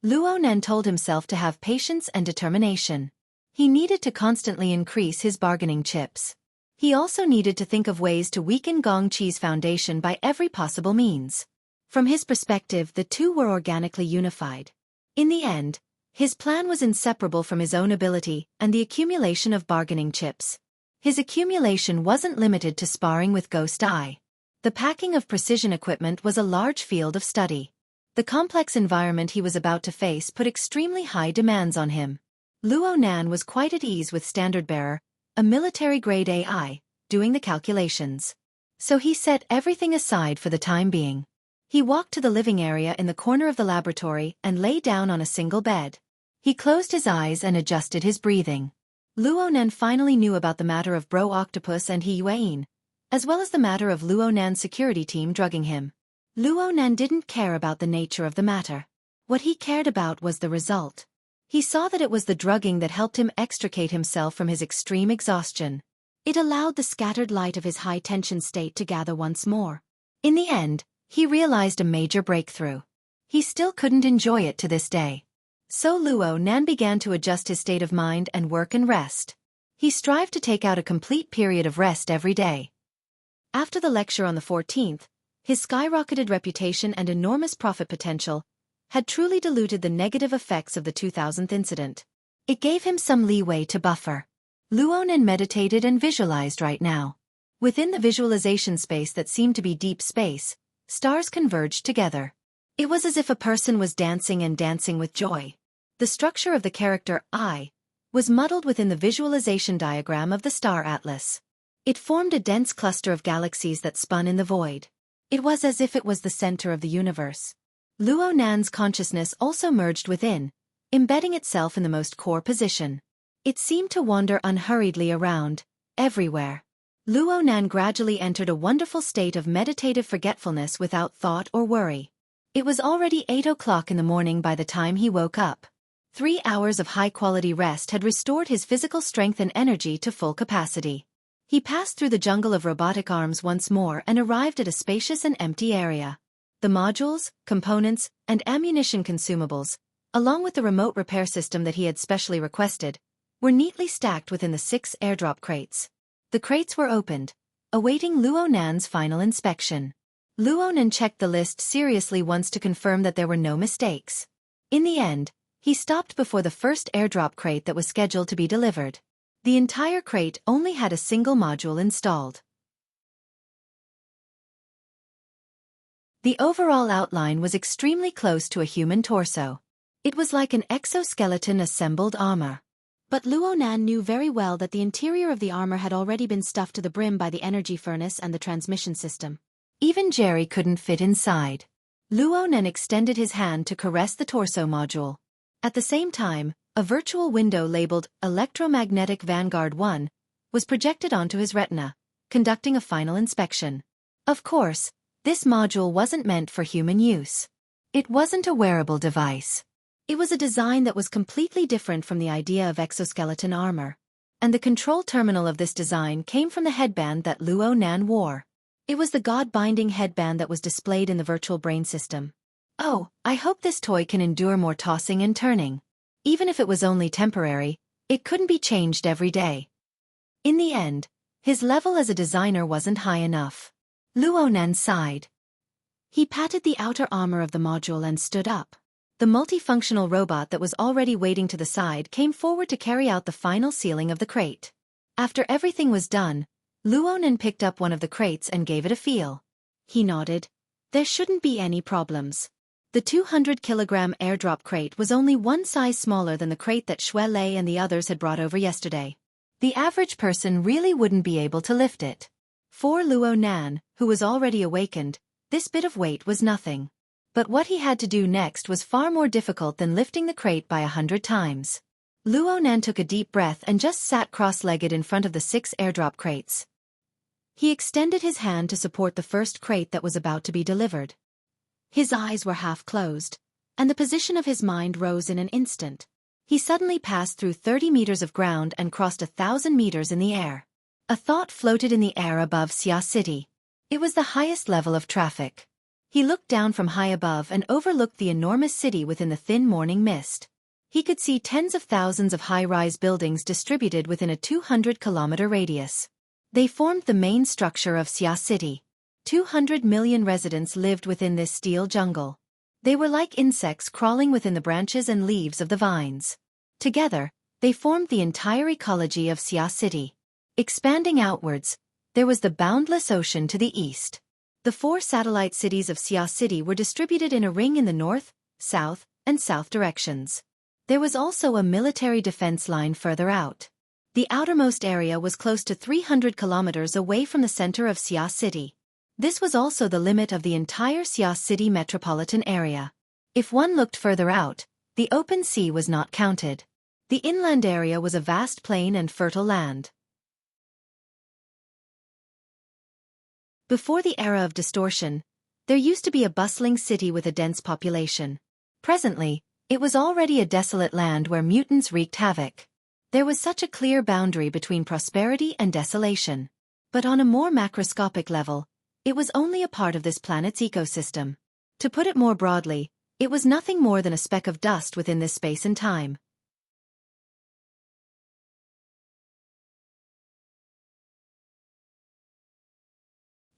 Luo Nan told himself to have patience and determination. He needed to constantly increase his bargaining chips. He also needed to think of ways to weaken Gong Qi's foundation by every possible means. From his perspective, the two were organically unified. In the end, his plan was inseparable from his own ability and the accumulation of bargaining chips. His accumulation wasn't limited to sparring with Ghost Eye. The packing of precision equipment was a large field of study. The complex environment he was about to face put extremely high demands on him. Luo Nan was quite at ease with Standard Bearer, a military-grade AI, doing the calculations. So he set everything aside for the time being. He walked to the living area in the corner of the laboratory and lay down on a single bed. He closed his eyes and adjusted his breathing. Luo Nan finally knew about the matter of Bro Octopus and He Yuan, as well as the matter of Luo Nan's security team drugging him. Luo Nan didn't care about the nature of the matter. What he cared about was the result. He saw that it was the drugging that helped him extricate himself from his extreme exhaustion. It allowed the scattered light of his high-tension state to gather once more. In the end, he realized a major breakthrough. He still couldn't enjoy it to this day. So Luo Nan began to adjust his state of mind and work and rest. He strived to take out a complete period of rest every day. After the lecture on the 14th, his skyrocketed reputation and enormous profit potential had truly diluted the negative effects of the 2000th incident. It gave him some leeway to buffer. Luo Nan meditated and visualized right now. Within the visualization space that seemed to be deep space, stars converged together. It was as if a person was dancing and dancing with joy. The structure of the character I was muddled within the visualization diagram of the star atlas. It formed a dense cluster of galaxies that spun in the void. It was as if it was the center of the universe. Luo Nan's consciousness also merged within, embedding itself in the most core position. It seemed to wander unhurriedly around, everywhere. Luo Nan gradually entered a wonderful state of meditative forgetfulness without thought or worry. It was already 8 o'clock in the morning by the time he woke up. 3 hours of high-quality rest had restored his physical strength and energy to full capacity. He passed through the jungle of robotic arms once more and arrived at a spacious and empty area. The modules, components, and ammunition consumables, along with the remote repair system that he had specially requested, were neatly stacked within the 6 airdrop crates. The crates were opened, awaiting Luo Nan's final inspection. Luo Nan checked the list seriously once to confirm that there were no mistakes. In the end, he stopped before the first airdrop crate that was scheduled to be delivered. The entire crate only had a single module installed. The overall outline was extremely close to a human torso. It was like an exoskeleton assembled armor. But Luo Nan knew very well that the interior of the armor had already been stuffed to the brim by the energy furnace and the transmission system. Even Jerry couldn't fit inside. Luo Nan extended his hand to caress the torso module. At the same time, a virtual window labeled Electromagnetic Vanguard 1 was projected onto his retina, conducting a final inspection. Of course, this module wasn't meant for human use. It wasn't a wearable device. It was a design that was completely different from the idea of exoskeleton armor. And the control terminal of this design came from the headband that Luo Nan wore. It was the God-binding headband that was displayed in the virtual brain system. Oh, I hope this toy can endure more tossing and turning. Even if it was only temporary, it couldn't be changed every day. In the end, his level as a designer wasn't high enough. Luo Nan sighed. He patted the outer armor of the module and stood up. The multifunctional robot that was already waiting to the side came forward to carry out the final sealing of the crate. After everything was done, Luo Nan picked up one of the crates and gave it a feel. He nodded. There shouldn't be any problems. The 200-kilogram airdrop crate was only one size smaller than the crate that Xue Lei and the others had brought over yesterday. The average person really wouldn't be able to lift it. For Luo Nan, who was already awakened, this bit of weight was nothing. But what he had to do next was far more difficult than lifting the crate by 100 times. Luo Nan took a deep breath and just sat cross-legged in front of the 6 airdrop crates. He extended his hand to support the first crate that was about to be delivered. His eyes were half closed, and the position of his mind rose in an instant. He suddenly passed through 30 meters of ground and crossed 1,000 meters in the air. A thought floated in the air above Xia City. It was the highest level of traffic. He looked down from high above and overlooked the enormous city within the thin morning mist. He could see tens of thousands of high-rise buildings distributed within a 200-kilometer radius. They formed the main structure of Xia City. 200 million residents lived within this steel jungle. They were like insects crawling within the branches and leaves of the vines. Together, they formed the entire ecology of Xia City. Expanding outwards, there was the boundless ocean to the east. The 4 satellite cities of Xia City were distributed in a ring in the north, south, and south directions. There was also a military defense line further out. The outermost area was close to 300 kilometers away from the center of Xia City. This was also the limit of the entire Xia City metropolitan area. If one looked further out, the open sea was not counted. The inland area was a vast plain and fertile land. Before the era of distortion, there used to be a bustling city with a dense population. Presently, it was already a desolate land where mutants wreaked havoc. There was such a clear boundary between prosperity and desolation. But on a more macroscopic level, it was only a part of this planet's ecosystem. To put it more broadly, it was nothing more than a speck of dust within this space and time.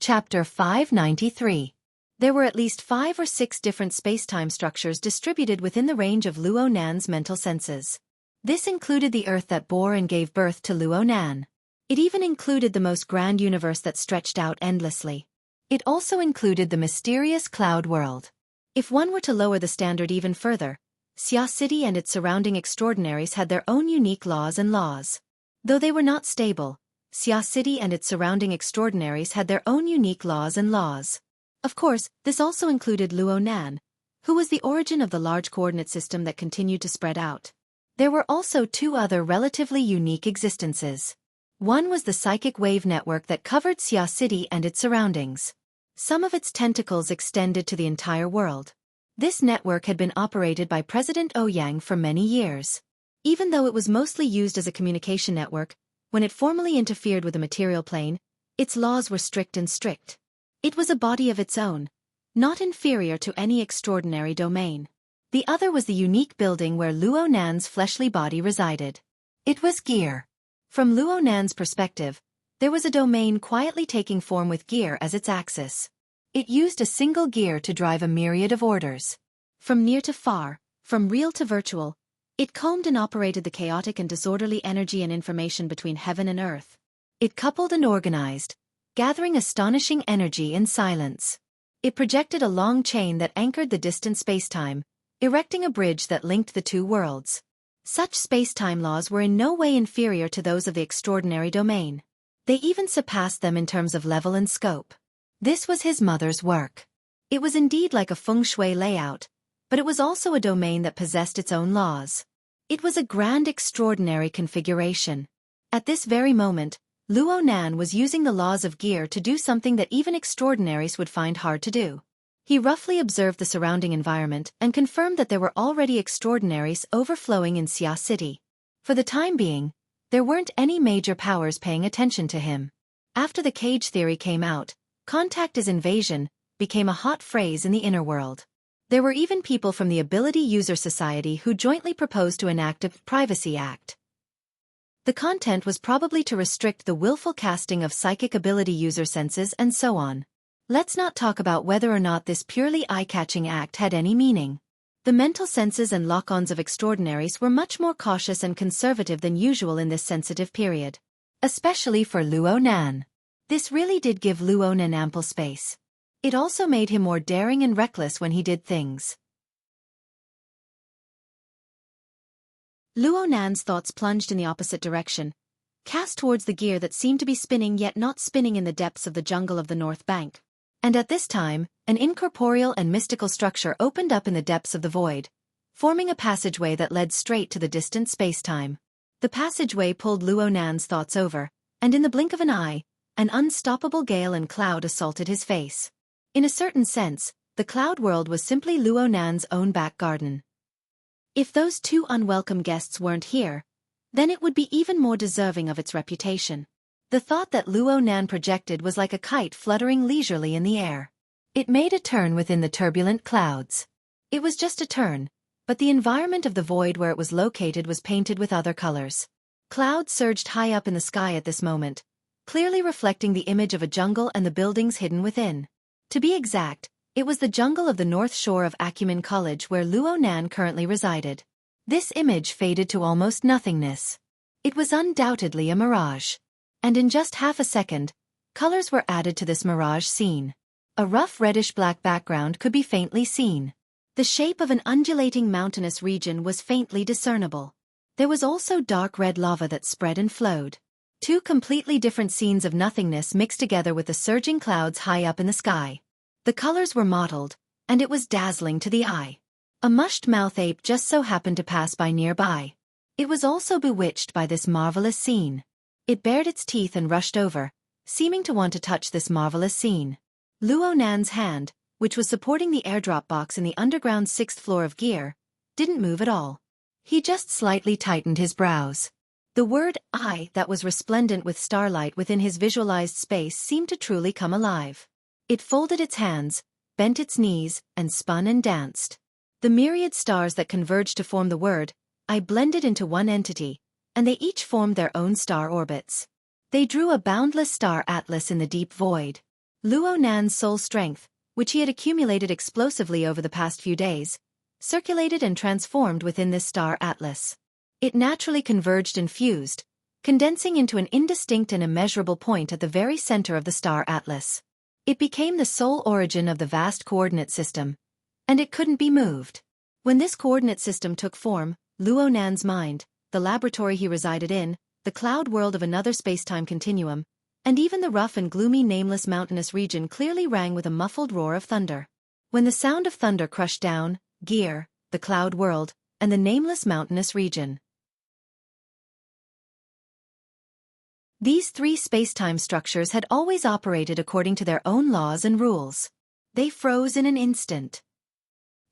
Chapter 593. There were at least 5 or 6 different space-time structures distributed within the range of Luo Nan's mental senses. This included the Earth that bore and gave birth to Luo Nan. It even included the most grand universe that stretched out endlessly. It also included the mysterious cloud world. If one were to lower the standard even further, Xia City and its surrounding extraordinaries had their own unique laws and laws. Though they were not stable, Xia City and its surrounding extraordinaries had their own unique laws and laws. Of course, this also included Luonan, who was the origin of the large coordinate system that continued to spread out. There were also two other relatively unique existences. One was the psychic wave network that covered Xia City and its surroundings. Some of its tentacles extended to the entire world. This network had been operated by President Ouyang for many years. Even though it was mostly used as a communication network, when it formally interfered with the material plane, its laws were strict and strict. It was a body of its own, not inferior to any extraordinary domain. The other was the unique building where Luonan's fleshly body resided. It was gear. From Luonan's perspective, there was a domain quietly taking form with gear as its axis. It used a single gear to drive a myriad of orders. From near to far, from real to virtual, it combed and operated the chaotic and disorderly energy and information between heaven and earth. It coupled and organized, gathering astonishing energy in silence. It projected a long chain that anchored the distant spacetime, erecting a bridge that linked the two worlds. Such spacetime laws were in no way inferior to those of the extraordinary domain. They even surpassed them in terms of level and scope. This was his mother's work. It was indeed like a feng shui layout, but it was also a domain that possessed its own laws. It was a grand extraordinary configuration. At this very moment, Luonan was using the laws of gear to do something that even extraordinaries would find hard to do. He roughly observed the surrounding environment and confirmed that there were already extraordinaries overflowing in Xia City. For the time being, there weren't any major powers paying attention to him. After the cage theory came out, contact is invasion became a hot phrase in the inner world. There were even people from the Ability User Society who jointly proposed to enact a Privacy Act. The content was probably to restrict the willful casting of psychic ability user senses and so on. Let's not talk about whether or not this purely eye-catching act had any meaning. The mental senses and lock-ons of extraordinaries were much more cautious and conservative than usual in this sensitive period. Especially for Luonan. This really did give Luonan ample space. It also made him more daring and reckless when he did things. Luonan's thoughts plunged in the opposite direction, cast towards the gear that seemed to be spinning yet not spinning in the depths of the jungle of the North Bank. And at this time, an incorporeal and mystical structure opened up in the depths of the void, forming a passageway that led straight to the distant space-time. The passageway pulled Luonan's thoughts over, and in the blink of an eye, an unstoppable gale and cloud assaulted his face. In a certain sense, the cloud world was simply Luonan's own back garden. If those two unwelcome guests weren't here, then it would be even more deserving of its reputation. The thought that Luonan projected was like a kite fluttering leisurely in the air. It made a turn within the turbulent clouds. It was just a turn, but the environment of the void where it was located was painted with other colors. Clouds surged high up in the sky at this moment, clearly reflecting the image of a jungle and the buildings hidden within. To be exact, it was the jungle of the north shore of Acumen College where Luonan currently resided. This image faded to almost nothingness. It was undoubtedly a mirage. And in just half a second, colors were added to this mirage scene. A rough reddish-black background could be faintly seen. The shape of an undulating mountainous region was faintly discernible. There was also dark red lava that spread and flowed. Two completely different scenes of nothingness mixed together with the surging clouds high up in the sky. The colors were mottled, and it was dazzling to the eye. A mushed-mouth ape just so happened to pass by nearby. It was also bewitched by this marvelous scene. It bared its teeth and rushed over, seeming to want to touch this marvelous scene. Luonan's hand, which was supporting the airdrop box in the underground 6th floor of gear, didn't move at all. He just slightly tightened his brows. The word "I" that was resplendent with starlight within his visualized space seemed to truly come alive. It folded its hands, bent its knees, and spun and danced. The myriad stars that converged to form the word "I" blended into one entity, and they each formed their own star orbits. They drew a boundless star atlas in the deep void. Luonan's soul strength, which he had accumulated explosively over the past few days, circulated and transformed within this star atlas. It naturally converged and fused, condensing into an indistinct and immeasurable point at the very center of the star atlas. It became the sole origin of the vast coordinate system, and it couldn't be moved. When this coordinate system took form, Luo Nan's mind, the laboratory he resided in, the cloud world of another space-time continuum, and even the rough and gloomy nameless mountainous region clearly rang with a muffled roar of thunder. When the sound of thunder crushed down, Gear, the cloud world, and the nameless mountainous region. These three space-time structures had always operated according to their own laws and rules. They froze in an instant.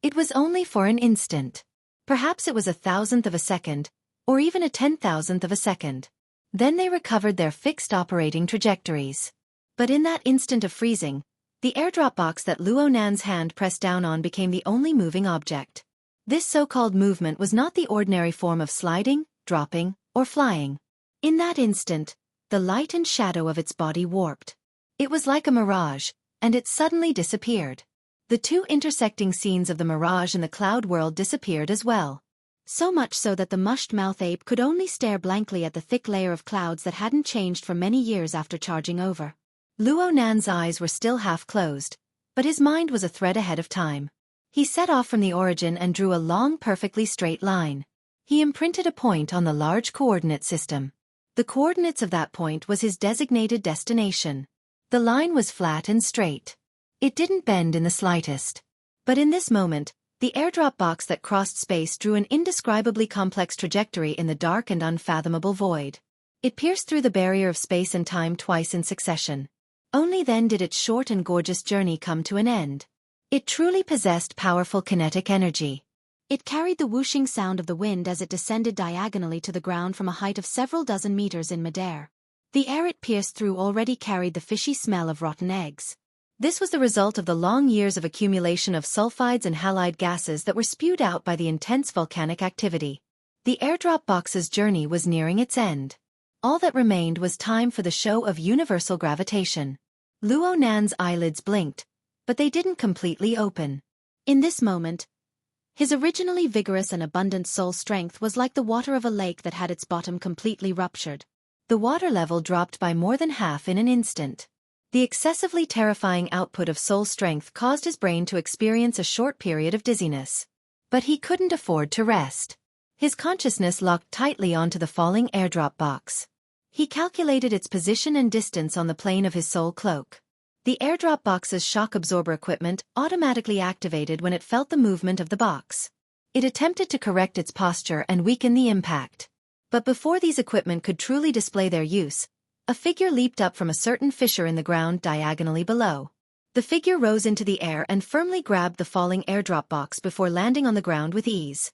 It was only for an instant. Perhaps it was 1,000th of a second, or even a 10,000th of a second. Then they recovered their fixed operating trajectories. But in that instant of freezing, the airdrop box that Luo Nan's hand pressed down on became the only moving object. This so-called movement was not the ordinary form of sliding, dropping, or flying. In that instant, the light and shadow of its body warped. It was like a mirage, and it suddenly disappeared. The two intersecting scenes of the mirage and the cloud world disappeared as well. So much so that the mushed-mouth ape could only stare blankly at the thick layer of clouds that hadn't changed for many years after charging over. Luo Nan's eyes were still half closed, but his mind was a thread ahead of time. He set off from the origin and drew a long, perfectly straight line. He imprinted a point on the large coordinate system. The coordinates of that point was his designated destination. The line was flat and straight. It didn't bend in the slightest. But in this moment, the airdrop box that crossed space drew an indescribably complex trajectory in the dark and unfathomable void. It pierced through the barrier of space and time twice in succession. Only then did its short and gorgeous journey come to an end. It truly possessed powerful kinetic energy. It carried the whooshing sound of the wind as it descended diagonally to the ground from a height of several dozen meters in midair. The air it pierced through already carried the fishy smell of rotten eggs. This was the result of the long years of accumulation of sulfides and halide gases that were spewed out by the intense volcanic activity. The airdrop box's journey was nearing its end. All that remained was time for the show of universal gravitation. Luo Nan's eyelids blinked, but they didn't completely open. In this moment, his originally vigorous and abundant soul strength was like the water of a lake that had its bottom completely ruptured. The water level dropped by more than half in an instant. The excessively terrifying output of soul strength caused his brain to experience a short period of dizziness. But he couldn't afford to rest. His consciousness locked tightly onto the falling airdrop box. He calculated its position and distance on the plane of his soul cloak. The airdrop box's shock absorber equipment automatically activated when it felt the movement of the box. It attempted to correct its posture and weaken the impact. But before these equipment could truly display their use, a figure leaped up from a certain fissure in the ground diagonally below. The figure rose into the air and firmly grabbed the falling airdrop box before landing on the ground with ease.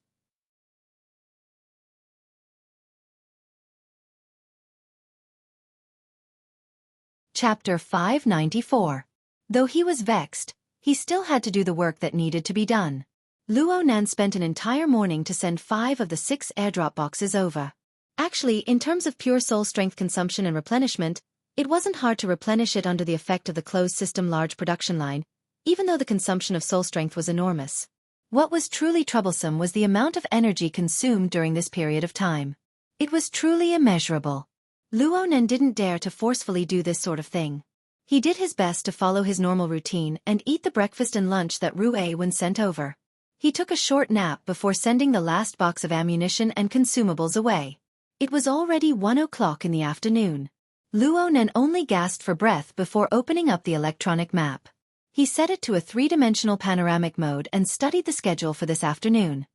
Chapter 594. Though he was vexed, he still had to do the work that needed to be done. Luo Nan spent an entire morning to send 5 of the 6 airdrop boxes over. Actually, in terms of pure soul strength consumption and replenishment, it wasn't hard to replenish it under the effect of the closed-system large production line, even though the consumption of soul strength was enormous. What was truly troublesome was the amount of energy consumed during this period of time. It was truly immeasurable. Luo Nan didn't dare to forcefully do this sort of thing. He did his best to follow his normal routine and eat the breakfast and lunch that Rui-Wen sent over. He took a short nap before sending the last box of ammunition and consumables away. It was already 1 o'clock in the afternoon. Luo Nan only gasped for breath before opening up the electronic map. He set it to a 3-dimensional panoramic mode and studied the schedule for this afternoon.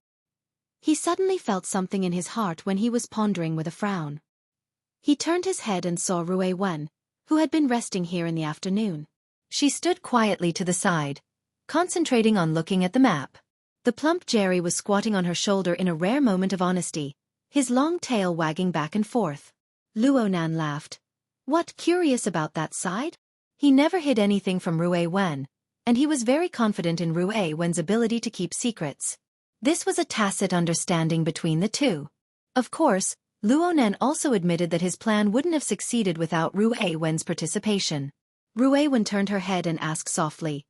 He suddenly felt something in his heart when he was pondering with a frown. He turned his head and saw Rui-Wen, who had been resting here in the afternoon. She stood quietly to the side, concentrating on looking at the map. The plump Jerry was squatting on her shoulder in a rare moment of honesty, his long tail wagging back and forth. Luo Nan laughed. What curious about that side? He never hid anything from Rui-Wen, and he was very confident in Rui-Wen's ability to keep secrets. This was a tacit understanding between the two. Of course, Luo Nan also admitted that his plan wouldn't have succeeded without Rui-Wen's participation. Rui-Wen turned her head and asked softly,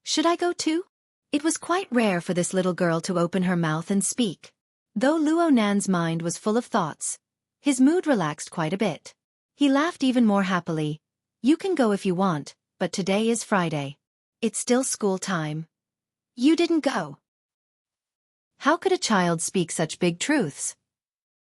"Should I go too?" It was quite rare for this little girl to open her mouth and speak. Though Luo Nan's mind was full of thoughts, his mood relaxed quite a bit. He laughed even more happily. "You can go if you want, but today is Friday. It's still school time. You didn't go. How could a child speak such big truths?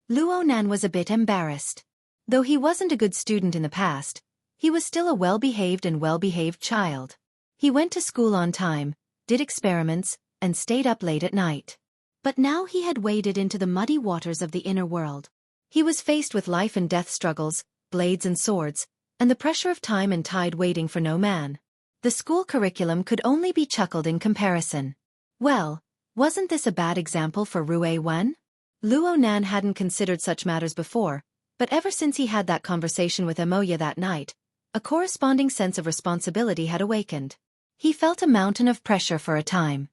Luo Nan was a bit embarrassed. Though he wasn't a good student in the past, he was still a well-behaved child. He went to school on time, did experiments, and stayed up late at night. But now he had waded into the muddy waters of the inner world. He was faced with life and death struggles, blades and swords, and the pressure of time and tide waiting for no man. The school curriculum could only be chuckled in comparison. Well, wasn't this a bad example for Rue Wen? Luo Nan hadn't considered such matters before, but ever since he had that conversation with Emoya that night, a corresponding sense of responsibility had awakened. He felt a mountain of pressure for a time.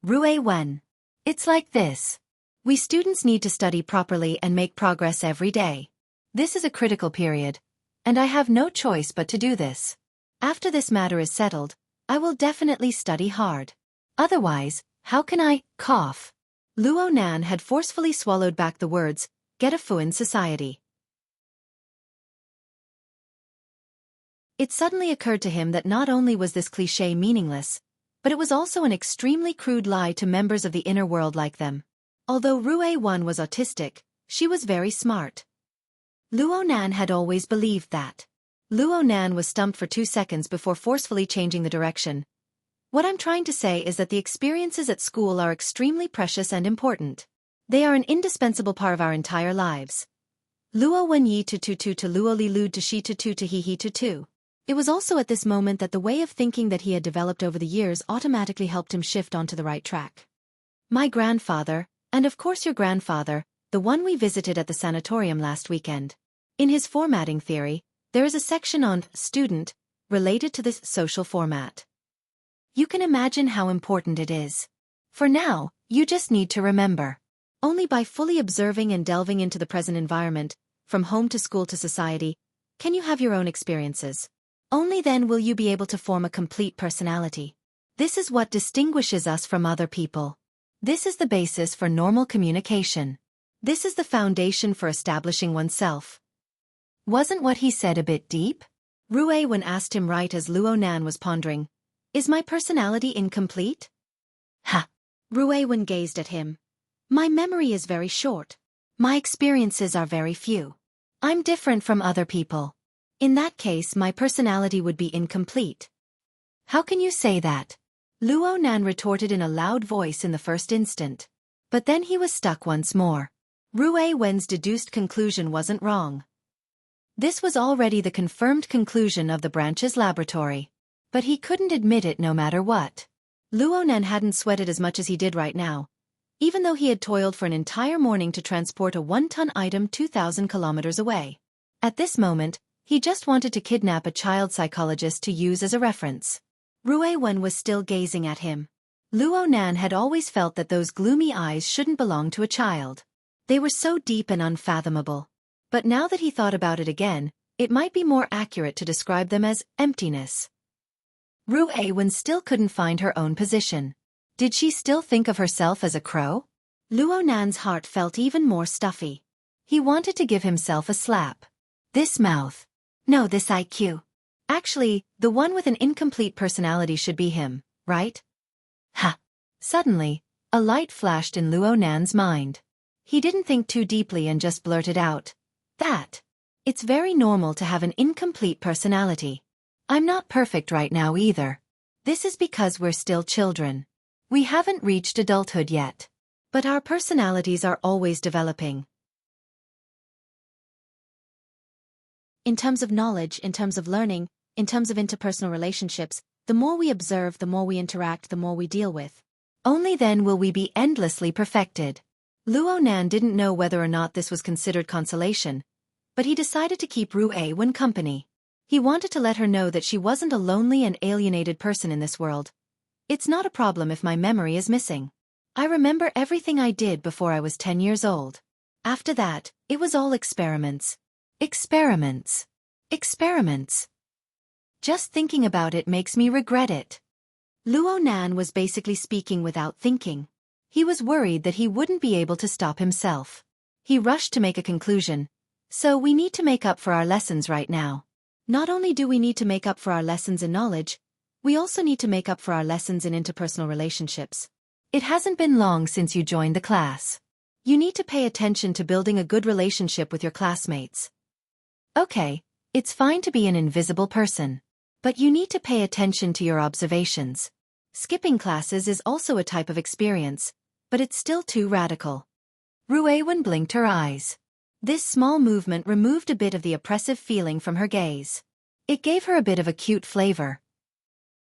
Rue Wen. It's like this. We students need to study properly and make progress every day. This is a critical period, and I have no choice but to do this. After this matter is settled, I will definitely study hard. Otherwise, how can I cough? Luo Nan had forcefully swallowed back the words, get a Fuin society. It suddenly occurred to him that not only was this cliché meaningless, but it was also an extremely crude lie to members of the inner world like them. Although Rue Wen was autistic, she was very smart. Luo Nan had always believed that. Luo Nan was stumped for 2 seconds before forcefully changing the direction. What I'm trying to say is that the experiences at school are extremely precious and important. They are an indispensable part of our entire lives. Luo Wen yi to luo li lud to shi to he he to. It was also at this moment that the way of thinking that he had developed over the years automatically helped him shift onto the right track. My grandfather, and of course your grandfather, the one we visited at the sanatorium last weekend. In his formatting theory, there is a section on student related to this social format. You can imagine how important it is. For now, you just need to remember. Only by fully observing and delving into the present environment, from home to school to society, can you have your own experiences. Only then will you be able to form a complete personality. This is what distinguishes us from other people. This is the basis for normal communication. This is the foundation for establishing oneself. Wasn't what he said a bit deep? Rue Wen asked him right as Luo Nan was pondering, is my personality incomplete? Ha! Rue Wen gazed at him. My memory is very short. My experiences are very few. I'm different from other people. In that case, my personality would be incomplete. How can you say that? Luo Nan retorted in a loud voice in the first instant. But then he was stuck once more. Rue Wen's deduced conclusion wasn't wrong. This was already the confirmed conclusion of the branch's laboratory. But he couldn't admit it no matter what. Luo Nan hadn't sweated as much as he did right now, even though he had toiled for an entire morning to transport a 1-ton item 2,000 kilometers away. At this moment, he just wanted to kidnap a child psychologist to use as a reference. Rue Wen was still gazing at him. Luo Nan had always felt that those gloomy eyes shouldn't belong to a child. They were so deep and unfathomable. But now that he thought about it again, it might be more accurate to describe them as emptiness. Rue Wen still couldn't find her own position. Did she still think of herself as a crow? Luo Nan's heart felt even more stuffy. He wanted to give himself a slap. This mouth. No, this IQ. Actually, the one with an incomplete personality should be him, right? Ha! Suddenly, a light flashed in Luo Nan's mind. He didn't think too deeply and just blurted out, that. It's very normal to have an incomplete personality. I'm not perfect right now either. This is because we're still children. We haven't reached adulthood yet. But our personalities are always developing. In terms of knowledge, in terms of learning, in terms of interpersonal relationships, the more we observe, the more we interact, the more we deal with. Only then will we be endlessly perfected. Luo Nan didn't know whether or not this was considered consolation, but he decided to keep Rue Wen company. He wanted to let her know that she wasn't a lonely and alienated person in this world. It's not a problem if my memory is missing. I remember everything I did before I was 10 years old. After that, it was all experiments. Experiments. Experiments. Just thinking about it makes me regret it. Luo Nan was basically speaking without thinking. He was worried that he wouldn't be able to stop himself. He rushed to make a conclusion. So we need to make up for our lessons right now. Not only do we need to make up for our lessons in knowledge, We also need to make up for our lessons in interpersonal relationships. It hasn't been long since you joined the class. You need to pay attention to building a good relationship with your classmates. Okay, it's fine to be an invisible person. But you need to pay attention to your observations. Skipping classes is also a type of experience, but it's still too radical. Ruewen blinked her eyes. This small movement removed a bit of the oppressive feeling from her gaze. It gave her a bit of a cute flavor.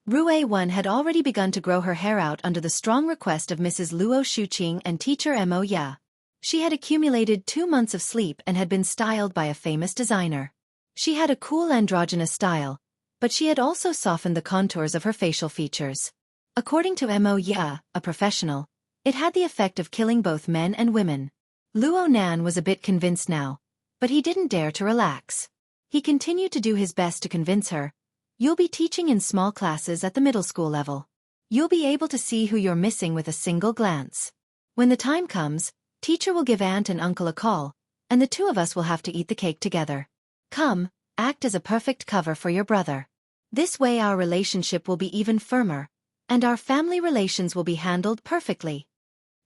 Ruewen had already begun to grow her hair out under the strong request of Mrs. Luo Shuqing and teacher Mo Ya. She had accumulated 2 months of sleep and had been styled by a famous designer. She had a cool androgynous style, but she had also softened the contours of her facial features. According to Mo Ya, a professional, it had the effect of killing both men and women. Luo Nan was a bit convinced now, but he didn't dare to relax. He continued to do his best to convince her. You'll be teaching in small classes at the middle school level. You'll be able to see who you're missing with a single glance. When the time comes, teacher will give aunt and uncle a call, and the 2 of us will have to eat the cake together. Come, act as a perfect cover for your brother. This way our relationship will be even firmer, and our family relations will be handled perfectly.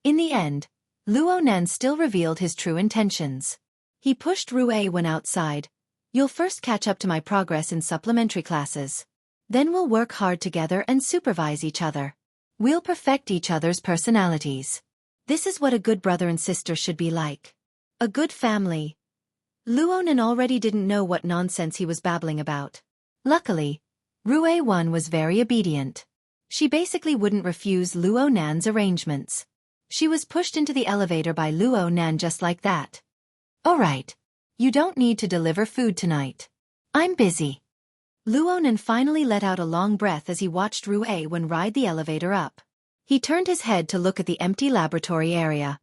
In the end, Luo Nan still revealed his true intentions. He pushed Ruewen outside. You'll first catch up to my progress in supplementary classes. Then we'll work hard together and supervise each other. We'll perfect each other's personalities. This is what a good brother and sister should be like. A good family. Luo Nan already didn't know what nonsense he was babbling about. Luckily, Ruewen was very obedient. She basically wouldn't refuse Luo Nan's arrangements. She was pushed into the elevator by Luo Nan just like that. All right. You don't need to deliver food tonight. I'm busy. Luo Nan finally let out a long breath as he watched Ruewen ride the elevator up. He turned his head to look at the empty laboratory area.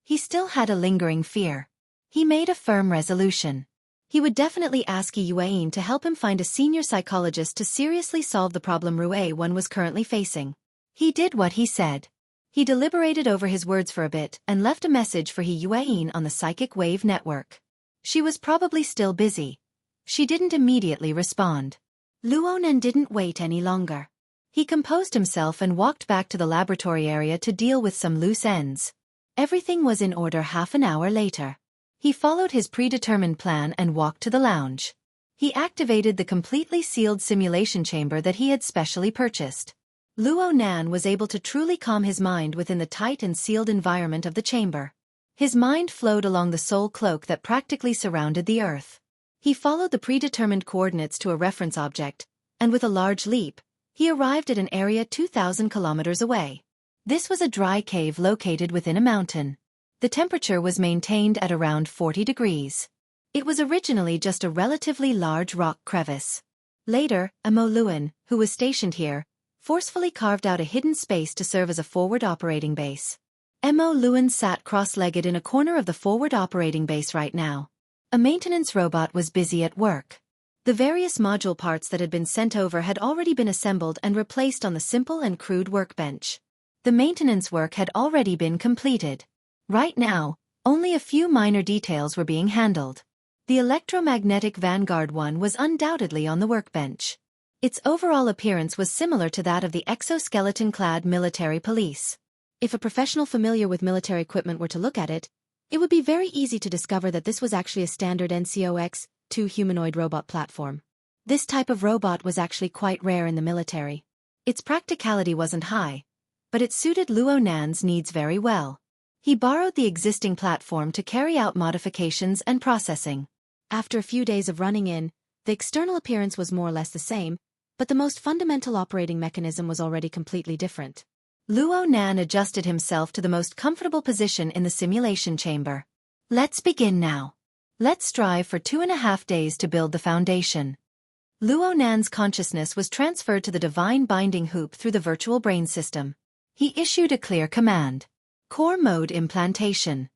He still had a lingering fear. He made a firm resolution. He would definitely ask Yuan to help him find a senior psychologist to seriously solve the problem Ruewen was currently facing. He did what he said. He deliberated over his words for a bit and left a message for Yuan on the psychic wave network. She was probably still busy. She didn't immediately respond. Luo Nan didn't wait any longer. He composed himself and walked back to the laboratory area to deal with some loose ends. Everything was in order half an hour later. He followed his predetermined plan and walked to the lounge. He activated the completely sealed simulation chamber that he had specially purchased. Luo Nan was able to truly calm his mind within the tight and sealed environment of the chamber. His mind flowed along the soul cloak that practically surrounded the earth. He followed the predetermined coordinates to a reference object, and with a large leap, he arrived at an area 2,000 kilometers away. This was a dry cave located within a mountain. The temperature was maintained at around 40 degrees. It was originally just a relatively large rock crevice. Later, Mo Luan, who was stationed here, forcefully carved out a hidden space to serve as a forward operating base. Mo Luan sat cross-legged in a corner of the forward operating base right now. A maintenance robot was busy at work. The various module parts that had been sent over had already been assembled and replaced on the simple and crude workbench. The maintenance work had already been completed. Right now, only a few minor details were being handled. The electromagnetic Vanguard 1 was undoubtedly on the workbench. Its overall appearance was similar to that of the exoskeleton-clad military police. If a professional familiar with military equipment were to look at it, it would be very easy to discover that this was actually a standard NCOX-2 humanoid robot platform. This type of robot was actually quite rare in the military. Its practicality wasn't high, but it suited Luo Nan's needs very well. He borrowed the existing platform to carry out modifications and processing. After a few days of running in, the external appearance was more or less the same, but the most fundamental operating mechanism was already completely different. Luo Nan adjusted himself to the most comfortable position in the simulation chamber. Let's begin now. Let's strive for 2.5 days to build the foundation. Luo Nan's consciousness was transferred to the divine binding hoop through the virtual brain system. He issued a clear command. Core mode implantation.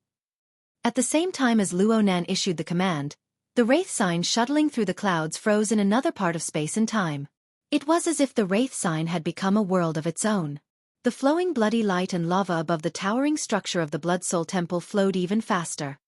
At the same time as Luo Nan issued the command, the wraith sign shuttling through the clouds froze in another part of space and time. It was as if the wraith sign had become a world of its own. The flowing bloody light and lava above the towering structure of the Blood Soul Temple flowed even faster.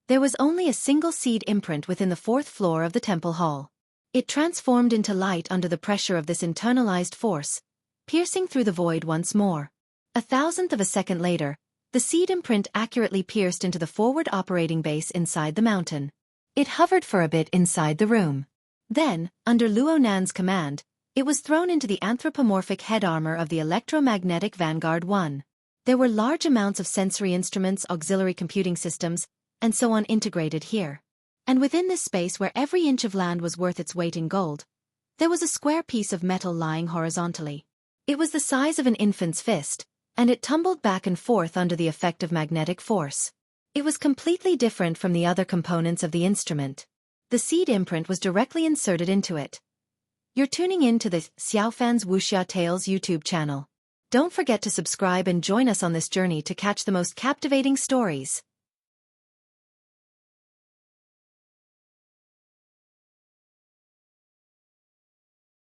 There was only a single seed imprint within the fourth floor of the temple hall. It transformed into light under the pressure of this internalized force, piercing through the void once more. 1,000th of a second later, the seed imprint accurately pierced into the forward operating base inside the mountain. It hovered for a bit inside the room. Then, under Luo Nan's command, it was thrown into the anthropomorphic head armor of the electromagnetic Vanguard 1. There were large amounts of sensory instruments, auxiliary computing systems, and so on integrated here. And within this space where every inch of land was worth its weight in gold, there was a square piece of metal lying horizontally. It was the size of an infant's fist, and it tumbled back and forth under the effect of magnetic force. It was completely different from the other components of the instrument. The seed imprint was directly inserted into it. You're tuning in to the Xiaofan's Wuxia Tales YouTube channel. Don't forget to subscribe and join us on this journey to catch the most captivating stories.